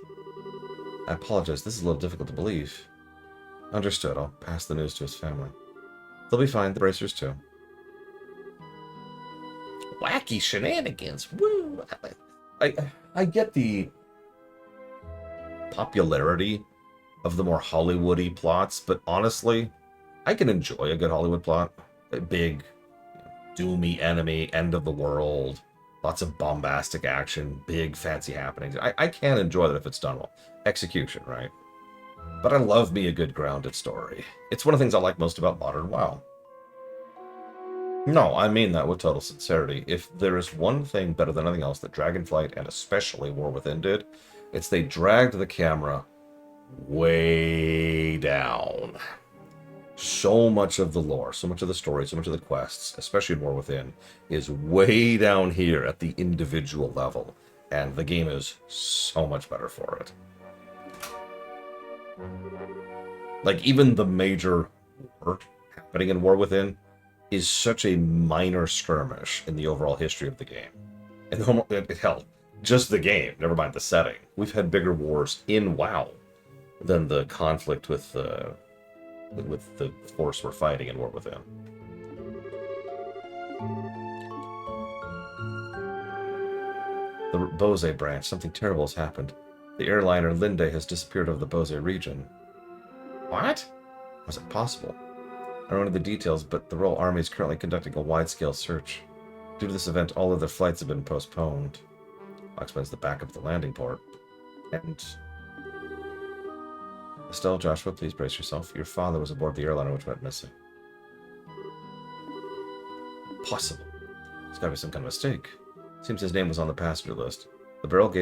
I apologize, this is a little difficult to believe. Understood, I'll pass the news to his family. They'll be fine, the bracers too. Wacky shenanigans, woo! I get the popularity of the more Hollywood-y plots, but honestly, I can enjoy a good Hollywood plot. A big, doomy enemy, end of the world, lots of bombastic action, big fancy happenings. I can enjoy that if it's done well. Execution, right? But I love me a good grounded story. It's one of the things I like most about modern WoW. No, I mean that with total sincerity. If there is one thing better than anything else that Dragonflight and especially War Within did, it's they dragged the camera way down. So much of the lore, so much of the story, so much of the quests, especially in War Within, is way down here at the individual level. And the game is so much better for it. Like, even the major war happening in War Within is such a minor skirmish in the overall history of the game. And hell, just the game, never mind the setting. We've had bigger wars in WoW than the conflict with the force we're fighting in War Within. The Bose branch, something terrible has happened. The airliner Linde has disappeared over the Bose region. What? How is it possible? I don't know the details, but the Royal Army is currently conducting a wide-scale search. Due to this event, all other flights have been postponed. That explains the backup of the landing port. And... Estelle, Joshua, please brace yourself. Your father was aboard the airliner which went missing. Possible. There's gotta be some kind of mistake. Seems his name was on the passenger list. The Barrel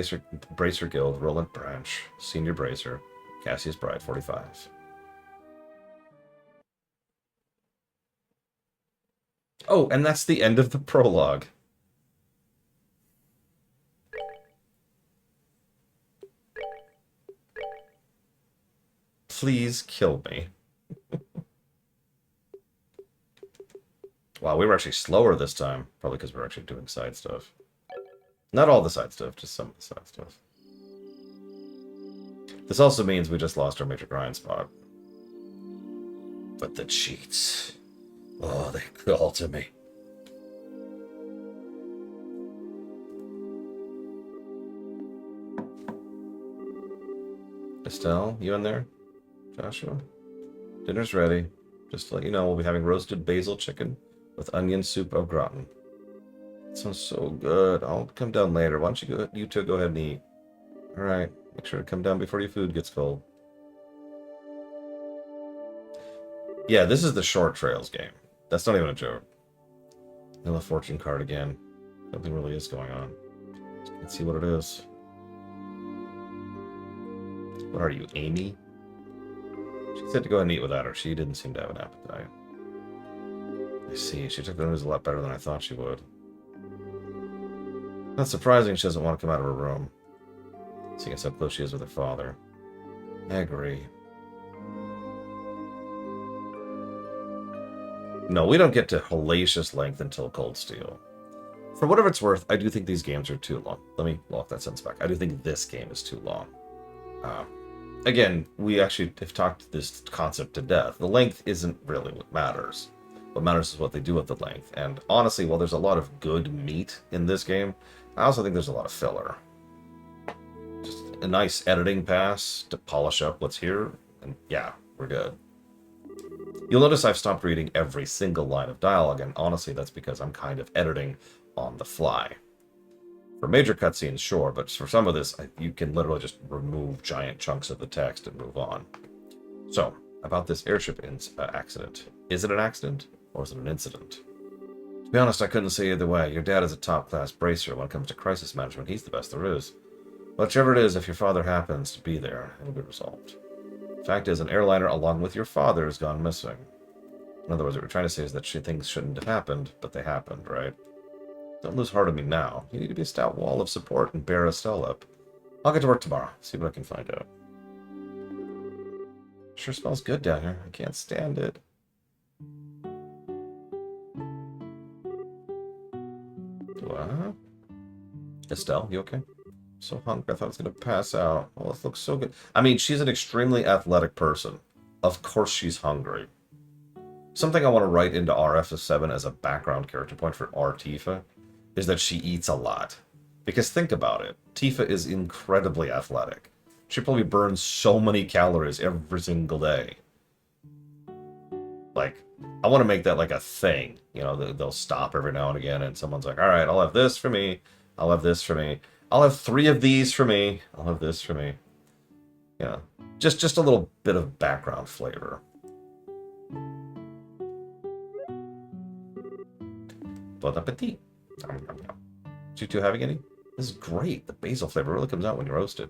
Bracer Guild, Roland Branch, Senior Bracer, Cassius Bride, 45. Oh, and that's the end of the prologue. Please kill me. Wow, we were actually slower this time. Probably because we're actually doing side stuff. Not all the side stuff, just some of the side stuff. This also means we just lost our major grind spot. But the cheats. Oh, they call to me. Estelle, you in there? Joshua? Dinner's ready. Just to let you know, we'll be having roasted basil chicken with onion soup au gratin. It sounds so good. I'll come down later. Why don't you two go ahead and eat? Alright, make sure to come down before your food gets cold. Yeah, this is the Short Trails game. That's not even a joke. Another fortune card again. Something really is going on. Let's see what it is. What are you, Amy? She said to go ahead and eat without her. She didn't seem to have an appetite. I see. She took the news a lot better than I thought she would. Not surprising she doesn't want to come out of her room. Seeing as how close she is with her father. I agree. No, we don't get to hellacious length until Cold Steel. For whatever it's worth, I do think these games are too long. Let me walk that sentence back. I do think this game is too long. Again, we actually have talked this concept to death. The length isn't really what matters. What matters is what they do with the length. And honestly, while there's a lot of good meat in this game, I also think there's a lot of filler. Just a nice editing pass to polish up what's here, and yeah, we're good. You'll notice I've stopped reading every single line of dialogue, and honestly, that's because I'm kind of editing on the fly. For major cutscenes, sure, but for some of this, you can literally just remove giant chunks of the text and move on. So, about this airship accident. Is it an accident, or is it an incident? To be honest, I couldn't say either way. Your dad is a top-class bracer when it comes to crisis management. He's the best there is. Whichever it is, if your father happens to be there, it'll be resolved. Fact is, an airliner along with your father has gone missing. In other words, what we're trying to say is that things shouldn't have happened, but they happened, right? Don't lose heart on me now. You need to be a stout wall of support and bear Estelle up. I'll get to work tomorrow, see what I can find out. Sure smells good down here. I can't stand it. What? Estelle, you okay? So hungry, I thought I was going to pass out. Oh, this looks so good. I mean, she's an extremely athletic person. Of course she's hungry. Something I want to write into RF7 as a background character point for our Tifa is that she eats a lot. Because think about it. Tifa is incredibly athletic. She probably burns so many calories every single day. Like, I want to make that like a thing. You know, they'll stop every now and again and someone's like, all right, I'll have this for me. I'll have this for me. I'll have 3 of these for me. I'll have this for me. You know, just a little bit of background flavor. Bon appetit. You two having any? This is great. The basil flavor really comes out when you roast it.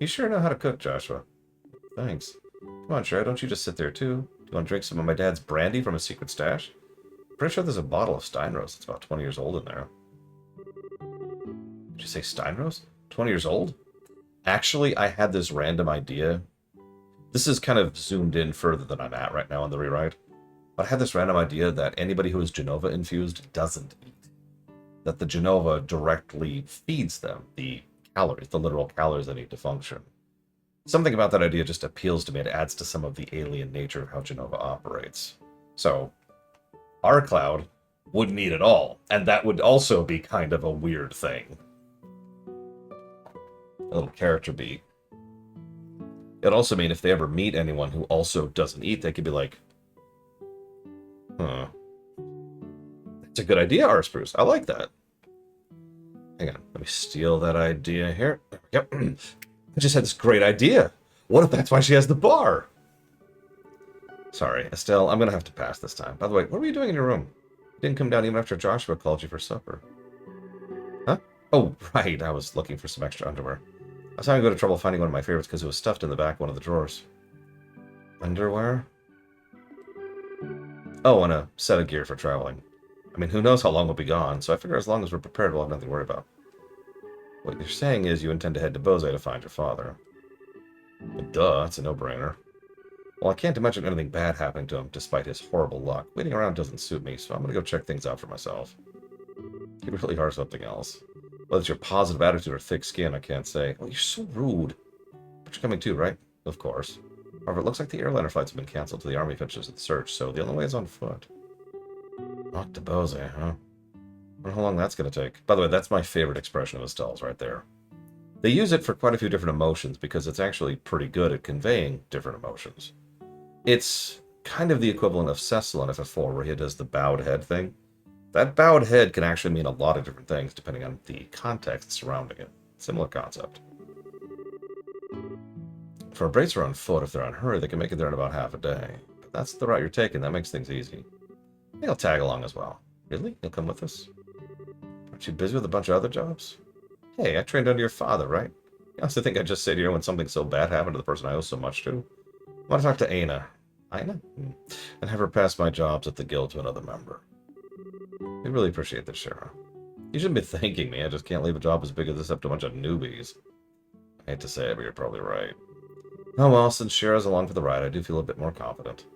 You sure know how to cook, Joshua. Thanks. Come on, Sherry, don't you just sit there, too. Do you want to drink some of my dad's brandy from his secret stash? Pretty sure there's a bottle of Steinros that's about 20 years old in there. Did you say Steinros? 20 years old? Actually, I had this random idea. This is kind of zoomed in further than I'm at right now in the rewrite. But I had this random idea that anybody who is Genova infused doesn't eat. That the Genova directly feeds them the calories, the literal calories they need to function. Something about that idea just appeals to me. It adds to some of the alien nature of how Genova operates. So, our Cloud wouldn't eat at all, and that would also be kind of a weird thing. A little character beat. It'd also mean if they ever meet anyone who also doesn't eat, they could be like, huh. That's a good idea, Arspruce. I like that. Hang on, let me steal that idea here. Yep. I just had this great idea. What if that's why she has the bar? Sorry, Estelle, I'm going to have to pass this time. By the way, what were you doing in your room? You didn't come down even after Joshua called you for supper. Huh? Oh, right, I was looking for some extra underwear. I was having to go to trouble finding one of my favorites because it was stuffed in the back of one of the drawers. Underwear? Oh, and a set of gear for traveling. I mean, who knows how long we'll be gone, so I figure as long as we're prepared, we'll have nothing to worry about. What you're saying is you intend to head to Bose to find your father. Well, duh, it's a no-brainer. Well, I can't imagine anything bad happening to him, despite his horrible luck. Waiting around doesn't suit me, so I'm gonna go check things out for myself. You really are something else. Whether it's your positive attitude or thick skin, I can't say. Oh, you're so rude. But you're coming too, right? Of course. However, it looks like the airliner flights have been cancelled till the army finishes the search, so the only way is on foot. Rock to Bose, huh? I wonder how long that's going to take. By the way, that's my favorite expression of Estelle's right there. They use it for quite a few different emotions because it's actually pretty good at conveying different emotions. It's kind of the equivalent of Cecil in FF4 where he does the bowed head thing. That bowed head can actually mean a lot of different things depending on the context surrounding it. Similar concept. For a bracer on foot, if they're unhurried, they can make it there in about half a day. But that's the route you're taking. That makes things easy. I think I'll tag along as well. Really? You'll come with us? Aren't you busy with a bunch of other jobs? Hey, I trained under your father, right? You honestly think I'd just sit here when something so bad happened to the person I owe so much to? I want to talk to Aina. Aina? And have her pass my jobs at the guild to another member. We really appreciate this, Shara. You shouldn't be thanking me. I just can't leave a job as big as this up to a bunch of newbies. I hate to say it, but you're probably right. Oh well, since Shara's along for the ride, I do feel a bit more confident.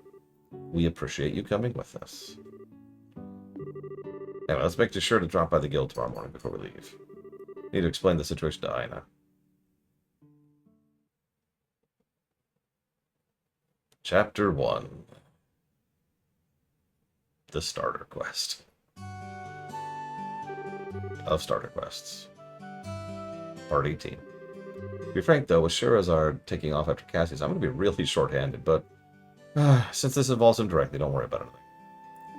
We appreciate you coming with us. Anyway, let's make sure to drop by the guild tomorrow morning before we leave. Need to explain the situation to Aina. Chapter 1. The Starter Quest. Of Starter Quests. Part 18. To be frank, though, with Shirazar taking off after Cassius, I'm going to be really short-handed, but since this involves him directly, don't worry about anything.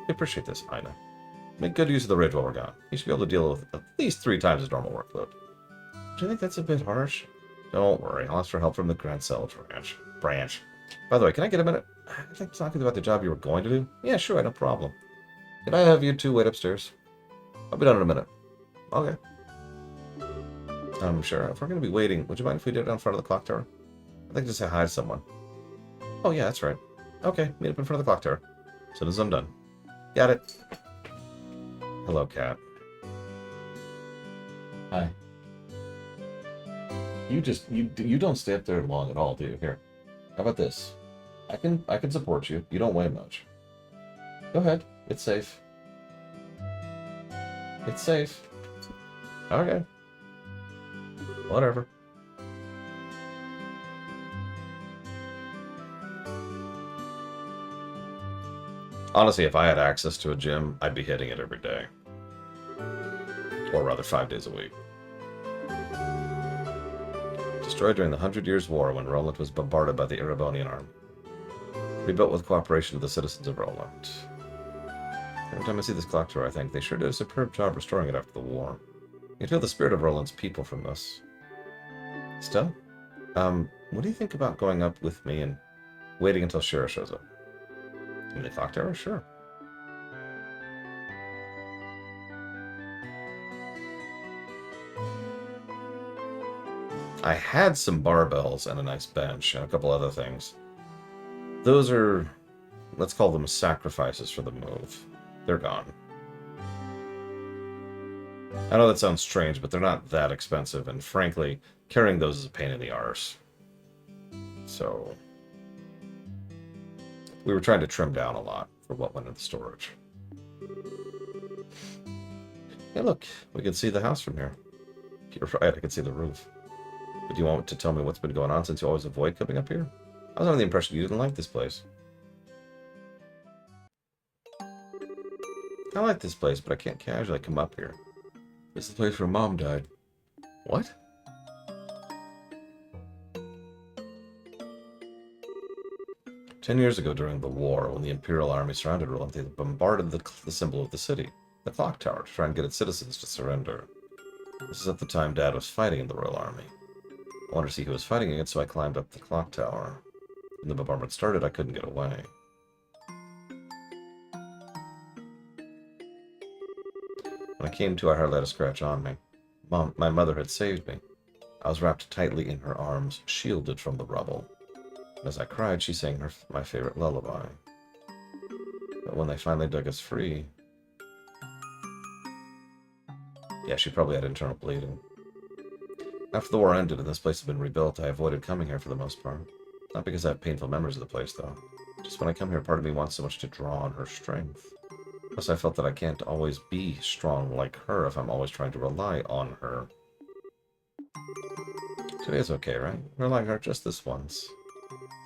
I appreciate this, Aina. Make good use of the ridge while we're gone. You should be able to deal with at least 3 times his normal workload. Do you think that's a bit harsh? Don't worry, I'll ask for help from the Grand Cell branch. By the way, can I get a minute? I'd like to talk about the job you were going to do. Yeah, sure, no problem. Can I have you 2 wait upstairs? I'll be done in a minute. Okay. Sure. If we're going to be waiting, would you mind if we did it in front of the clock tower? I'd like to say hi to someone. Oh, yeah, that's right. Okay, meet up in front of the clock tower. As soon as I'm done. Got it. Hello, Cat. Hi. You don't stay up there long at all, do you? Here. How about this? I can support you. You don't weigh much. Go ahead. It's safe. It's safe. Okay. Whatever. Honestly, if I had access to a gym, I'd be hitting it every day. Or rather, 5 days a week. Destroyed during the 100 Years' War when Roland was bombarded by the Erebonian army. Rebuilt with cooperation of the citizens of Roland. Every time I see this clock tower, I think they sure did a superb job restoring it after the war. You can feel the spirit of Roland's people from this. Still, what do you think about going up with me and waiting until Shira shows up? In the clock tower? Sure. I had some barbells and a nice bench and a couple other things. Those are, let's call them sacrifices for the move. They're gone. I know that sounds strange, but they're not that expensive, and frankly, carrying those is a pain in the arse. So, we were trying to trim down a lot for what went into storage. Hey look, we can see the house from here. You're right, I can see the roof. But do you want to tell me what's been going on since you always avoid coming up here? I was under the impression you didn't like this place. I like this place, but I can't casually come up here. This is the place where Mom died. What? Ten years ago during the war, when the Imperial Army surrounded Roland, they bombarded the symbol of the city, the clock tower, to try and get its citizens to surrender. This is at the time Dad was fighting in the Royal Army. I wanted to see who was fighting against, so I climbed up the clock tower. When the bombardment started, I couldn't get away. When I came to, I hardly had a scratch on me. My mother had saved me. I was wrapped tightly in her arms, shielded from the rubble. And as I cried, she sang my favorite lullaby. But when they finally dug us free... Yeah, she probably had internal bleeding. After the war ended and this place had been rebuilt, I avoided coming here for the most part. Not because I have painful memories of the place, though. Just when I come here, part of me wants so much to draw on her strength. Plus, I felt that I can't always be strong like her if I'm always trying to rely on her. Today's okay, right? Relying on her just this once.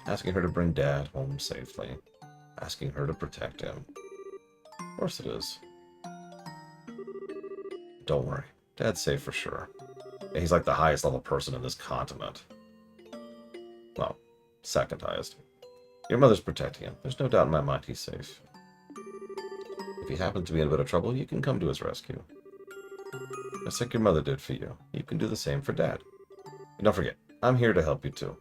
Asking her to bring Dad home safely. Asking her to protect him. Of course it is. Don't worry. Dad's safe for sure. Yeah, he's like the highest level person in this continent. Well, second highest. Your mother's protecting him. There's no doubt in my mind he's safe. If he happens to be in a bit of trouble, you can come to his rescue. Just like your mother did for you. You can do the same for Dad. And don't forget, I'm here to help you too.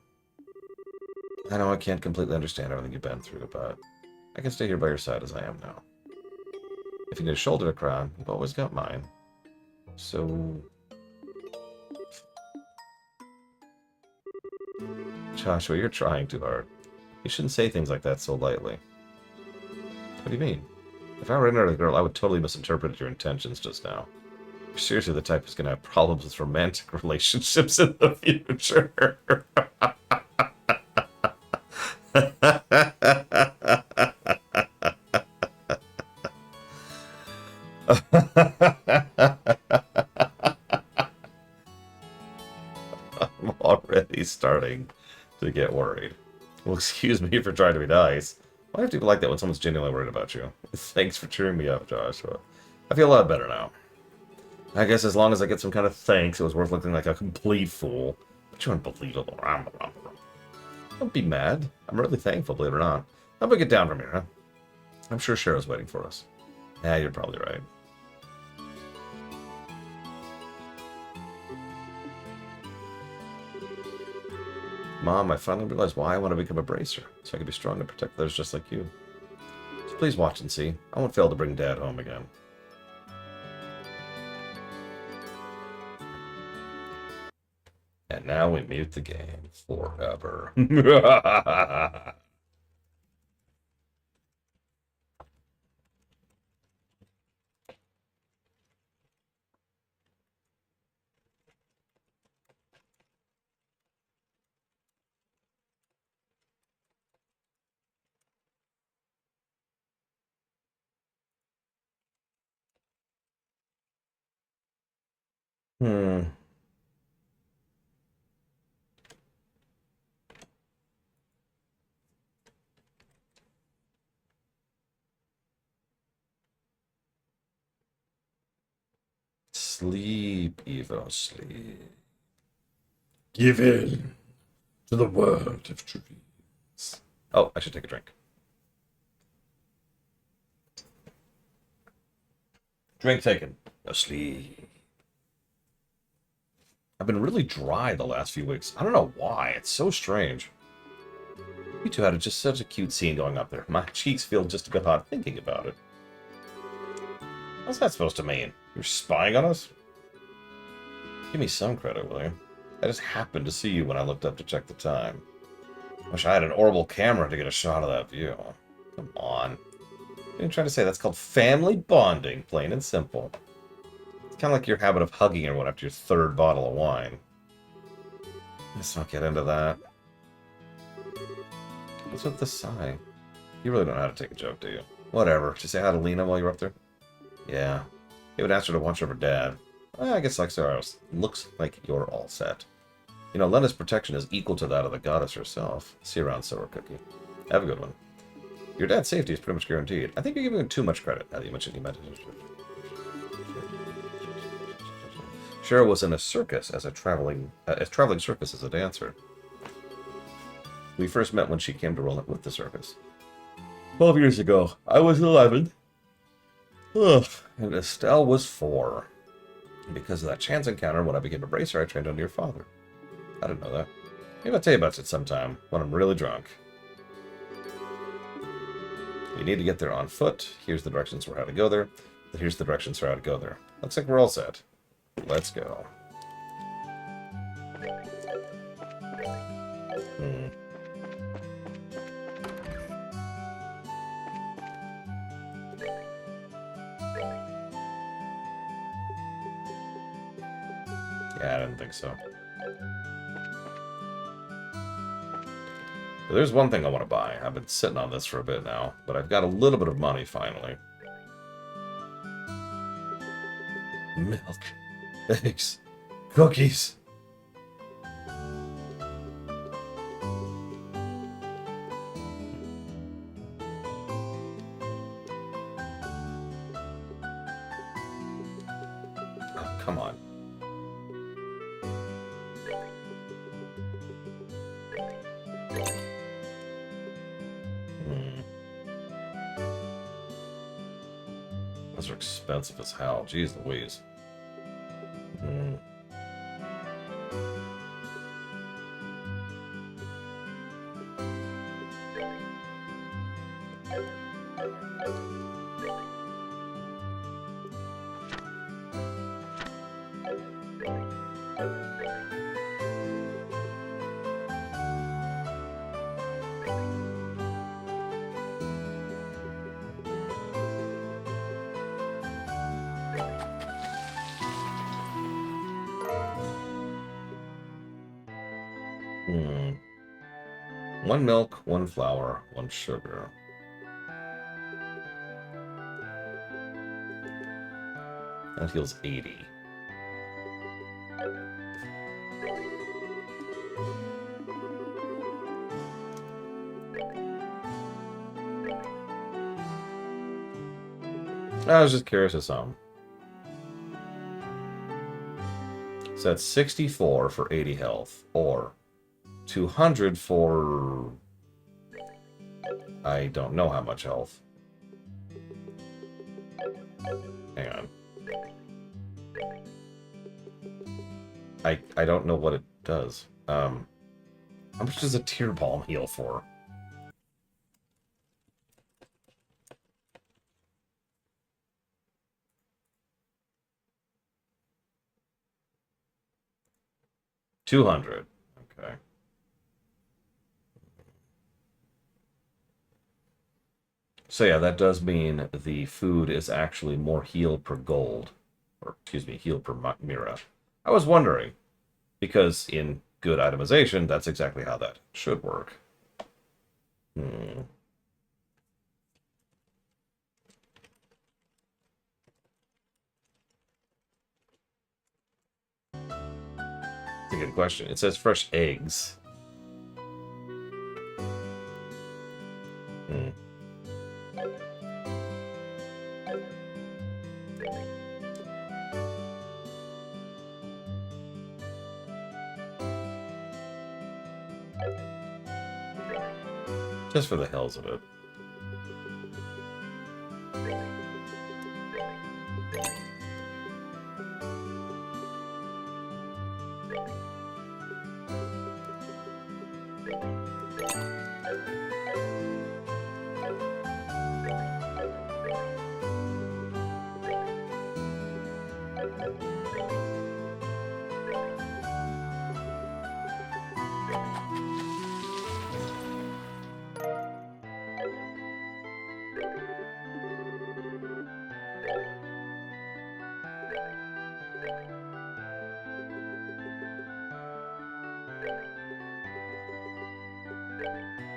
I know I can't completely understand everything you've been through, but I can stay here by your side as I am now. If you need a shoulder to cry on, you've always got mine. So... Joshua, you're trying too hard. You shouldn't say things like that so lightly. What do you mean? If I were another girl, I would totally misinterpret your intentions just now. You're seriously the type who's going to have problems with romantic relationships in the future. I'm already starting to get worried. Well, excuse me for trying to be nice. Why do people like that when someone's genuinely worried about you? Thanks for cheering me up, Joshua. I feel a lot better now. I guess as long as I get some kind of thanks, it was worth looking like a complete fool. But you're unbelievable. Don't be mad. I'm really thankful, believe it or not. How about we get down from here, huh? I'm sure Cheryl's waiting for us. Yeah, you're probably right. Mom, I finally realized why I want to become a bracer, so I can be strong and protect others just like you. So please watch and see. I won't fail to bring Dad home again. And now we mute the game forever. Hmm. Sleep, Evo, sleep. Give in to the world of dreams. Oh, I should take a drink. Drink taken. Asleep. I've been really dry the last few weeks. I don't know why. It's so strange. You two had just such a cute scene going up there. My cheeks feel just a bit hot thinking about it. What's that supposed to mean? You're spying on us? Give me some credit, will you? I just happened to see you when I looked up to check the time. Wish I had an orbital camera to get a shot of that view. Come on. What are you trying to say? That's called family bonding, plain and simple. It's kind of like your habit of hugging everyone after your third bottle of wine. Let's not get into that. What's with the sigh? You really don't know how to take a joke, do you? Whatever. Did you say hi to Lena while you were up there? Yeah. He would ask her to watch over Dad. Well, I guess like Saros. Looks like you're all set. You know, Lena's protection is equal to that of the goddess herself. See you around, Sour Cookie. Have a good one. Your dad's safety is pretty much guaranteed. I think you're giving him too much credit now that you mentioned he meant it. Cheryl was in a circus as a traveling circus as a dancer. We first met when she came to roll it with the circus. 12 years ago. I was 11. Ugh. And Estelle was 4. And because of that chance encounter, when I became a bracer, I trained under your father. I didn't know that. Maybe I'll tell you about it sometime, when I'm really drunk. You need to get there on foot. Here's the directions for how to go there. Here's the directions for how to go there. Looks like we're all set. Let's go. Yeah, I didn't think so. Well, there's one thing I want to buy. I've been sitting on this for a bit now, but I've got a little bit of money finally. Milk. Eggs. Cookies. Oh, come on. Those are expensive as hell. Jeez Louise. One milk, one flour, one sugar. That heals 80. I was just curious of some. So that's 64 for 80 health, or 200 for... I don't know how much health. Hang on. I don't know what it does. How much does a tear balm heal for? $200. Okay. So yeah, that does mean the food is actually more heal per gold. Or, excuse me, heal per mira. I was wondering, because in good itemization, that's exactly how that should work. Hmm. That's a good question. It says fresh eggs. Hmm. Just for the hells of it.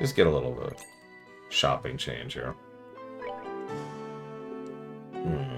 Just get a little shopping change here. Hmm.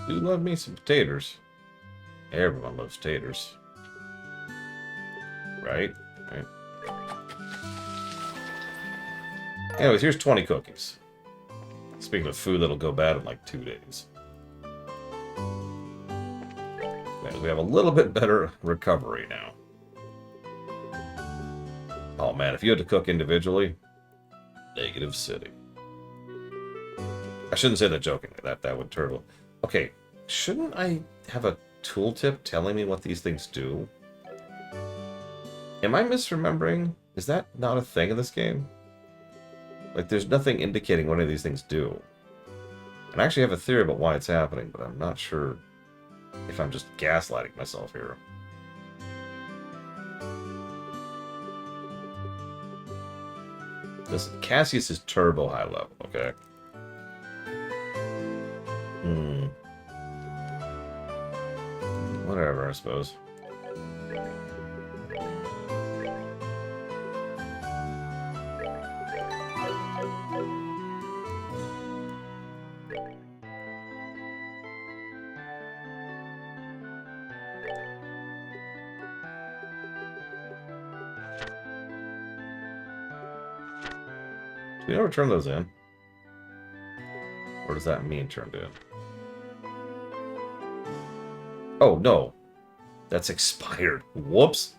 Do love me some taters. Everyone loves taters. Right? Right. Anyways, here's 20 cookies. Speaking of food that'll go bad in like 2 days. We have a little bit better recovery now. Oh man, if you had to cook individually, negative city. I shouldn't say that jokingly. That would turtle. Okay, shouldn't I have a tooltip telling me what these things do? Am I misremembering? Is that not a thing in this game? Like, there's nothing indicating what any of these things do. And I actually have a theory about why it's happening, but I'm not sure if I'm just gaslighting myself here. Listen, Cassius is turbo high level, okay? Whatever, I suppose. Do we ever turn those in? Or does that mean turned in? Oh, no. That's expired. Whoops.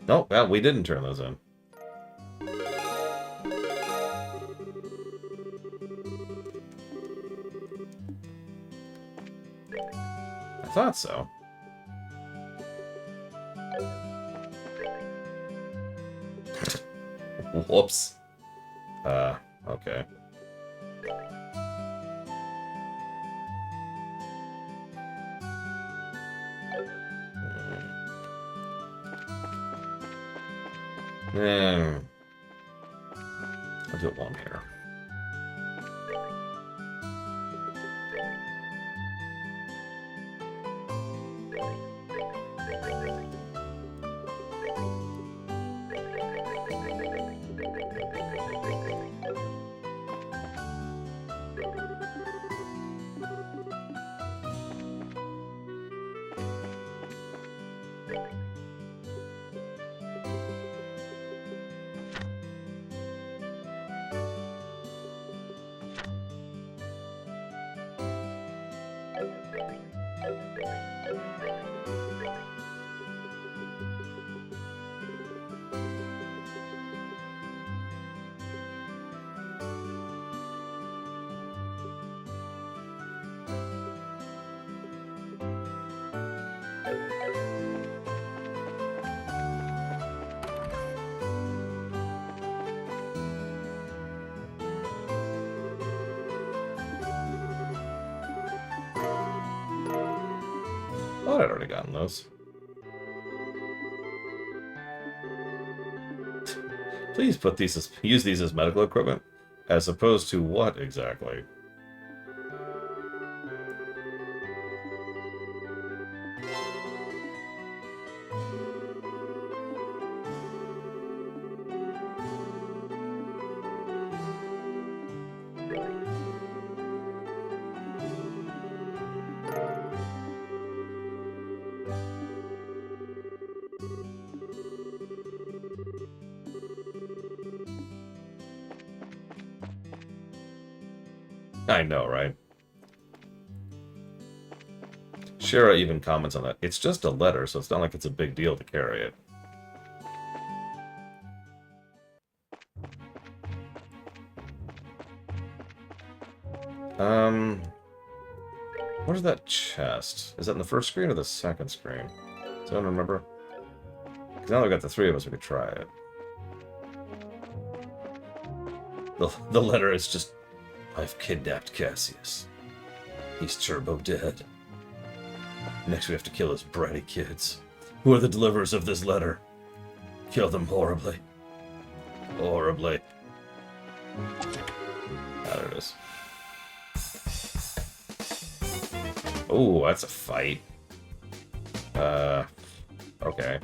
No, well, we didn't turn those in. I thought so. Whoops. Okay. I'll do it while I'm here. Oh, I'd already gotten those. Please use these as medical equipment, as opposed to what exactly? I know, right? Shara even comments on that. It's just a letter, so it's not like it's a big deal to carry it. What is that chest? Is that in the first screen or the second screen? Does anyone remember? Because now we've got the three of us, we could try it. The letter is just, I've kidnapped Cassius. He's turbo dead. Next we have to kill his bratty kids. Who are the deliverers of this letter? Kill them horribly. Horribly. Ah, there it is. Oh, that's a fight. Okay.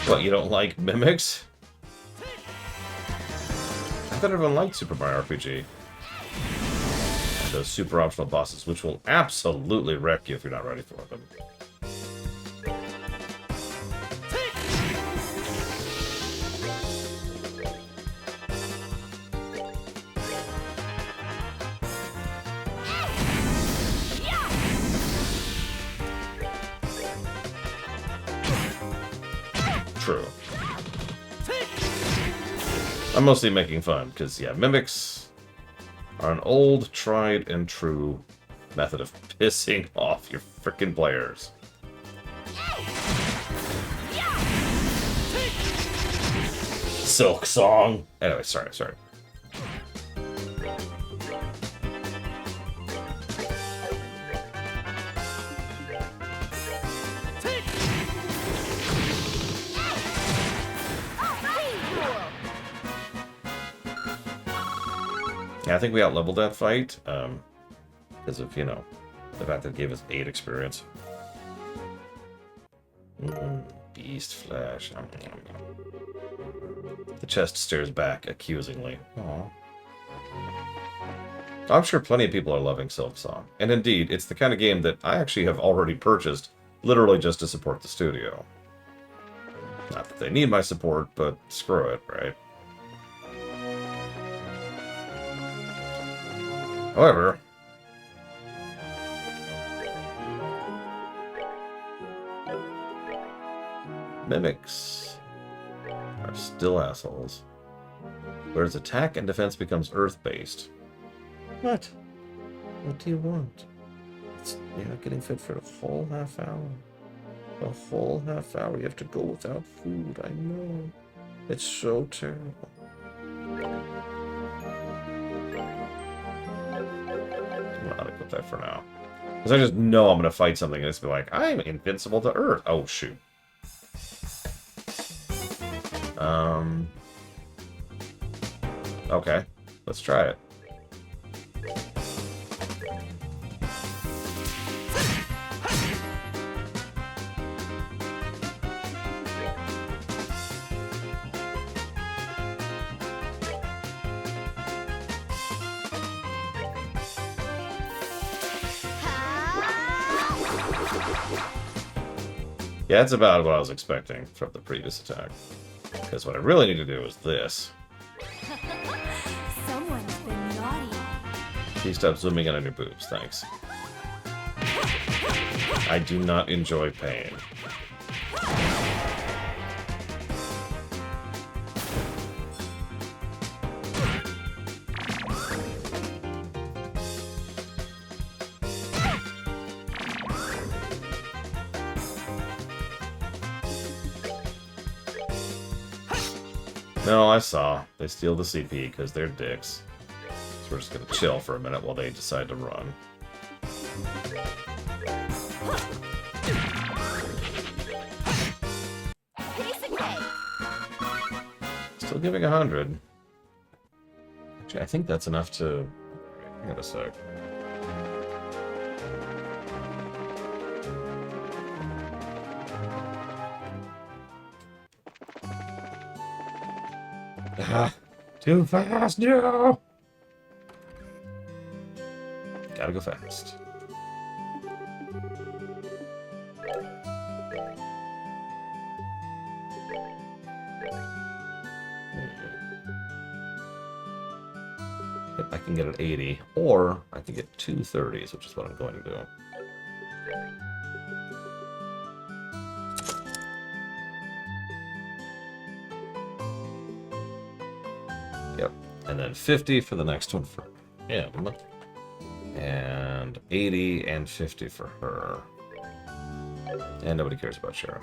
What, you don't like mimics? I thought everyone liked Super Mario RPG. And those super optional bosses, which will absolutely wreck you if you're not ready for them. True. I'm mostly making fun, because, yeah, mimics are an old, tried and true method of pissing off your frickin' players. Silk Song! Anyway, sorry. Yeah, I think we outleveled that fight, because of, you know, the fact that it gave us 8 experience. Beast flesh. The chest stares back accusingly. Aww. I'm sure plenty of people are loving Silk Song. And indeed, it's the kind of game that I actually have already purchased literally just to support the studio. Not that they need my support, but screw it, right? However, mimics are still assholes. Whereas attack and defense becomes earth-based. What? What do you want? You're not getting fed for a whole half hour. A whole half hour. You have to go without food. I know. It's so terrible. I'm gonna equip that for now. Because I just know I'm gonna fight something and it's be like, I'm invincible to Earth. Oh shoot. Okay. Let's try it. Yeah, that's about what I was expecting from the previous attack. Because what I really need to do is this. Someone's been naughty. Please stop zooming in on your boobs, thanks. I do not enjoy pain. No, I saw. They steal the CP because they're dicks. So we're just gonna chill for a minute while they decide to run. Still giving 100. Actually, I think that's enough to... Hang on a sec. Ah, too fast, no! Gotta go fast. If I can get an 80, or I can get 2 30s, which is what I'm going to do. Yep, and then 50 for the next one for him, and 80 and 50 for her. And nobody cares about Shara.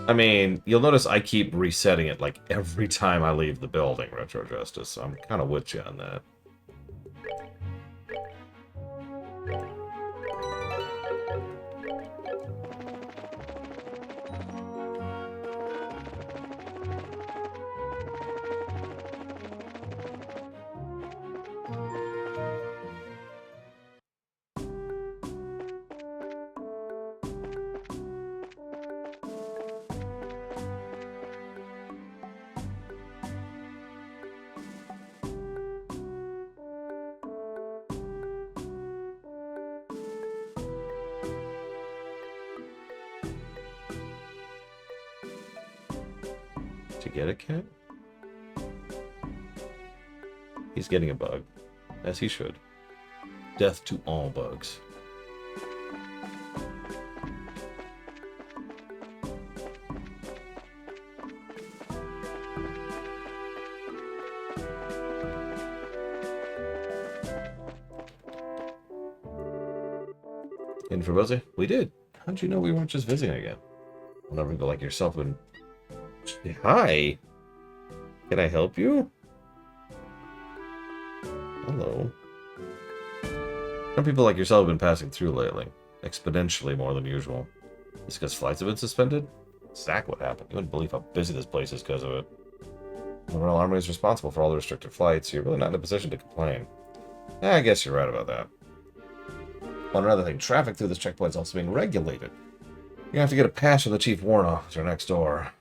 I mean, you'll notice I keep resetting it like every time I leave the building, Retro Justice, so I'm kind of with you on that. To get a cat? He's getting a bug. As he should. Death to all bugs. In for Buzzy? We did. How'd you know we weren't just visiting again? Whenever go like yourself and... Hi! Can I help you? Hello. Some people like yourself have been passing through lately. Exponentially more than usual. It's because flights have been suspended? Exactly what happened. You wouldn't believe how busy this place is because of it. The Royal Army is responsible for all the restricted flights, so you're really not in a position to complain. I guess you're right about that. One another thing, traffic through this checkpoint is also being regulated. You have to get a pass from the Chief Warrant Officer next door.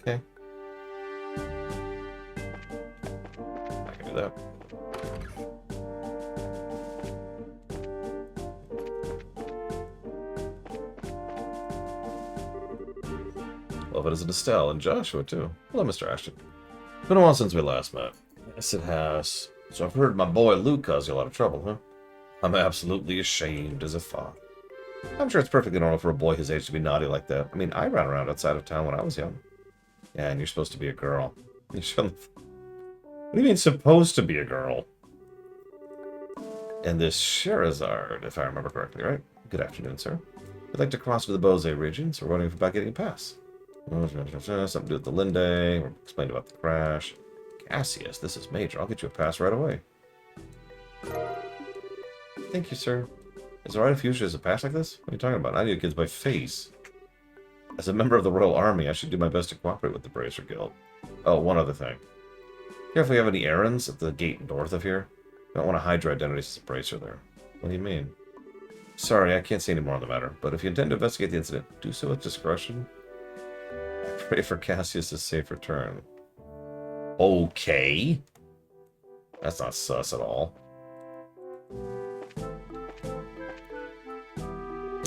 Okay. I can do that. Love it as an Estelle and Joshua, too. Hello, Mr. Ashton. It's been a while since we last met. Yes, it has. So I've heard my boy Luke caused you a lot of trouble, huh? I'm absolutely ashamed as a father. I'm sure it's perfectly normal for a boy his age to be naughty like that. I mean, I ran around outside of town when I was young. Yeah, and you're supposed to be a girl. You shouldn't. What do you mean, supposed to be a girl? And this Sherazard, if I remember correctly, right? Good afternoon, sir. We'd like to cross to the Bose region, so we're wondering about getting a pass. Something to do with the Linde. We're explained about the crash. Cassius, this is major. I'll get you a pass right away. Thank you, sir. Is it alright if you use a pass like this? What are you talking about? I need kids by face. As a member of the Royal Army, I should do my best to cooperate with the Bracer Guild. Oh, one other thing. Here, if we have any errands at the gate north of here, I don't want to hide your identities as a Bracer there. What do you mean? Sorry, I can't say any more on the matter, but if you intend to investigate the incident, do so with discretion. I pray for Cassius' safe return. Okay. That's not sus at all.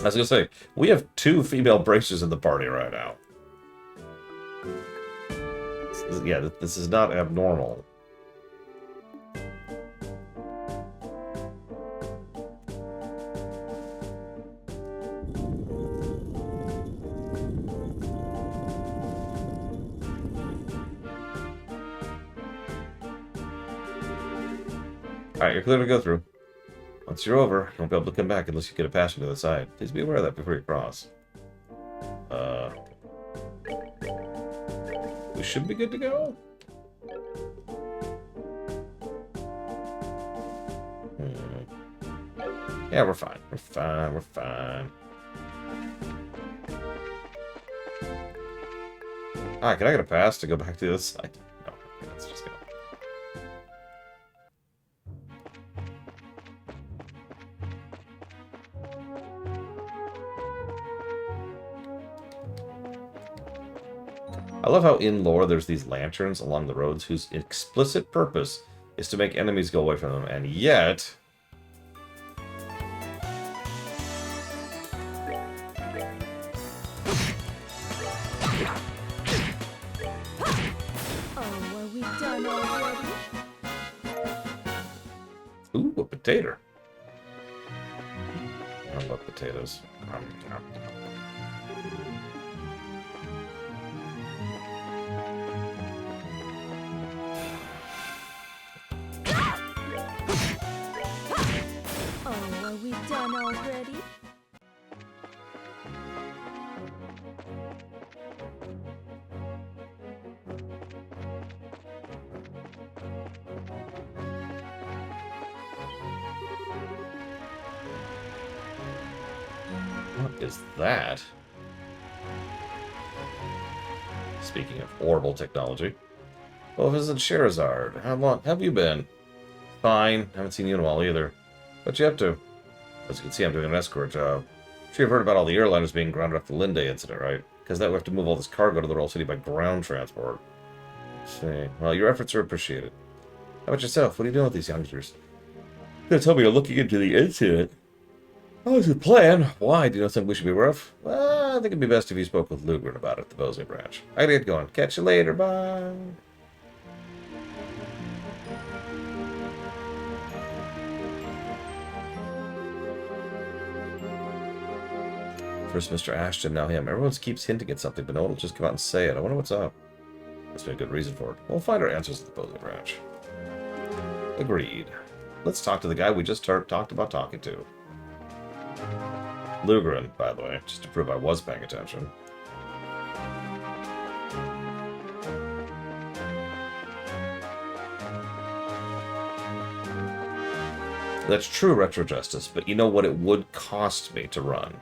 I was gonna say, we have 2 female bracers in the party right now. Yeah, this is not abnormal. Alright, you're clear to go through. Once you're over, you won't be able to come back unless you get a pass from the other side. Please be aware of that before you cross. We should be good to go. Yeah, we're fine. We're fine. We're fine. Alright, can I get a pass to go back to the other side? No. Okay, let's just go. I love how in lore there's these lanterns along the roads whose explicit purpose is to make enemies go away from them, and yet... Oh, are we done already? Ooh, a potato. I love potatoes. Oh, are we done already? What is that? Speaking of horrible technology. Well, this isn't Sherazard. How long have you been? Fine. Haven't seen you in a while either. What you up to? As you can see, I'm doing an escort job. I'm sure you've heard about all the airliners being grounded after the Linde incident, right? Because that we have to move all this cargo to the Royal City by ground transport. See. Well, your efforts are appreciated. How about yourself? What are you doing with these youngsters? You're gonna tell me you're looking into the incident. Oh, it's a plan. Why? Do you know something we should be aware of? Well, I think it'd be best if you spoke with Lugren about it at the Bose branch. I gotta get going. Catch you later. Bye. First Mr. Ashton, now him. Everyone keeps hinting at something, but no one will just come out and say it. I wonder what's up. Must be a good reason for it. We'll find our answers at the Bose branch. Agreed. Let's talk to the guy we just talked about talking to. Lugren, by the way, just to prove I was paying attention. That's true, Retro Justice, but you know what it would cost me to run?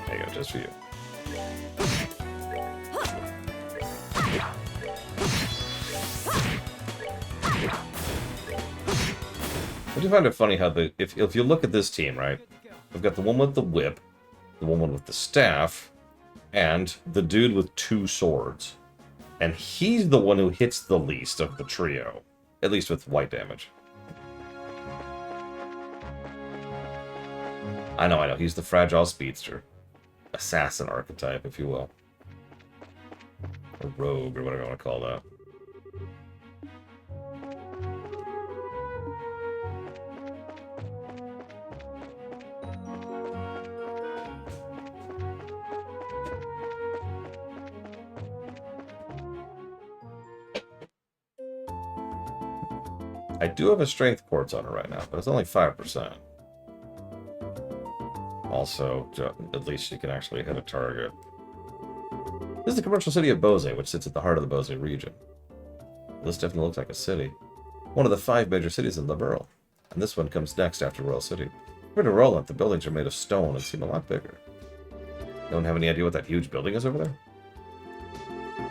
There you go, just for you. I do find it funny how if you look at this team, right? We've got the one with the whip, the one with the staff, and the dude with 2 swords. And he's the one who hits the least of the trio. At least with white damage. I know. He's the fragile speedster. Assassin archetype, if you will. Or rogue, or whatever you want to call that. I do have a strength quartz on it right now, but it's only 5%. Also, at least you can actually hit a target. This is the commercial city of Bose, which sits at the heart of the Bose region. This definitely looks like a city. One of the 5 major cities in Liberl. And this one comes next after Royal City. Compared to Roland, the buildings are made of stone and seem a lot bigger. Don't have any idea what that huge building is over there?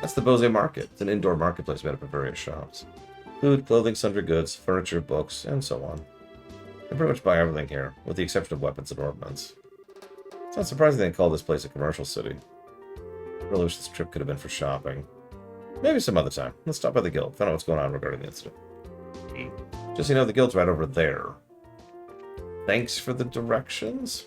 That's the Bose Market. It's an indoor marketplace made up of various shops. Food, clothing, sundry goods, furniture, books, and so on. You can pretty much buy everything here, with the exception of weapons and ordnance. It's not surprising they call this place a commercial city. I really wish this trip could have been for shopping. Maybe some other time. Let's stop by the guild, find out what's going on regarding the incident. Just so you know, the guild's right over there. Thanks for the directions?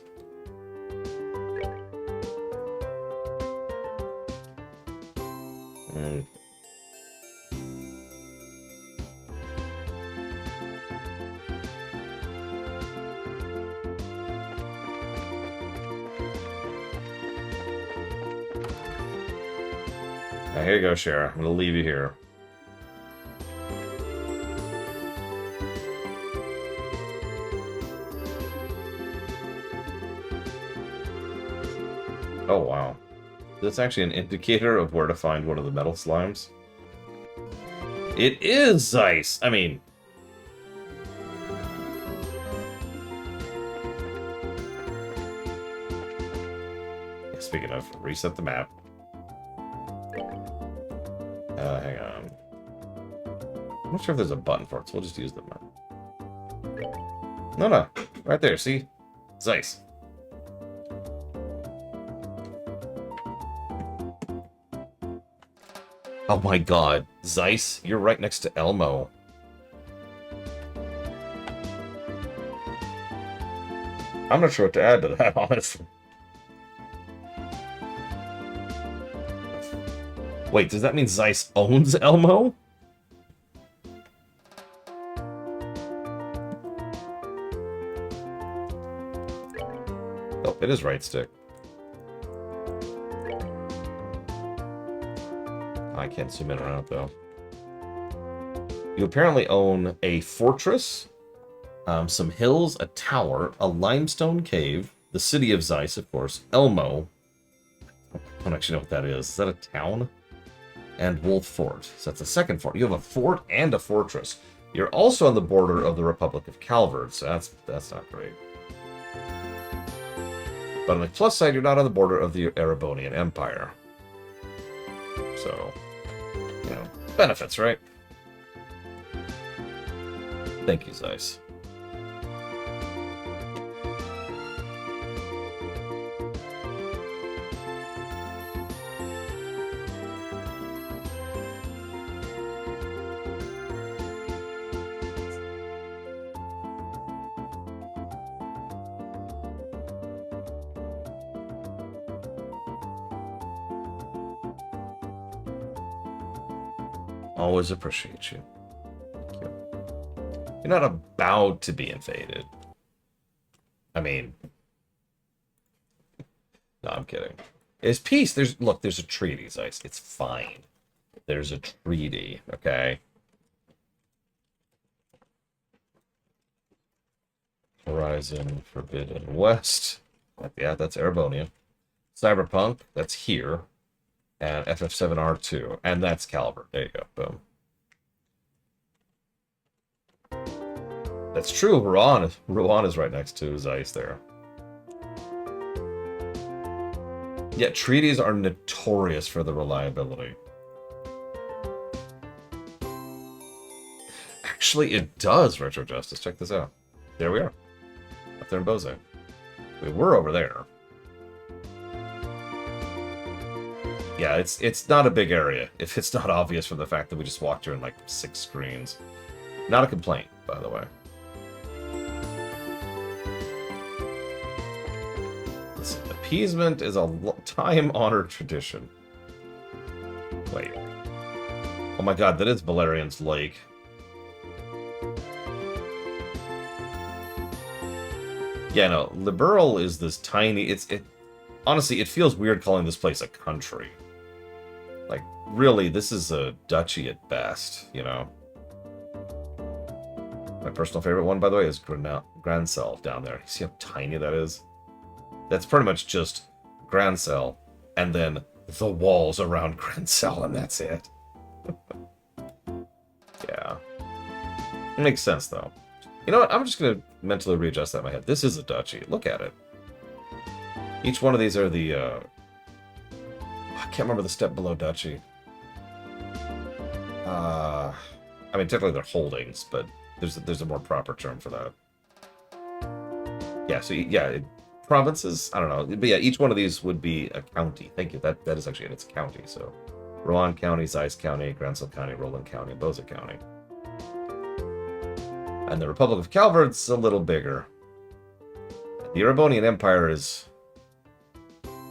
Here you go, Shara. I'm going to leave you here. Oh, wow. That's actually an indicator of where to find one of the metal slimes. It is Zeiss! I mean... Speaking of, reset the map. Hang on. I'm not sure if there's a button for it, so we'll just use the map. No. Right there, see? Zeiss. Oh my god. Zeiss, you're right next to Elmo. I'm not sure what to add to that, honestly. Wait, does that mean Zeiss owns Elmo? Oh, it is right stick. I can't zoom in or out, though. You apparently own a fortress, some hills, a tower, a limestone cave, the city of Zeiss, of course, Elmo. I don't actually know what that is. Is that a town? And Wolf Fort. So that's the second fort. You have a fort and a fortress. You're also on the border of the Republic of Calvard, so that's not great. But on the plus side, you're not on the border of the Erebonian Empire. So, you know, benefits, right? Thank you, Zeiss. Always appreciate you. Thank you. You're not about to be invaded. I mean... No, I'm kidding. It's peace. There's a treaty, Zeiss. It's fine. There's a treaty, okay? Horizon Forbidden West. Yeah, that's Erebonia. Cyberpunk, that's here. And FF7R2. And that's Caliber. There you go. Boom. That's true. Rouen is right next to Zeiss there. Yeah, treaties are notorious for the reliability. Actually, it does, Retro Justice. Check this out. There we are. Up there in Bose. We were over there. Yeah, it's not a big area, if it's not obvious from the fact that we just walked through in like 6 screens. Not a complaint, by the way. Listen, appeasement is a time-honored tradition. Wait. Oh my god, that is Valerian's Lake. Yeah, no, Liberal is this tiny... Honestly, it feels weird calling this place a country. Like, really, this is a duchy at best, you know? My personal favorite one, by the way, is Grancel down there. You see how tiny that is? That's pretty much just Grancel, and then the walls around Grancel, and that's it. Yeah. It makes sense, though. You know what? I'm just going to mentally readjust that in my head. This is a duchy. Look at it. Each one of these are the, I can't remember the step below duchy. I mean, technically they're holdings, but there's a more proper term for that. Yeah, so, yeah, provinces? I don't know. But yeah, each one of these would be a county. Thank you. That is actually it. It's a county, so. Rouen County, Zeiss County, Grancel County, Roland County, Bose County. And the Republic of Calvert's a little bigger. The Erebonian Empire is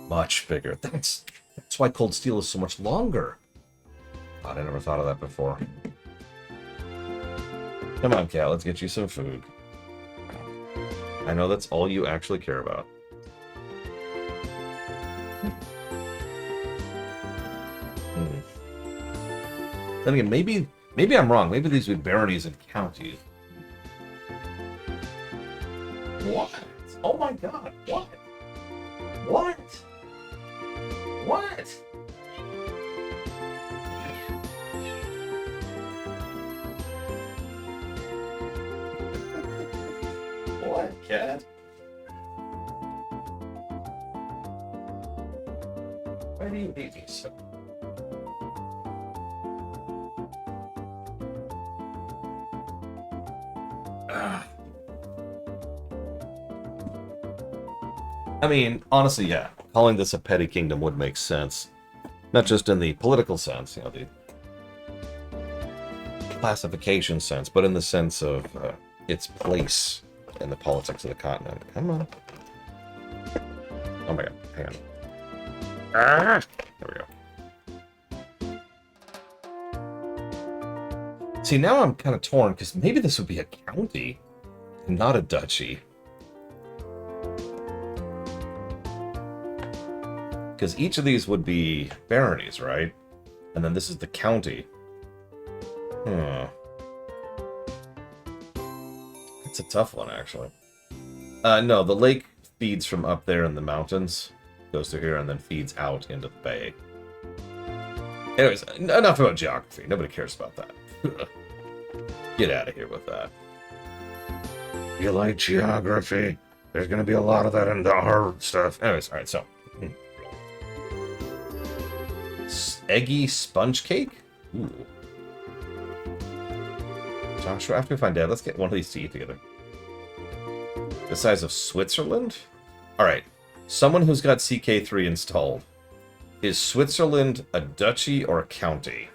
much bigger. That's why Cold Steel is so much longer. God, I never thought of that before. Come on, Cal, let's get you some food. I know that's all you actually care about. Then again, maybe I'm wrong. Maybe these would be baronies and counties. What? Oh my god, what? What? What? What, cat? Why do you need me so? I mean, honestly, yeah. Calling this a petty kingdom would make sense. Not just in the political sense, you know, the classification sense, but in the sense of its place in the politics of the continent. Come on. Oh my god, hang on. Ah! There we go. See, now I'm kind of torn, because maybe this would be a county, not a duchy. Because each of these would be baronies, right? And then this is the county. It's a tough one, actually. No, the lake feeds from up there in the mountains, goes through here, and then feeds out into the bay. Anyways, enough about geography. Nobody cares about that. Get out of here with that. You like geography? There's going to be a lot of that in the hard stuff. Anyways, alright, so... Eggy sponge cake? Ooh. Joshua, after we find Dad, let's get one of these to eat together. The size of Switzerland? Alright. Someone who's got CK3 installed. Is Switzerland a duchy or a county?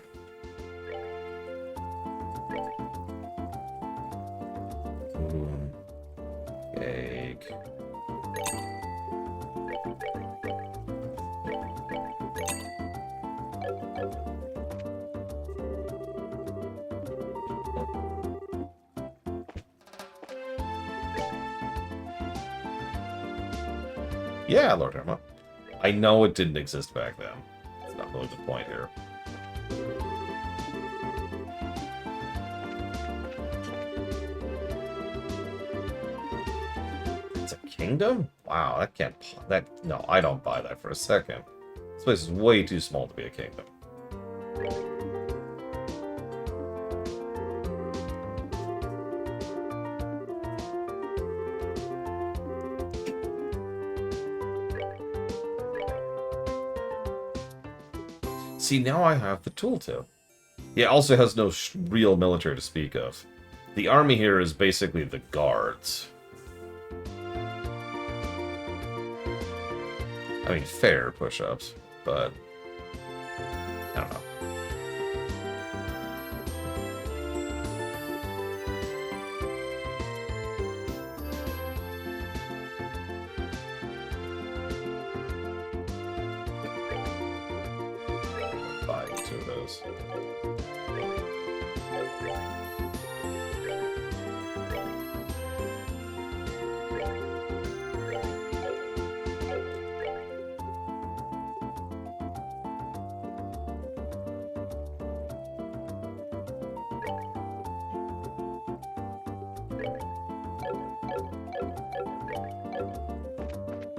Cake. Yeah, Lord Herma. I know it didn't exist back then. That's not really the point here. kingdom? Wow, that can't... No, I don't buy that for a second. This place is way too small to be a kingdom. See, now I have the tooltip. Yeah, it also has no real military to speak of. The army here is basically the guards. I mean, fair push-ups, but... I don't know. Buy two of those.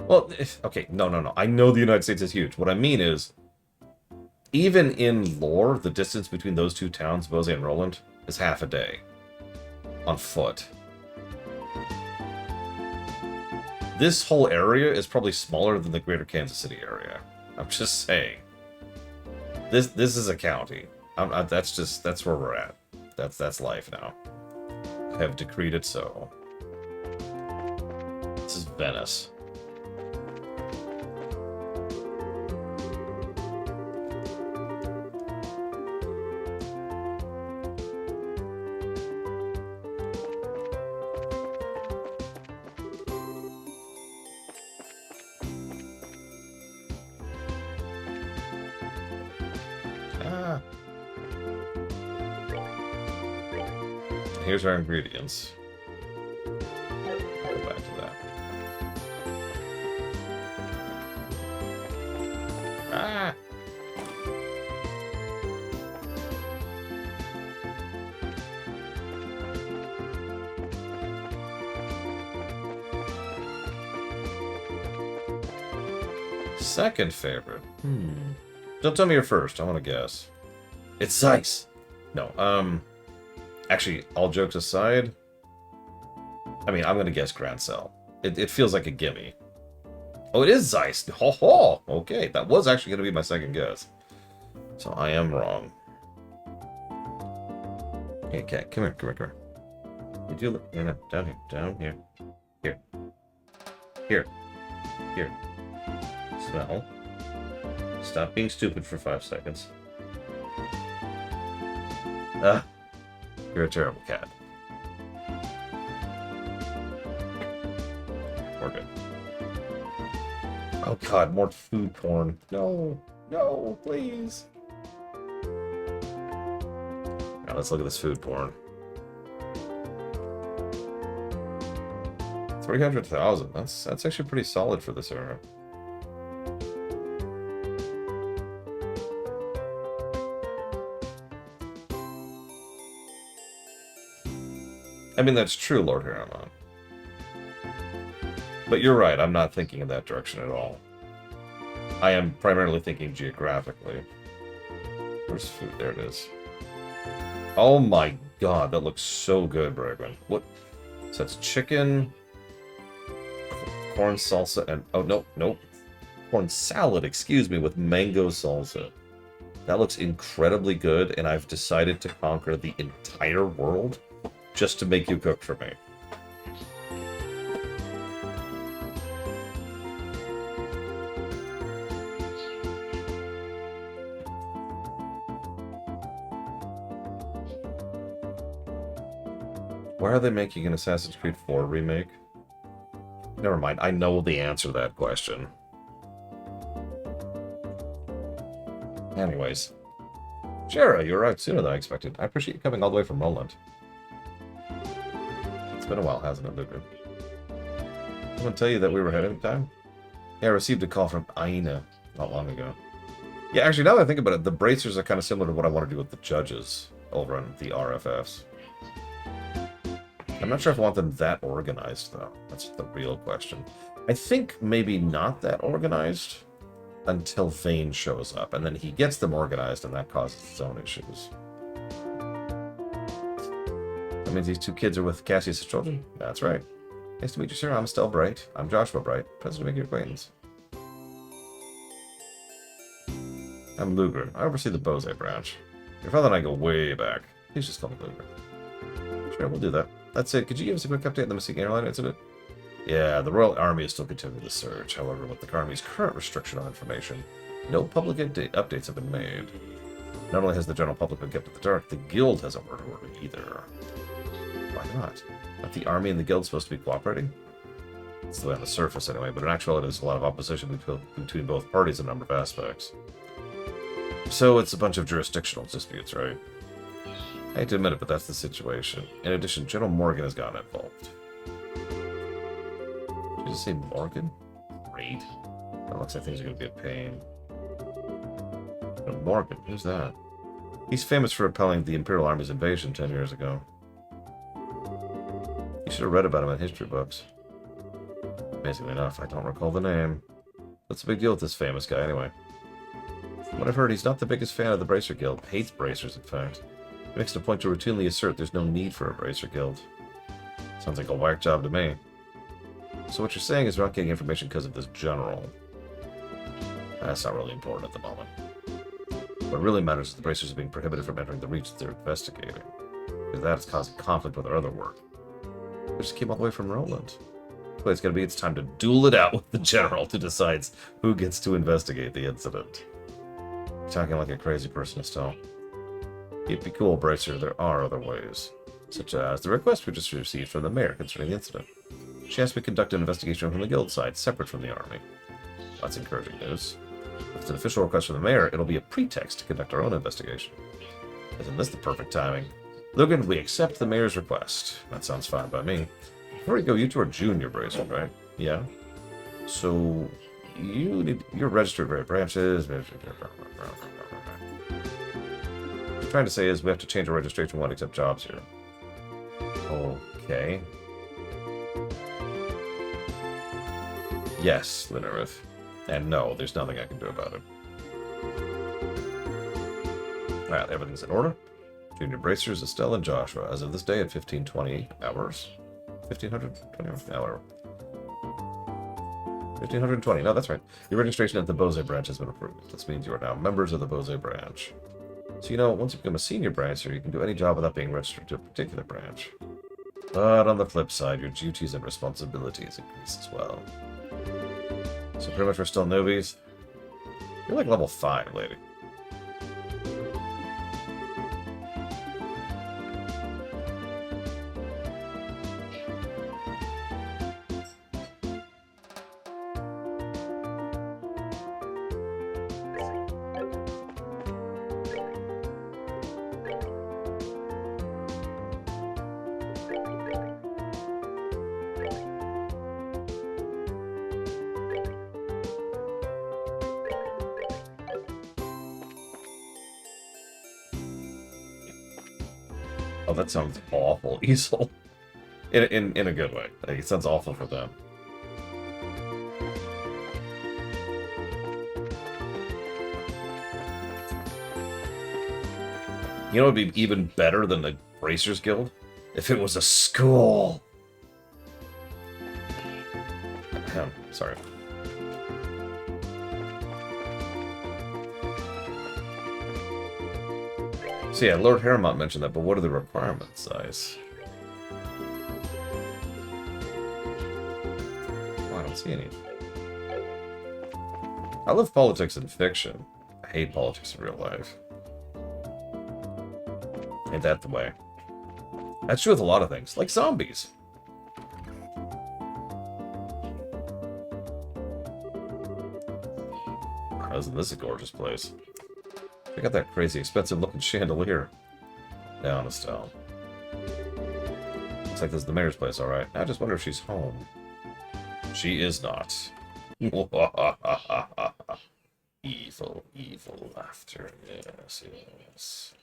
Well, okay, no. I know the United States is huge. What I mean is, even in lore, the distance between those two towns, Bose and Roland, is half a day. On foot. This whole area is probably smaller than the greater Kansas City area. I'm just saying. This is a county. That's where we're at. That's life now. I have decreed it so. This is Venice. Here's our ingredients. Go back to that. Ah! Second favorite. Don't tell me your first. I want to guess. It's Zeiss. No, actually, all jokes aside, I mean, I'm going to guess Grand Cell. It feels like a gimme. Oh, it is Zeiss. Ho ho! Okay, that was actually going to be my second guess. So I am wrong. Hey, cat, come here. Did you look? No, down here. Here. Smell. Stop being stupid for 5 seconds. You're a terrible cat. We're good. Oh god, more food porn. No, please. Now let's look at this food porn. 300,000. That's actually pretty solid for this era. I mean, that's true, Lord Harriman. But you're right, I'm not thinking in that direction at all. I am primarily thinking geographically. Where's food? There it is. Oh my god, that looks so good, Bregman. What? So that's chicken, corn salsa, and... oh, nope. Corn salad, excuse me, with mango salsa. That looks incredibly good, and I've decided to conquer the entire world just to make you cook for me. Why are they making an Assassin's Creed 4 remake? Never mind, I know the answer to that question. Anyways. Shara, you arrived sooner than I expected. I appreciate you coming all the way from Roland. It's been a while, hasn't it, Luca? Someone tell you that we were ahead of time? Yeah, I received a call from Aina not long ago. Yeah, actually, now that I think about it, the bracers are kind of similar to what I want to do with the judges over on the RFFs. I'm not sure if I want them that organized, though. That's the real question. I think maybe not that organized until Vane shows up, and then he gets them organized, and that causes its own issues. That means these two kids are with Cassius' children? That's right. Nice to meet you, sir. I'm Estelle Bright. I'm Joshua Bright. Pleasure to make your acquaintance. I'm Luger. I oversee the Bose branch. Your father and I go way back. Please just call me Luger. Sure, we'll do that. That's it. Could you give us a quick update on the missing airline incident? Yeah, the Royal Army is still continuing the search. However, with the Army's current restriction on information, no public updates have been made. Not only has the general public been kept in the dark, the Guild hasn't heard a word either. Why not? Aren't the Army and the Guild supposed to be cooperating? It's the way on the surface anyway, but in actuality there's a lot of opposition between both parties in a number of aspects. So it's a bunch of jurisdictional disputes, right? I hate to admit it, but that's the situation. In addition, General Morgan has gotten involved. Did you just say Morgan? Great. That looks like things are going to be a pain. No, Morgan, who's that? He's famous for repelling the Imperial Army's invasion 10 years ago. You should have read about him in history books. Amazingly enough, I don't recall the name. What's the big deal with this famous guy, anyway? From what I've heard, he's not the biggest fan of the Bracer Guild. Hates Bracers, in fact. He makes it a point to routinely assert there's no need for a Bracer Guild. Sounds like a whack job to me. So what you're saying is we're not getting information because of this general. That's not really important at the moment. What really matters is the Bracers are being prohibited from entering the regions they're investigating. Because that is causing conflict with our other work. We just came all the way from Roland. Well, it's going to be its time to duel it out with the general who decides who gets to investigate the incident. You're talking like a crazy person, Estelle. It'd be cool, Bracer. There are other ways. Such as the request we just received from the mayor concerning the incident. She asked me to conduct an investigation from the guild side, separate from the army. That's encouraging news. If it's an official request from the mayor, it'll be a pretext to conduct our own investigation. Isn't this the perfect timing? Logan, we accept the mayor's request. That sounds fine by me. Before we go, you two are junior Bracer, right? Yeah? So, you're registered for branches. What I'm trying to say is we have to change our registration. We won't accept jobs here. Okay. Yes, Linnerith. And no, there's nothing I can do about it. Alright, everything's in order. Junior Bracers, Estelle, and Joshua, as of this day at 1520 hours. 1520 hours? No, 1520. No, that's right. Your registration at the Bose branch has been approved. This means you are now members of the Bose branch. So, you know, once you become a senior Bracer, you can do any job without being registered to a particular branch. But on the flip side, your duties and responsibilities increase as well. So pretty much we're still newbies. You're like level 5, lady. Oh, that sounds awful, Easel. In a good way. Like, it sounds awful for them. You know what would be even better than the Bracers Guild? If it was a school! Sorry. So yeah, Lord Harrowmont mentioned that, but what are the requirements, Ice? Oh, I don't see any. I love politics in fiction. I hate politics in real life. Ain't that the way? That's true with a lot of things, like zombies. Isn't this a gorgeous place? Check out that crazy expensive looking chandelier. Down, Estelle. Looks like this is the mayor's place, alright. I just wonder if she's home. She is not. Evil, evil laughter. Yes, yes.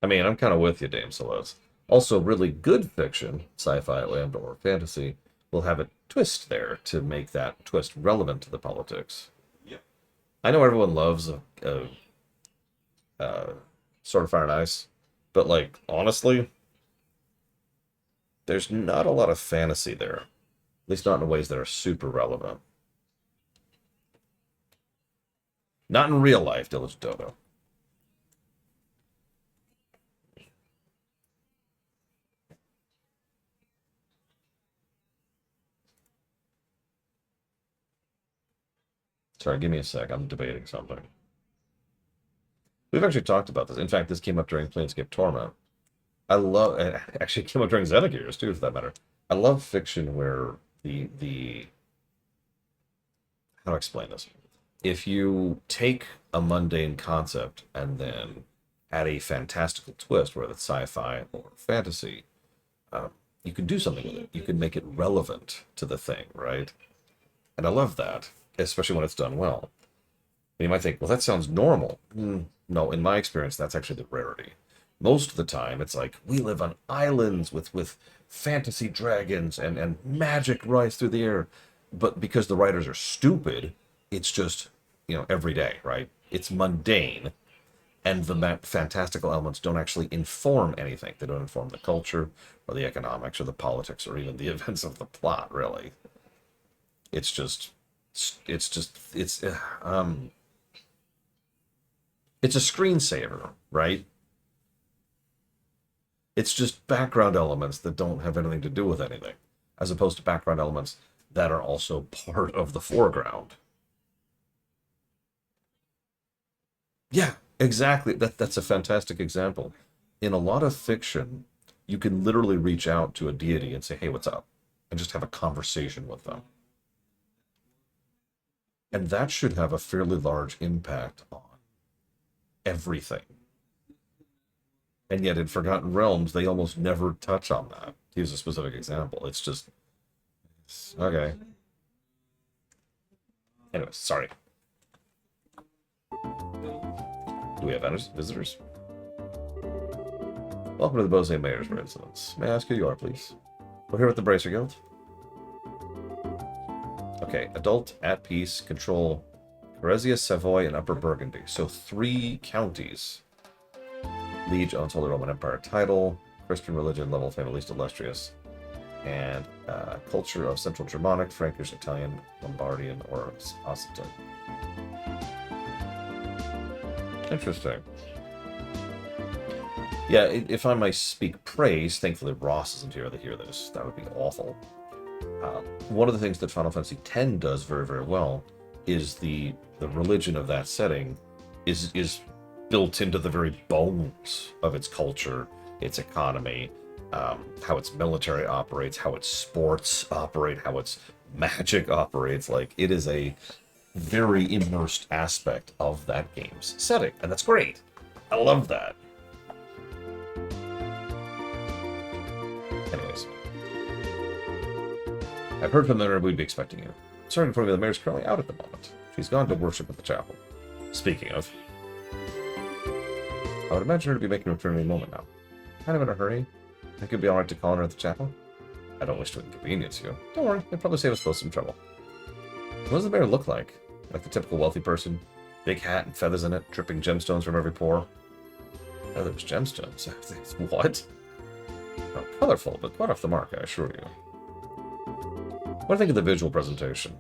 I mean, I'm kind of with you, Dame Celeste. Also, really good fiction, sci-fi and or fantasy, will have a twist there to make that twist relevant to the politics. Yep. I know everyone loves a Sword of Fire and Ice, but like honestly, there's not a lot of fantasy there, at least not in ways that are super relevant. Not in real life, Diligent Dodo. Sorry, give me a sec. I'm debating something. We've actually talked about this. In fact, this came up during Planescape Torment. It actually came up during Xenogears too, for that matter. I love fiction where the how to explain this? If you take a mundane concept and then add a fantastical twist, whether it's sci-fi or fantasy, you can do something with it. You can make it relevant to the thing, right? And I love that, especially when it's done well. You might think, well, that sounds normal. No, in my experience, that's actually the rarity. Most of the time, it's like, we live on islands with fantasy dragons and magic rise through the air. But because the writers are stupid, it's just, every day, right? It's mundane. And the fantastical elements don't actually inform anything. They don't inform the culture or the economics or the politics or even the events of the plot, really. It's a screensaver, right? It's just background elements that don't have anything to do with anything, as opposed to background elements that are also part of the foreground. Yeah, exactly. That's a fantastic example. In a lot of fiction, you can literally reach out to a deity and say, hey, what's up? And just have a conversation with them. And that should have a fairly large impact on everything. And yet in Forgotten Realms, they almost never touch on that. To use a specific example. It's just... okay. Anyways, sorry. Do we have visitors? Welcome to the Bose Mayor's residence. May I ask who you are, please? We're here with the Bracer Guild. Okay, adult, at peace, control Corezia, Savoy, and Upper Burgundy. So 3 counties. Liege owns Holy Roman Empire title, Christian religion, level of fame least illustrious, and culture of Central Germanic, Frankish, Italian, Lombardian, or Occitan. Interesting. Yeah, if I might speak praise, thankfully Ross isn't here to hear this. That would be awful. One of the things that Final Fantasy X does very, very well is the religion of that setting is built into the very bones of its culture, its economy, how its military operates, how its sports operate, how its magic operates. Like, it is a very immersed aspect of that game's setting, and that's great. I love that. Anyways. I've heard from the mayor we'd be expecting you. Sorry to inform you the mayor's currently out at the moment. She's gone to worship at the chapel. Speaking of, I would imagine her to be making a return any moment now. Kind of in a hurry. Think it'd be alright to call on her at the chapel? I don't wish to inconvenience you. Don't worry, it'll probably save us both some trouble. What does the mayor look like? Like the typical wealthy person? Big hat and feathers in it, dripping gemstones from every pore? Oh, there's gemstones. What? Oh, colorful, but quite off the mark, I assure you. What do you think of the visual presentation?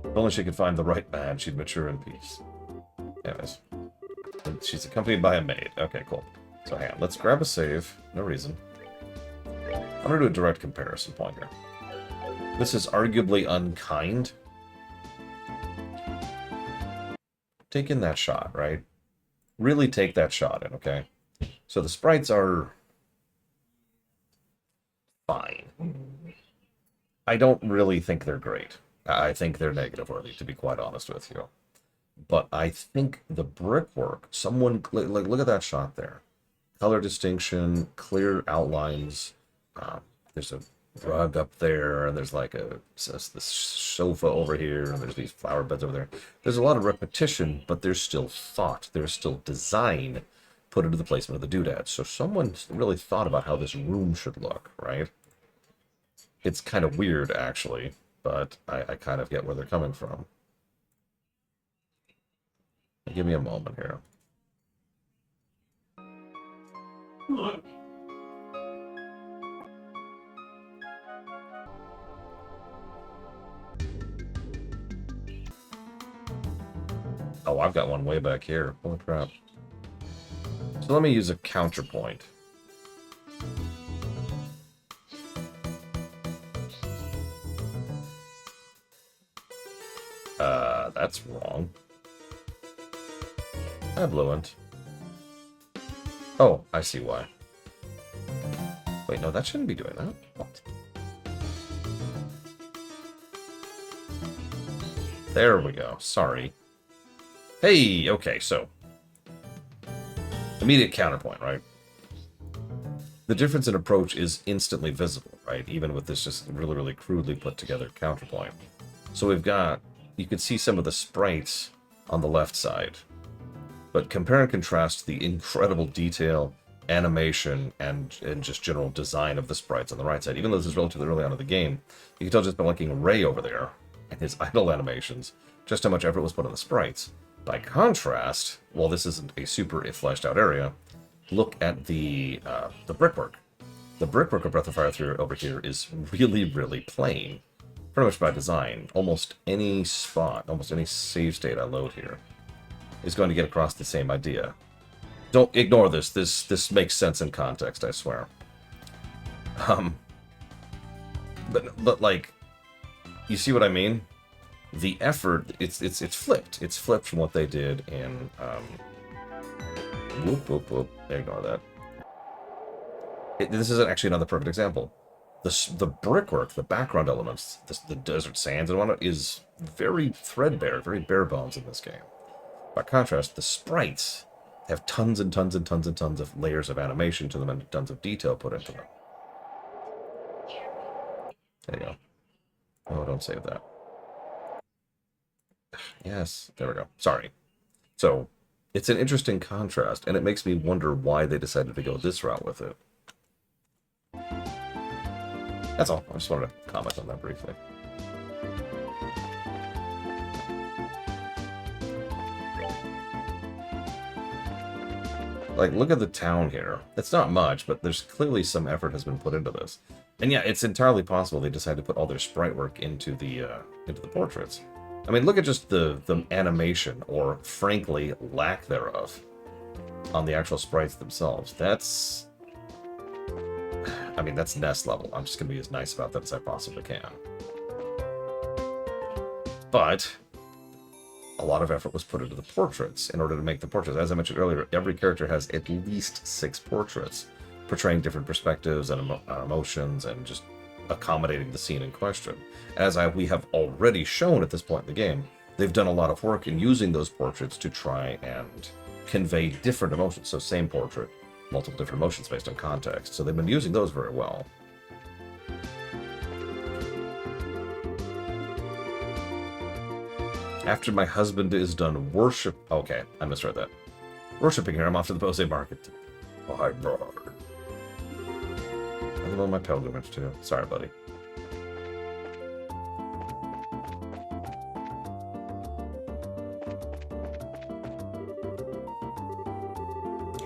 If only she could find the right man, she'd mature in peace. Anyways. And she's accompanied by a maid. Okay, cool. So hang on, let's grab a save. No reason. I'm gonna do a direct comparison point here. This is arguably unkind. Take in that shot, right? Really take that shot in, okay? So the sprites are fine. I don't really think they're great. I think they're negative worthy, to be quite honest with you. But I think the brickwork, like, look at that shot there. Color distinction, clear outlines. There's a rug up there, and there's like this sofa over here, and there's these flower beds over there. There's a lot of repetition, but there's still thought. There's still design put into the placement of the doodads. So someone really thought about how this room should look, right? It's kind of weird, actually, but I kind of get where they're coming from. Give me a moment here. Oh, I've got one way back here. Holy crap. So let me use a counterpoint. That's wrong. Ebluent. Oh, I see why. Wait, no, that shouldn't be doing that. What? There we go. Sorry. Hey, okay, so. Immediate counterpoint, right? The difference in approach is instantly visible, right? Even with this just really, really crudely put together counterpoint. So we've got, you can see some of the sprites on the left side. But compare and contrast the incredible detail, animation, and just general design of the sprites on the right side. Even though this is relatively early on in the game, you can tell just by looking Ray over there and his idle animations, just how much effort was put on the sprites. By contrast, while this isn't a super fleshed out area, look at the brickwork. The brickwork of Breath of Fire 3 over here is really, really plain. Pretty much by design. Almost any spot, almost any save state I load here is going to get across the same idea. Don't ignore this. This makes sense in context, I swear. But like, you see what I mean? The effort, it's flipped. It's flipped from what they did in whoop. Ignore that. This is actually another perfect example. The brickwork, the background elements, the desert sands and whatnot is very threadbare, very bare bones in this game. By contrast, the sprites have tons and tons and tons and tons of layers of animation to them and tons of detail put into them. There you go. Oh, don't save that. Yes, there we go. Sorry. So, it's an interesting contrast, and it makes me wonder why they decided to go this route with it. That's all. I just wanted to comment on that briefly. Like, look at the town here. It's not much, but there's clearly some effort has been put into this. And yeah, it's entirely possible they decided to put all their sprite work into the portraits. I mean, look at just the animation, or frankly, lack thereof, on the actual sprites themselves. That's... I mean, that's NES level. I'm just going to be as nice about that as I possibly can. But a lot of effort was put into the portraits in order to make the portraits. As I mentioned earlier, every character has at least 6 portraits, portraying different perspectives and emotions and just accommodating the scene in question. As we have already shown at this point in the game, they've done a lot of work in using those portraits to try and convey different emotions. So same portrait, multiple different emotions based on context. So they've been using those very well. After my husband is done worship... Okay, I misread that. Worshipping here, I'm off to the Bose Market. Oh, hi, brother. I'm on my pilgrimage, too. Sorry, buddy.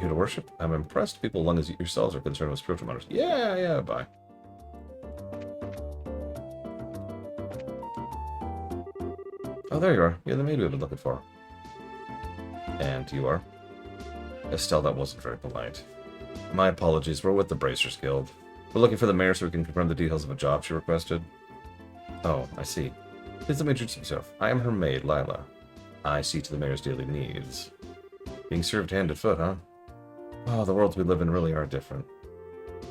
Here to worship? I'm impressed people as long as yourselves are concerned with spiritual matters. Yeah, bye. Oh, there you are. You're the maid we've been looking for. And you are? Estelle, that wasn't very polite. My apologies. We're with the Bracers Guild. We're looking for the mayor so we can confirm the details of a job she requested. Oh, I see. Please let me introduce myself. I am her maid, Lila. I see to the mayor's daily needs. Being served hand and foot, huh? Oh, the worlds we live in really are different.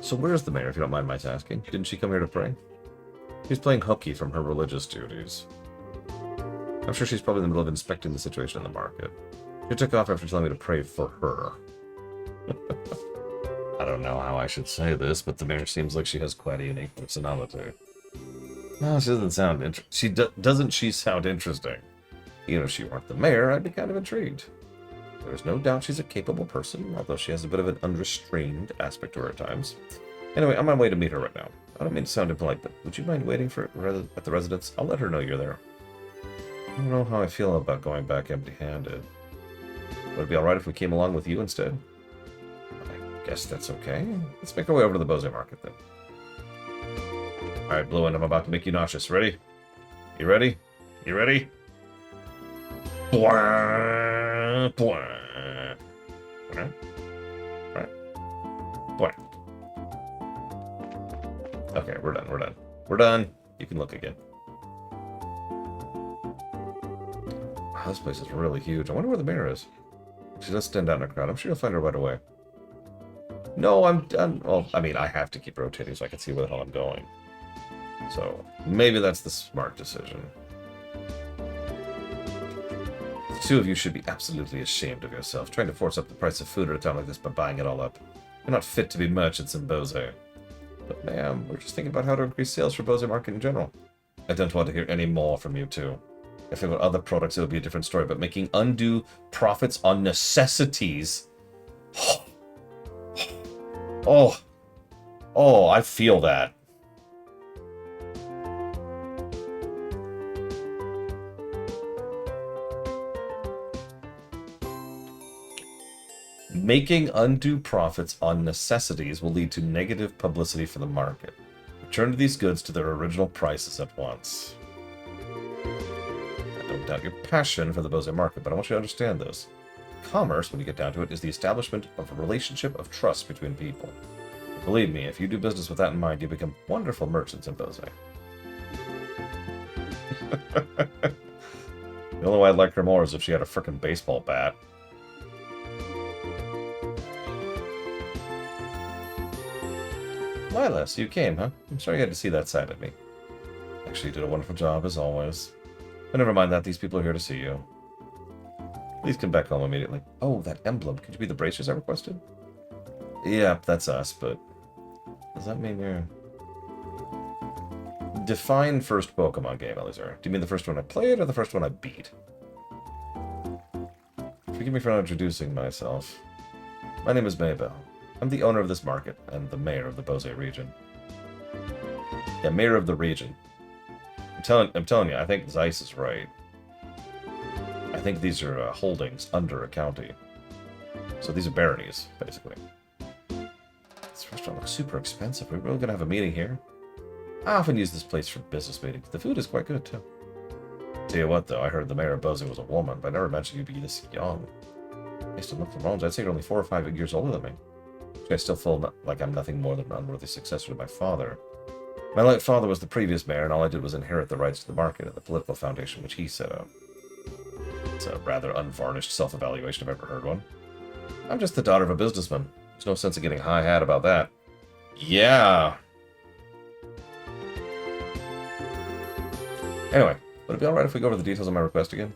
So where's the mayor, if you don't mind my asking? Didn't she come here to pray? She's playing hooky from her religious duties. I'm sure she's probably in the middle of inspecting the situation in the market. She took off after telling me to pray for her. I don't know how I should say this, but the mayor seems like she has quite a unique personality. No, she doesn't sound doesn't she sound interesting? Even if she weren't the mayor, I'd be kind of intrigued. There's no doubt she's a capable person, although she has a bit of an unrestrained aspect to her at times. Anyway, I'm on my way to meet her right now. I don't mean to sound impolite, but would you mind waiting for at the residence? I'll let her know you're there. I don't know how I feel about going back empty-handed. Would it be alright if we came along with you instead? I guess that's okay. Let's make our way over to the Bose Market then. Alright, Blue One, I'm about to make you nauseous. Ready? You ready? You ready? Bwah, bwah. Bwah, bwah, bwah. Okay, we're done, we're done. We're done. You can look again. Wow, this place is really huge. I wonder where the mayor is. She does stand out in a crowd. I'm sure you'll find her right away. No, I'm done. Well, I mean, I have to keep rotating so I can see where the hell I'm going. So, maybe that's the smart decision. The two of you should be absolutely ashamed of yourself, trying to force up the price of food at a time like this by buying it all up. You're not fit to be merchants in Bose. But ma'am, we're just thinking about how to increase sales for Bose Market in general. I don't want to hear any more from you two. If it were other products, it would be a different story, but making undue profits on necessities... Oh, I feel that. Making undue profits on necessities will lead to negative publicity for the market. Return these goods to their original prices at once. I don't doubt your passion for the Bose Market, but I want you to understand this. Commerce, when you get down to it, is the establishment of a relationship of trust between people. Believe me, if you do business with that in mind, you become wonderful merchants in Bose. The only way I'd like her more is if she had a frickin' baseball bat. Lila, so you came, huh? I'm sorry you had to see that side of me. Actually, you did a wonderful job, as always. But never mind that, these people are here to see you. Please come back home immediately. Oh, that emblem. Could you be the bracers I requested? Yep, that's us, but... Does that mean you're... Define first Pokemon game, Elizar. Do you mean the first one I played, or the first one I beat? Forgive me for not introducing myself. My name is Maybell. I'm the owner of this market, and the mayor of the Bose region. Yeah, mayor of the region. I'm telling you, I think Zeiss is right. I think these are holdings under a county. So these are baronies, basically. This restaurant looks super expensive. We're really gonna have a meeting here? I often use this place for business meetings. The food is quite good, too. Tell you what, though, I heard the mayor of Bose was a woman, but I never mentioned you'd be this young. Based on look from Rollins, I'd say you're only 4 or 5 years older than me. I still feel like I'm nothing more than an unworthy successor to my father. My late father was the previous mayor, and all I did was inherit the rights to the market and the political foundation which he set up. It's a rather unvarnished self-evaluation if I've ever heard one. I'm just the daughter of a businessman. There's no sense in getting high-hat about that. Yeah! Anyway, would it be alright if we go over the details of my request again?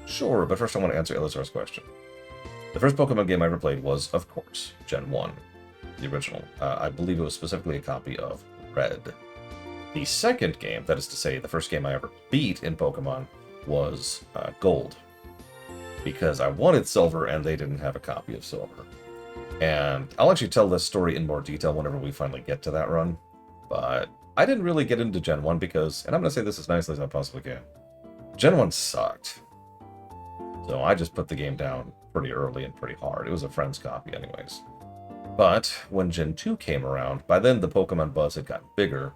Sure, but first I want to answer Elizar's question. The first Pokemon game I ever played was, of course, Gen 1. The original. I believe it was specifically a copy of Red. The second game, that is to say, the first game I ever beat in Pokemon, was Gold. Because I wanted Silver, and they didn't have a copy of Silver. And I'll actually tell this story in more detail whenever we finally get to that run. But I didn't really get into Gen 1 because, and I'm going to say this as nicely as I possibly can, Gen 1 sucked. So I just put the game down pretty early and pretty hard. It was a friend's copy anyways. But when Gen 2 came around, by then the Pokemon buzz had gotten bigger,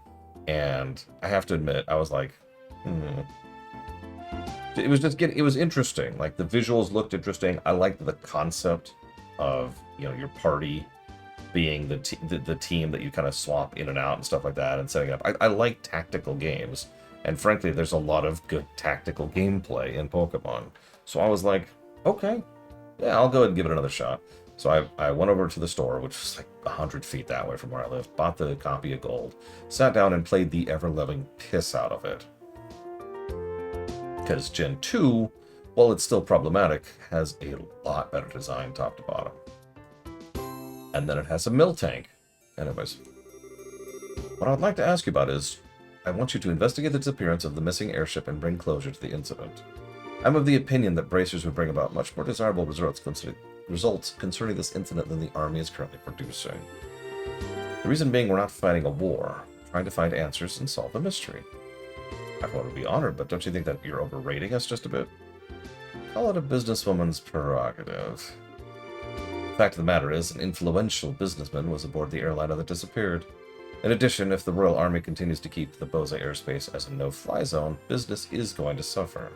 and I have to admit, I was like, It was just it was interesting. Like, the visuals looked interesting. I liked the concept of, you know, your party being the team that you kind of swap in and out and stuff like that, and setting up. I like tactical games, and frankly, there's a lot of good tactical gameplay in Pokemon. So I was like, okay, yeah, I'll go ahead and give it another shot. So I went over to the store, which was like 100 feet that way from where I lived, bought the copy of Gold, sat down and played the ever-loving piss out of it. Because Gen 2, while it's still problematic, has a lot better design top to bottom. And then it has a mill tank. Anyways. What I'd like to ask you about is, I want you to investigate the disappearance of the missing airship and bring closure to the incident. I'm of the opinion that bracers would bring about much more desirable results concerning this incident than the Army is currently producing. The reason being we're not fighting a war, we're trying to find answers and solve a mystery. I thought would be honored, but don't you think that you're overrating us just a bit? Call it a businesswoman's prerogative. The fact of the matter is, an influential businessman was aboard the airliner that disappeared. In addition, if the Royal Army continues to keep the Bose airspace as a no-fly zone, business is going to suffer.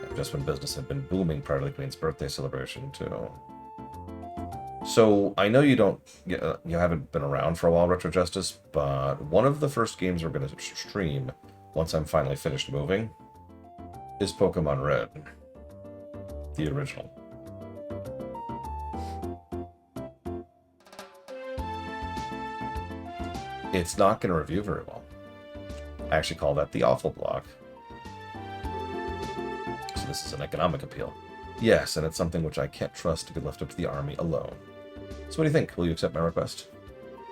And just when business had been booming prior to the Queen's birthday celebration, too. So, I know you haven't been around for a while, Retro Justice, but one of the first games we're going to stream, once I'm finally finished moving, is Pokemon Red. The original. It's not going to review very well. I actually call that the awful block. So this is an economic appeal. Yes, and it's something which I can't trust to be left up to the Army alone. So what do you think? Will you accept my request?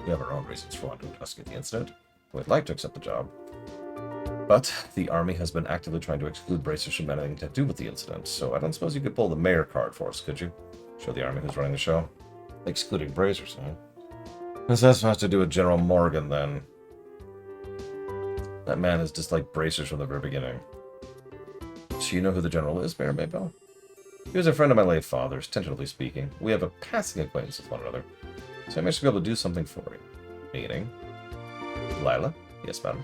We have our own reasons for wanting to investigate the incident. We'd like to accept the job. But the Army has been actively trying to exclude bracers from anything to do with the incident, so I don't suppose you could pull the mayor card for us, could you? Show the Army who's running the show. Excluding bracers, huh? This has to do with General Morgan, then. That man has disliked bracers from the very beginning. So you know who the general is, Mayor Maybell? He was a friend of my late father's, tentatively speaking. We have a passing acquaintance with one another. So I managed to be able to do something for you. Meaning? Lila? Yes, madam.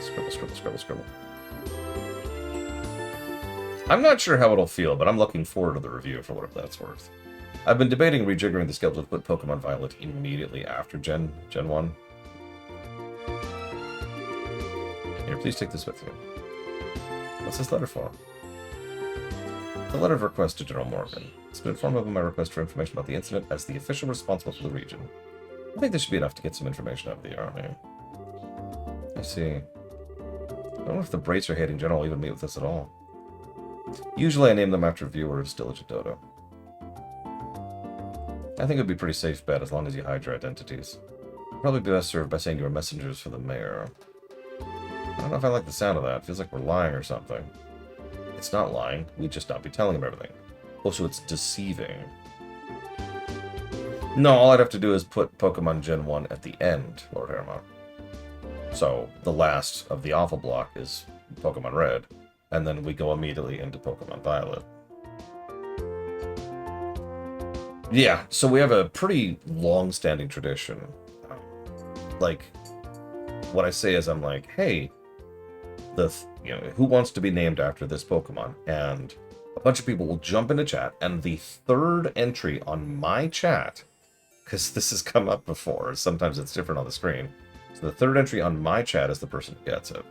Scribble, scribble, scribble, scribble. I'm not sure how it'll feel, but I'm looking forward to the review for whatever that's worth. I've been debating rejiggering the schedule to put Pokemon Violet immediately after Gen 1. Here, please take this with you. What's this letter for? The letter of request to General Morgan. It's been informed of my request for information about the incident as the official responsible for the region. I think this should be enough to get some information out of the Army. I see. I don't know if the Bracer-hating general will even meet with us at all. Usually I name them after viewers, Diligent Dodo. I think it would be a pretty safe bet as long as you hide your identities. You'd probably be best served by saying you are messengers for the mayor. I don't know if I like the sound of that. It feels like we're lying or something. It's not lying. We'd just not be telling him everything. Also, it's deceiving. No, all I'd have to do is put Pokemon Gen 1 at the end, Lord Harriman. So, the last of the awful block is Pokemon Red, and then we go immediately into Pokemon Violet. Yeah, so we have a pretty long-standing tradition. Like, what I say is I'm like, hey, who wants to be named after this Pokemon? And a bunch of people will jump into chat, and the third entry on my chat, because this has come up before, sometimes it's different on the screen, so the third entry on my chat is the person who gets it.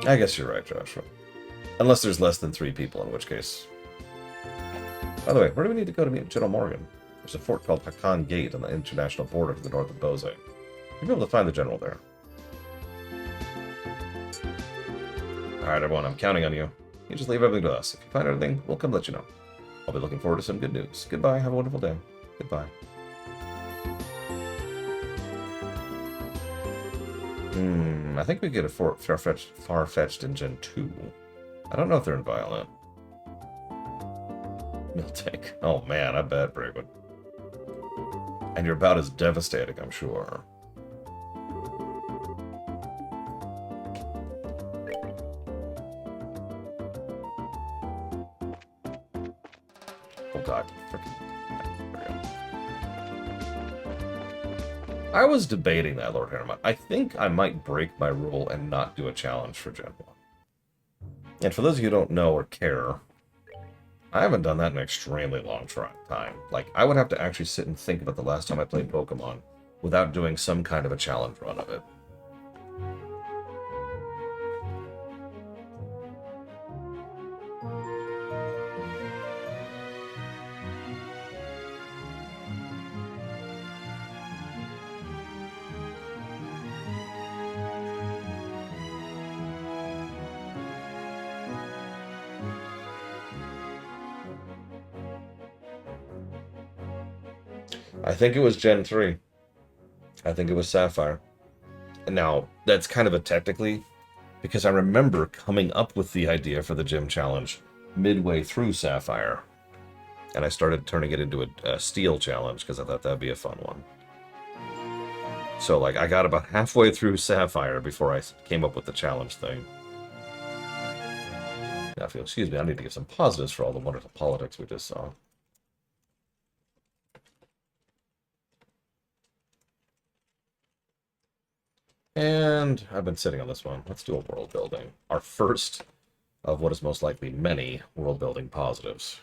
I guess you're right, Joshua. Unless there's less than 3 people, in which case... By the way, where do we need to go to meet General Morgan? There's a fort called Hakan Gate on the international border to the north of Bose. You'll be able to find the general there. Alright, everyone, I'm counting on you. You just leave everything to us. If you find anything, we'll come let you know. I'll be looking forward to some good news. Goodbye, have a wonderful day. Goodbye. I think we get a Farfetch'd in Gen 2. I don't know if they're in Violet. Miltank. Oh man, I bet, Braidwood. And you're about as devastating, I'm sure. Oh god, I was debating that, Lord Harriman. I think I might break my rule and not do a challenge for Gen 1. And for those of you who don't know or care, I haven't done that in an extremely long time. Like, I would have to actually sit and think about the last time I played Pokemon without doing some kind of a challenge run of it. I think it was Gen 3. I think it was Sapphire. And now, that's kind of a technically, because I remember coming up with the idea for the gym challenge midway through Sapphire. And I started turning it into a steel challenge because I thought that'd be a fun one. So, like, I got about halfway through Sapphire before I came up with the challenge thing. Now, if you'll excuse me, I need to give some positives for all the wonderful politics we just saw. And I've been sitting on this one. Let's do a world building. Our first of what is most likely many world building positives.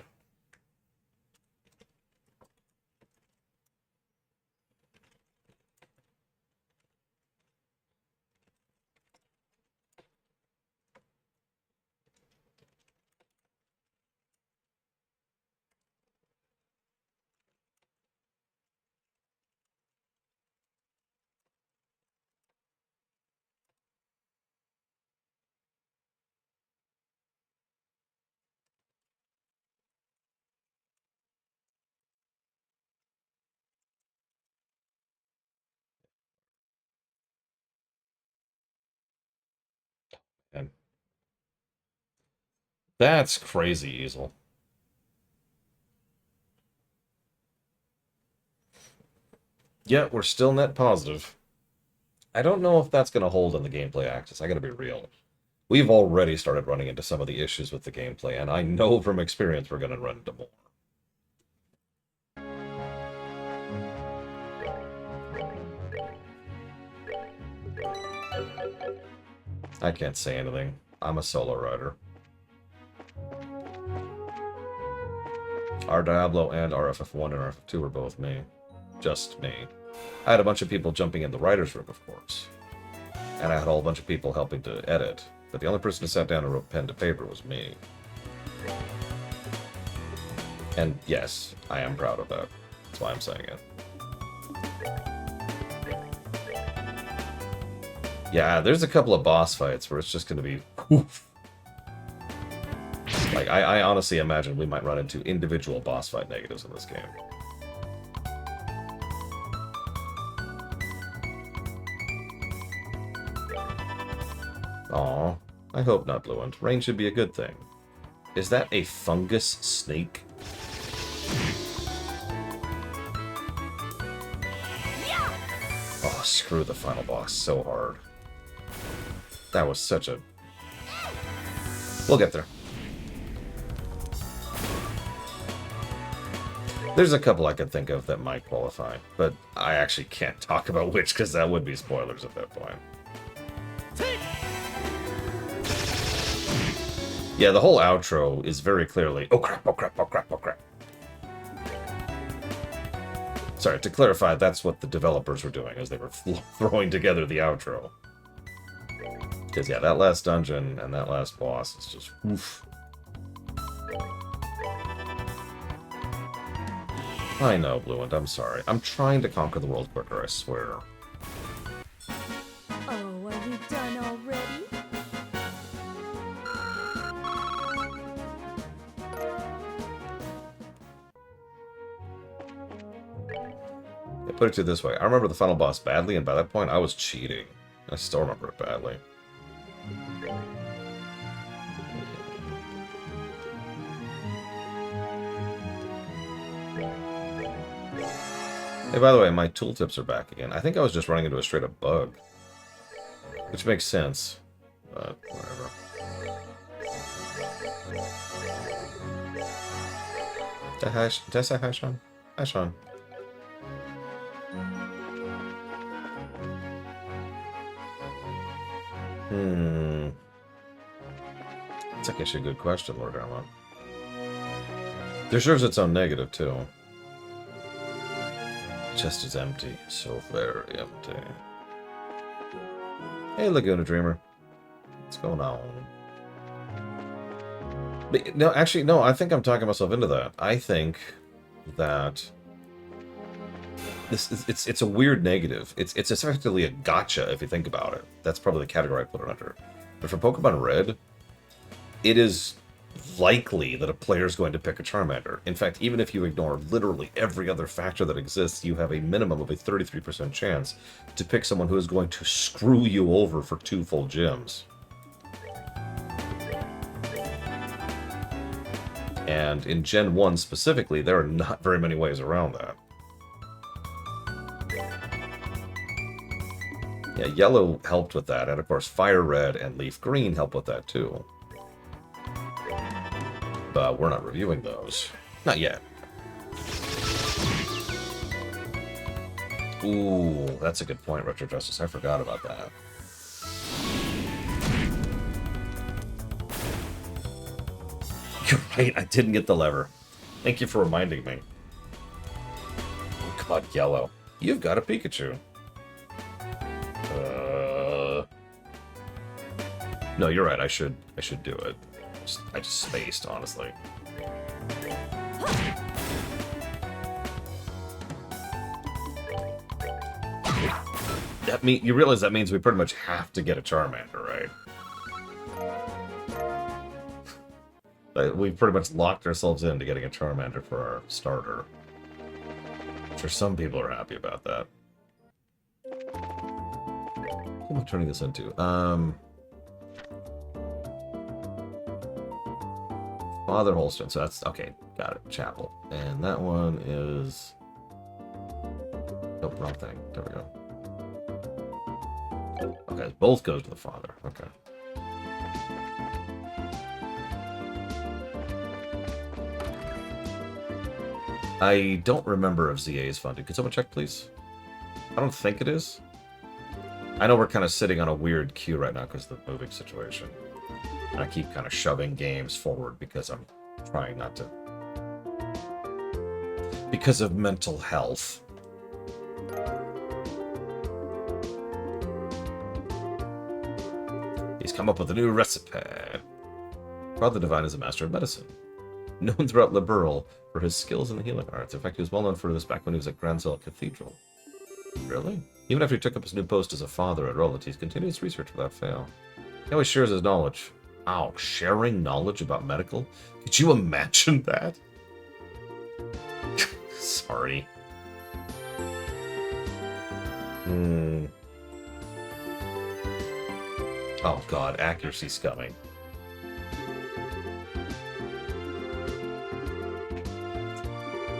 And that's crazy, Easel. Yeah, we're still net positive. I don't know if that's going to hold on the gameplay axis. I got to be real. We've already started running into some of the issues with the gameplay, and I know from experience we're going to run into more. I can't say anything. I'm a solo rider. Our Diablo and RFF1 and RFF2 were both me. Just me. I had a bunch of people jumping in the writer's room, of course. And I had a whole bunch of people helping to edit. But the only person who sat down and wrote pen to paper was me. And yes, I am proud of that. That's why I'm saying it. Yeah, there's a couple of boss fights where it's just going to be... Oof. Like, I honestly imagine we might run into individual boss fight negatives in this game. Aw, I hope not, Bluent. Rain should be a good thing. Is that a fungus snake? Oh, screw the final boss so hard. That was such a... We'll get there. There's a couple I could think of that might qualify, but I actually can't talk about which because that would be spoilers at that point. Yeah, the whole outro is very clearly, oh crap, oh crap, oh crap, oh crap. Sorry, to clarify, that's what the developers were doing, as they were throwing together the outro. Because, yeah, that last dungeon and that last boss is just, oof. I know, Bluent, I'm sorry. I'm trying to conquer the world quicker, I swear. Oh, are we done already? I put it to you this way. I remember the final boss badly, and by that point, I was cheating. I still remember it badly. Hey, by the way, my tooltips are back again. I think I was just running into a straight-up bug. Which makes sense. But, whatever. Did I say hi, Sean? Hi, Sean. That's actually a good question, Lord Armand. Deserves its own negative, too. Chest is empty. So very empty. Hey, Laguna Dreamer. What's going on? But, no, actually, no, I think I'm talking myself into that. I think that it's a weird negative. It's effectively a gotcha if you think about it. That's probably the category I put it under. But for Pokemon Red, it is likely that a player is going to pick a Charmander. In fact, even if you ignore literally every other factor that exists, you have a minimum of a 33% chance to pick someone who is going to screw you over for 2 full gyms. And in Gen 1 specifically, there are not very many ways around that. Yeah, yellow helped with that, and of course fire red and leaf green help with that too. But we're not reviewing those. Not yet. Ooh, that's a good point, Retro Justice. I forgot about that. You're right, I didn't get the lever. Thank you for reminding me. Oh, God, yellow. You've got a Pikachu. No, you're right. I should do it. I just spaced, honestly. You realize that means we pretty much have to get a Charmander, right? We've pretty much locked ourselves into getting a Charmander for our starter. I'm sure some people are happy about that. What am I turning this into? Father Holston, so that's okay. Got it. Chapel, and that one is. Nope, wrong thing. There we go. Okay, both goes to the father. Okay. I don't remember if ZA is funded. Could someone check, please? I don't think it is. I know we're kind of sitting on a weird queue right now because of the moving situation. And I keep kind of shoving games forward because I'm trying not to. Because of mental health. He's come up with a new recipe. Father Divine is a master of medicine, known throughout Liberl for his skills in the healing arts. In fact, he was well known for this back when he was at Granzel Cathedral. Really? Even after he took up his new post as a father at Roland, he's continued his research without fail. He always shares his knowledge. Ow, sharing knowledge about medical? Could you imagine that? Sorry. Oh god, accuracy scumming.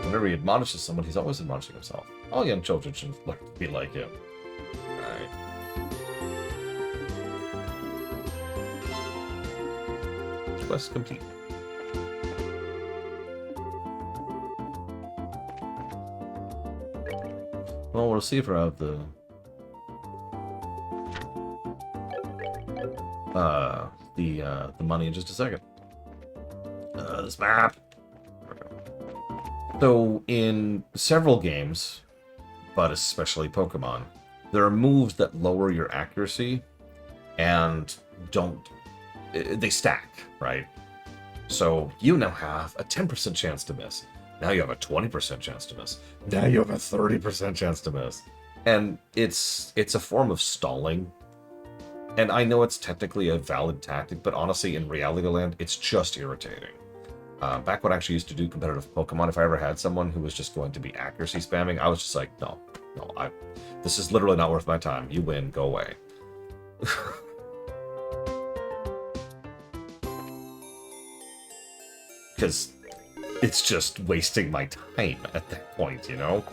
Whenever he admonishes someone, he's always admonishing himself. All young children should learn to be like him. Alright. Quest complete. Well, we'll see if I have the money in just a second. This map. So in several games, but especially Pokemon, there are moves that lower your accuracy and they stack, right? So you now have a 10% chance to miss. Now you have a 20% chance to miss. Now you have a 30% chance to miss. And it's a form of stalling. And I know it's technically a valid tactic, but honestly, in Reality Land, it's just irritating. Back when I actually used to do competitive Pokemon, if I ever had someone who was just going to be accuracy spamming, I was just like, no, this is literally not worth my time. You win, go away. Because it's just wasting my time at that point, you know?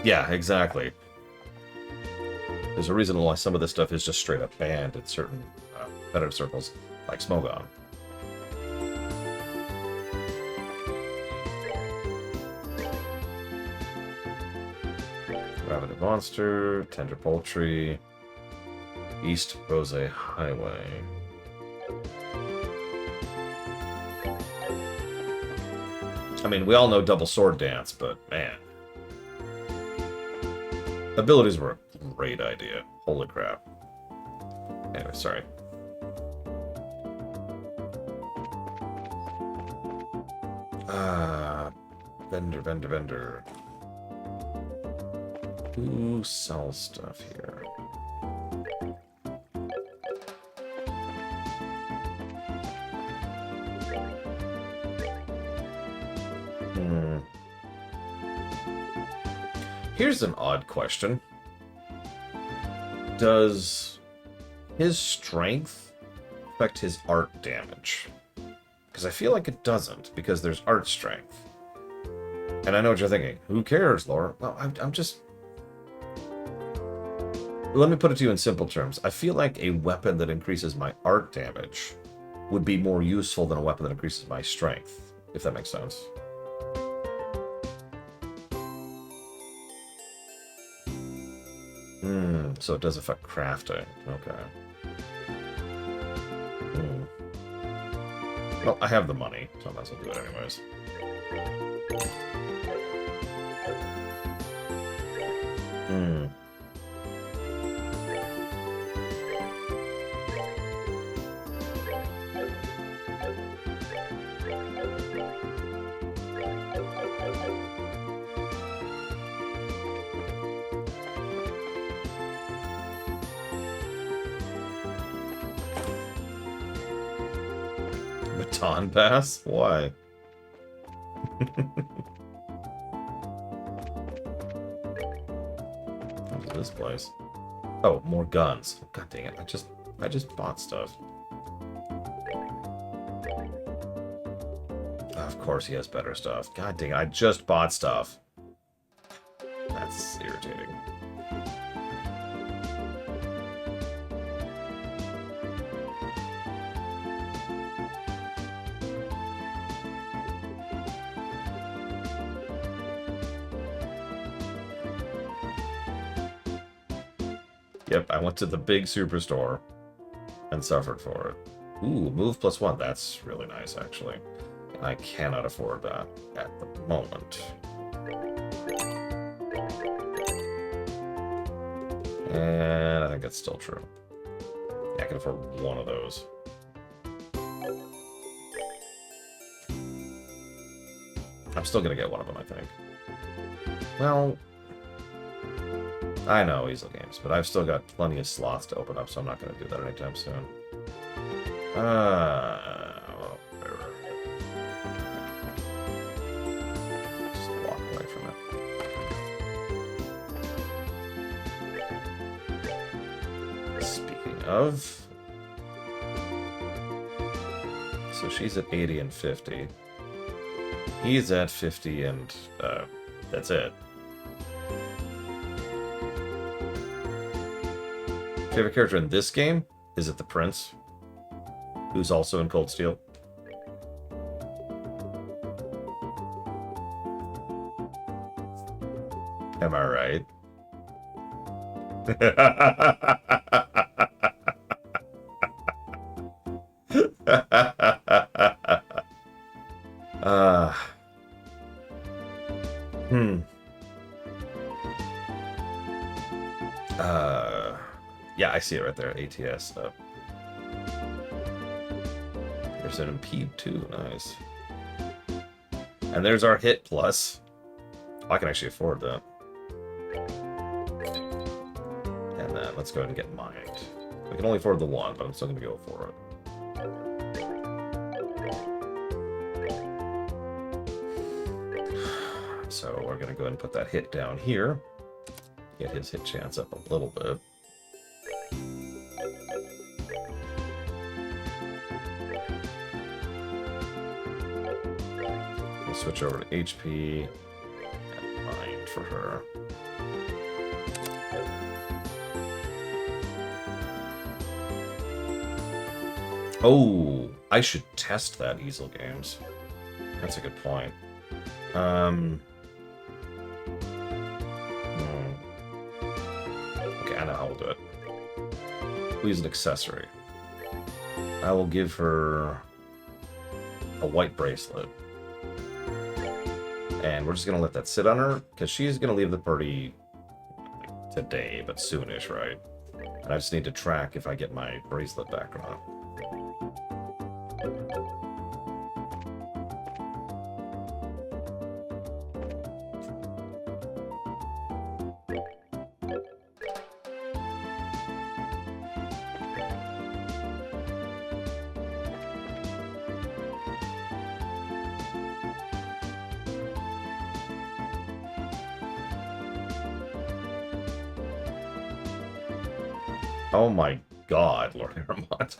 Yeah, exactly. There's a reason why some of this stuff is just straight up banned in certain competitive circles, like Smogon. Ravenous Monster, Tender Poultry, East Rose Highway. I mean, we all know Double Sword Dance, but man. Abilities were a great idea. Holy crap. Anyway, sorry. Vendor. Who sells stuff here? Hmm. Here's an odd question. Does his strength affect his art damage? Because I feel like it doesn't, because there's art strength. And I know what you're thinking. Who cares, Laura? Well, I'm just... Let me put it to you in simple terms. I feel like a weapon that increases my art damage would be more useful than a weapon that increases my strength, if that makes sense. So it does affect crafting. Okay. Well, I have the money, so I might as well do it anyways. Baton pass? Why? What is this place? Oh, more guns. God dang it! I just bought stuff. Of course, he has better stuff. God dang it! I just bought stuff. That's irritating. Yep, I went to the big superstore and suffered for it. Ooh, move +1. That's really nice, actually. And I cannot afford that at the moment. And I think that's still true. Yeah, I can afford one of those. I'm still gonna get one of them, I think. Well... I know, Easel Games, but I've still got plenty of slots to open up, so I'm not going to do that anytime soon. Well, just walk away from it. Speaking of... So she's at 80 and 50. He's at 50 and, that's it. Favorite character in this game? Is it the Prince? Who's also in Cold Steel? Am I right? Yeah, I see it right there. ATS. There's an impede too. Nice. And there's our hit plus. Oh, I can actually afford that. And then let's go ahead and get mined. We can only afford the one, but I'm still going to go for it. So we're going to go ahead and put that hit down here. Get his hit chance up a little bit. We'll switch over to HP and mind for her. Oh, I should test that Easel Games. That's a good point. Okay, I know how we'll do it. We'll use an accessory. I will give her a white bracelet. And we're just going to let that sit on her, because she's going to leave the party today, but soonish, right? And I just need to track if I get my bracelet back or not. Oh my god, Lord Aramont.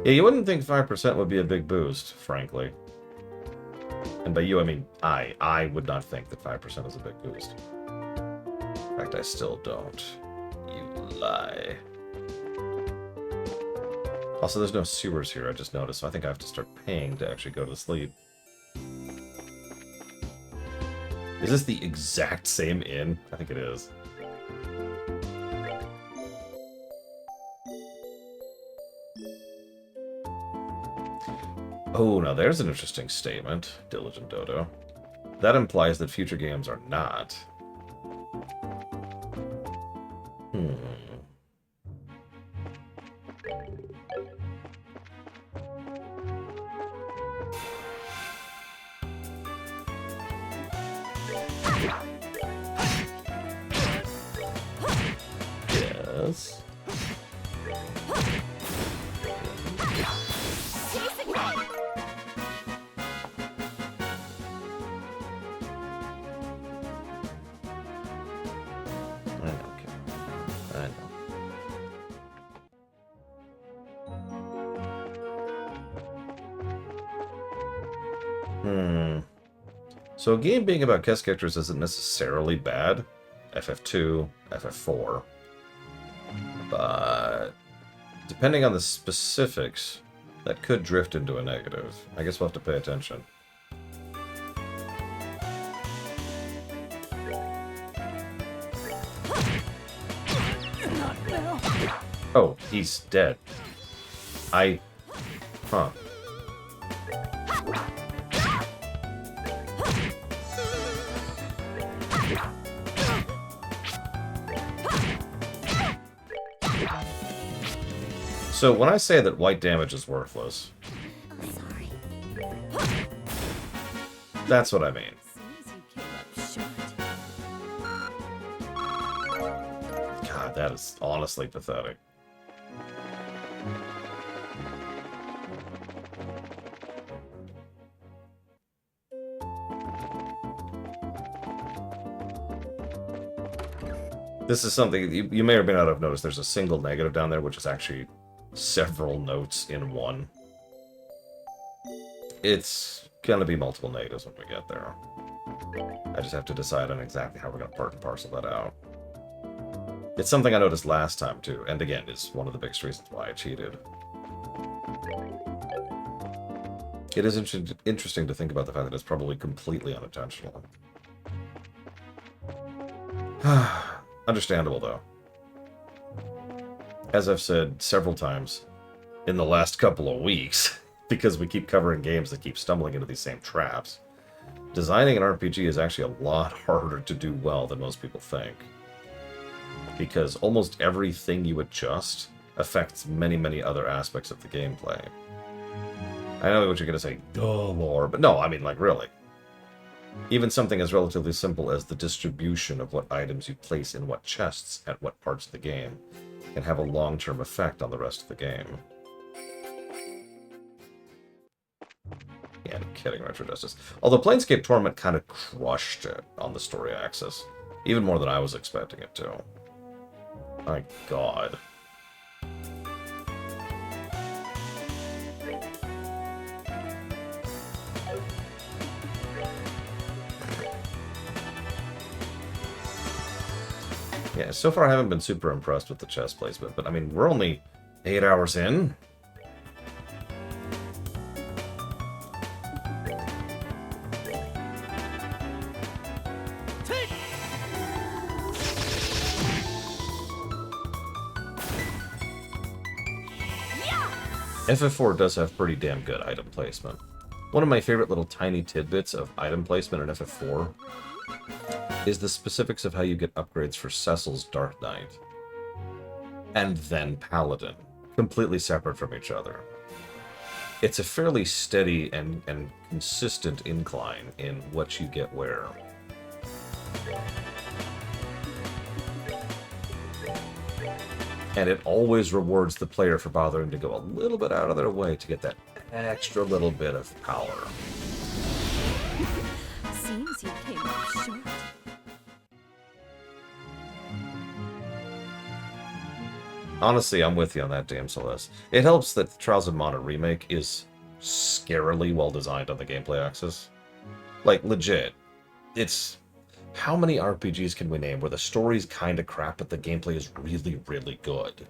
Yeah, you wouldn't think 5% would be a big boost, frankly. And by you, I mean I. I would not think that 5% is a big boost. In fact, I still don't. You lie. Also, there's no sewers here, I just noticed, so I think I have to start paying to actually go to sleep. Is this the exact same inn? I think it is. Oh, now there's an interesting statement, Diligent Dodo. That implies that future games are not. Yes. I know, kid. I know. So a game being about guest characters isn't necessarily bad. FF2, FF4. But depending on the specifics, that could drift into a negative. I guess we'll have to pay attention. Oh, he's dead. Huh. So when I say that white damage is worthless, Sorry. that's what I mean. Seems you came up short. God, that is honestly pathetic. This is something you may or may not have noticed. There's a single negative down there, which is actually several notes in one. It's gonna be multiple negatives when we get there. I just have to decide on exactly how we're gonna part and parcel that out. It's something I noticed last time too, and again, is one of the biggest reasons why I cheated. It is interesting to think about the fact that it's probably completely unintentional. Understandable, though. As I've said several times in the last couple of weeks, because we keep covering games that keep stumbling into these same traps, designing an RPG is actually a lot harder to do well than most people think. Because almost everything you adjust affects many, many other aspects of the gameplay. I know what you're going to say, duh, lore, but no, I mean, like, really. Even something as relatively simple as the distribution of what items you place in what chests at what parts of the game can have a long-term effect on the rest of the game. Yeah, I'm kidding, Retro Justice. Although Planescape Torment kind of crushed it on the story axis. Even more than I was expecting it to. My god. Yeah, so far I haven't been super impressed with the chest placement, but I mean, we're only 8 hours in. FF4 does have pretty damn good item placement. One of my favorite little tiny tidbits of item placement in FF4 is the specifics of how you get upgrades for Cecil's Dark Knight. And then Paladin, completely separate from each other. It's a fairly steady and consistent incline in what you get where. And it always rewards the player for bothering to go a little bit out of their way to get that extra little bit of power. Seems you came up short. Honestly, I'm with you on that, Damseless. It helps that the Trials of Mana remake is scarily well designed on the gameplay axis. Like, legit. It's... How many RPGs can we name where the story's kinda crap, but the gameplay is really, really good?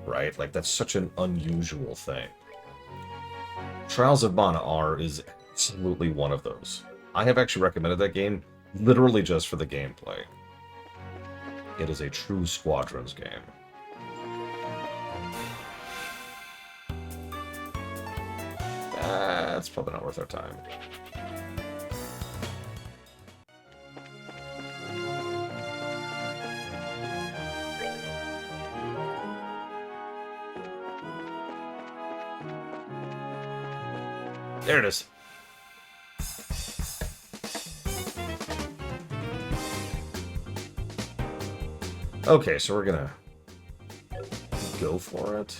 Right? Like, that's such an unusual thing. Trials of Mana R is absolutely one of those. I have actually recommended that game literally just for the gameplay. It is a true Squadrons game. That's probably not worth our time. There it is. Okay, so we're gonna go for it.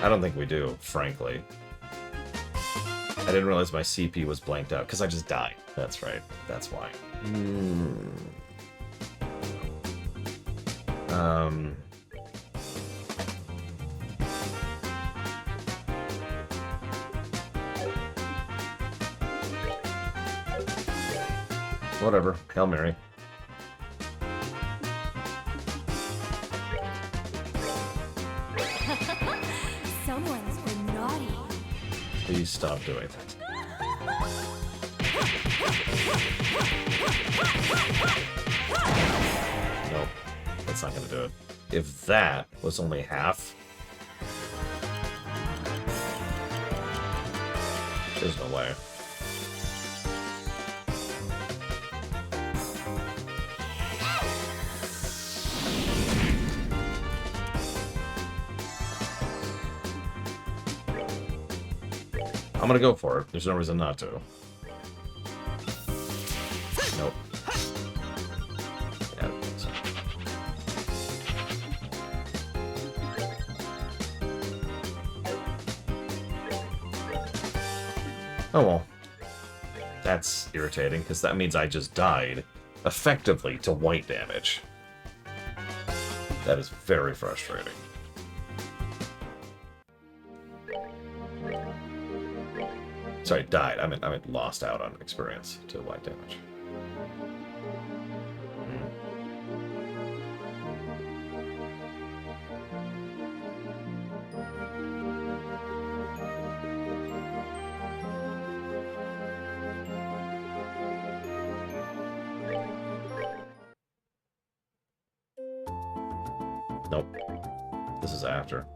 I don't think we do, frankly. I didn't realize my CP was blanked out, because I just died. That's right. That's why. Whatever. Hail Mary. Someone's been naughty. Please stop doing that. Nope. That's not gonna do it. If that was only half... There's no way. I'm gonna go for it. There's no reason not to. Nope. Yeah, oh well. That's irritating, because that means I just died, effectively, to white damage. That is very frustrating. Sorry, died. I mean, lost out on experience to white damage. Nope. This is after.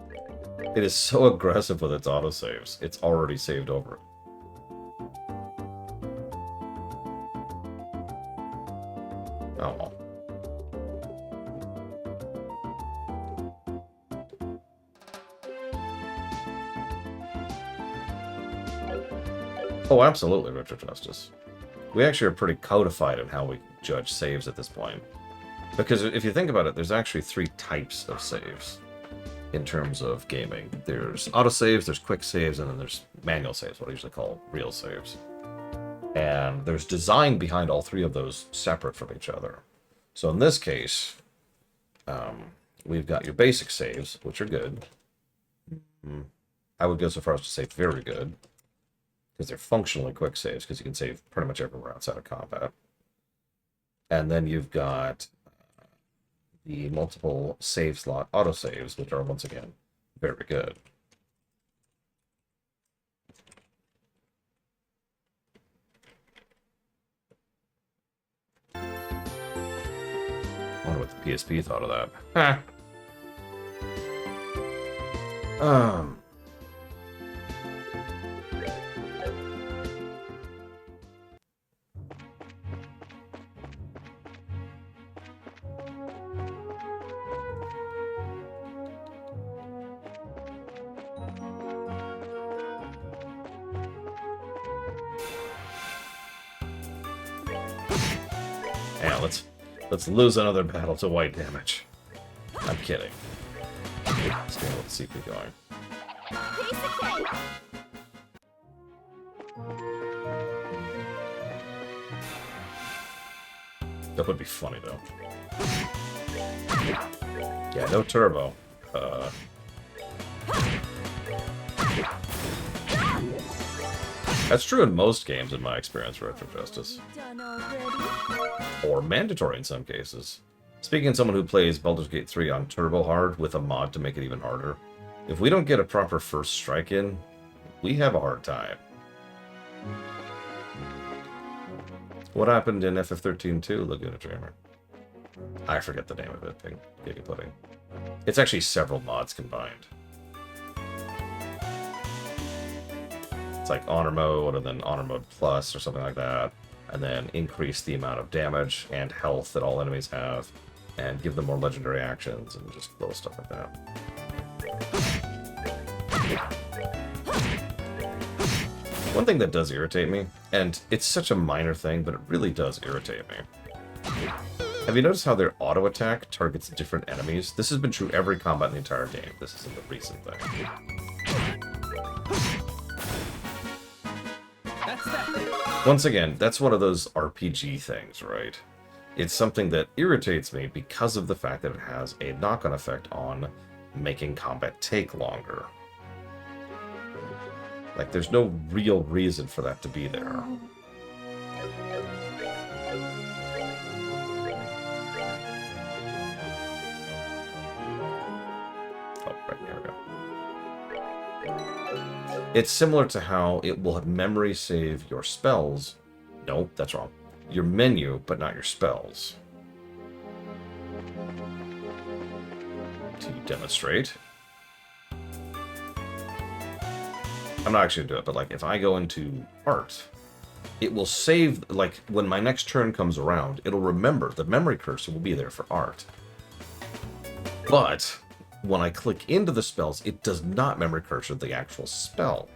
It is so aggressive with its autosaves. It's already saved over it. Oh well. Oh, absolutely, Richard Justice. We actually are pretty codified in how we judge saves at this point. Because if you think about it, there's actually 3 types of saves in terms of gaming. There's autosaves, there's quick saves, and then there's manual saves, what I usually call real saves. And there's design behind all 3 of those separate from each other. So in this case, we've got your basic saves, which are good. I would go so far as to say very good, because they're functionally quick saves, because you can save pretty much everywhere outside of combat. And then you've got the multiple save slot autosaves, which are, once again, very good. I wonder what the PSP thought of that. Yeah, let's lose another battle to white damage. I'm kidding. Let's get the CP going. Piece of cake. That would be funny, though. Yeah, no turbo. That's true in most games, in my experience, Retro Justice. Done already? Or mandatory in some cases. Speaking as someone who plays Baldur's Gate 3 on Turbo Hard with a mod to make it even harder, if we don't get a proper first strike in, we have a hard time. What happened in FF13 2, Laguna Dreamer? I forget the name of it, Piggy Pudding. It's actually several mods combined. It's like Honor Mode, and then Honor Mode Plus, or something like that. And then increase the amount of damage and health that all enemies have, and give them more legendary actions, and just little stuff like that. One thing that does irritate me, and it's such a minor thing, but it really does irritate me. Have you noticed how their auto attack targets different enemies? This has been true every combat in the entire game. This isn't the recent thing. That's that thing. Once again, that's one of those RPG things, right? It's something that irritates me because of the fact that it has a knock-on effect on making combat take longer. Like, there's no real reason for that to be there. Oh, right, there we go. It's similar to how it will memory save your spells. No, that's wrong. Your menu, but not your spells. To demonstrate. I'm not actually going to do it, but like if I go into art, it will save, like when my next turn comes around, it'll remember the memory cursor will be there for art. But when I click into the spells, it does not memory cursor the actual spell.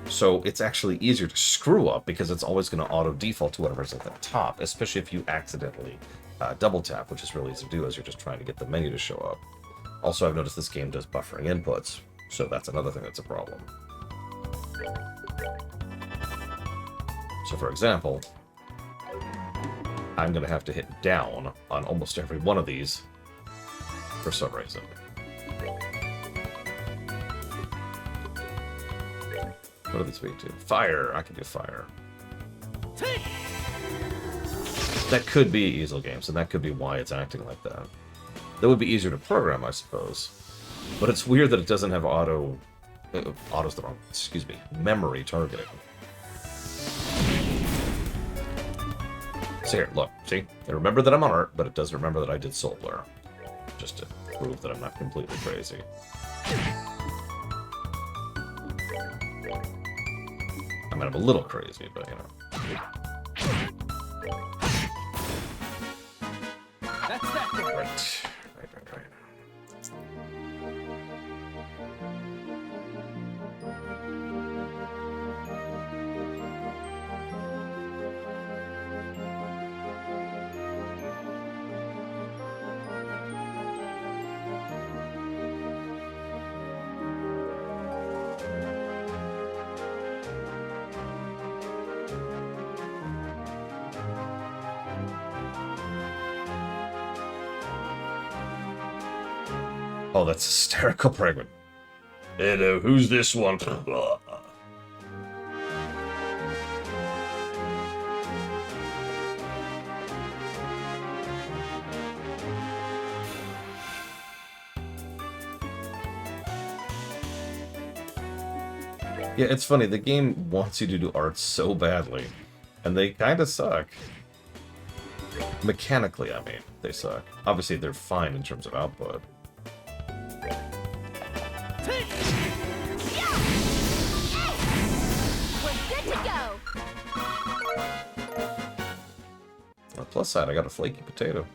So it's actually easier to screw up because it's always going to auto default to whatever's at the top, especially if you accidentally double tap, which is really easy to do as you're just trying to get the menu to show up. Also, I've noticed this game does buffering inputs, so that's another thing that's a problem. So for example, I'm going to have to hit down on almost every one of these for some reason. What do these weak to? Fire! I can do fire. That could be Easel Games, and that could be why it's acting like that. That would be easier to program, I suppose. But it's weird that it doesn't have auto... auto's the wrong... excuse me. Memory targeting. So here, look. See? It remembered that I'm on art, but it doesn't remember that I did Soul Blur. Just to prove that I'm not completely crazy. I mean, I'm a little crazy, but you know. That's that thing. Right. Oh, that's hysterical pregnant. Hello, who's this one? Yeah, it's funny. The game wants you to do art so badly, and they kind of suck. Mechanically, I mean, they suck. Obviously, they're fine in terms of output. On the plus side, I got a flaky potato.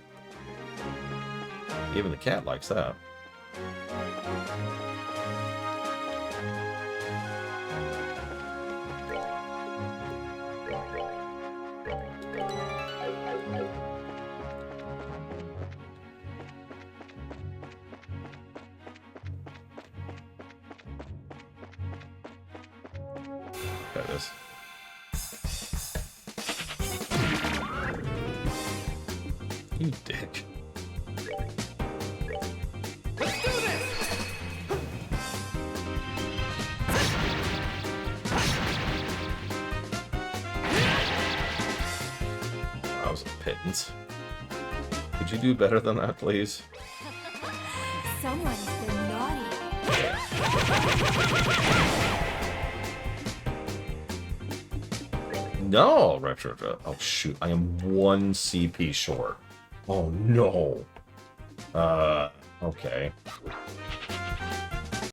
Even the cat likes that. There it is. You dick. Let's do this! That was a pittance. Could you do better than that, please? Someone's been naughty. No, retro. Oh shoot, I am 1 CP short. Oh no. Okay.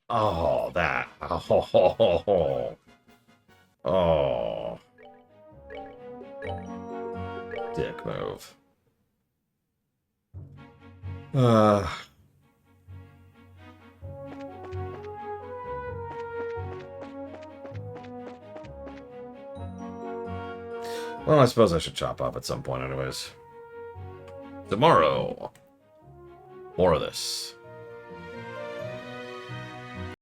Oh, that. Oh. Oh. Dick move. Well, I suppose I should chop off at some point anyways. Tomorrow. More of this.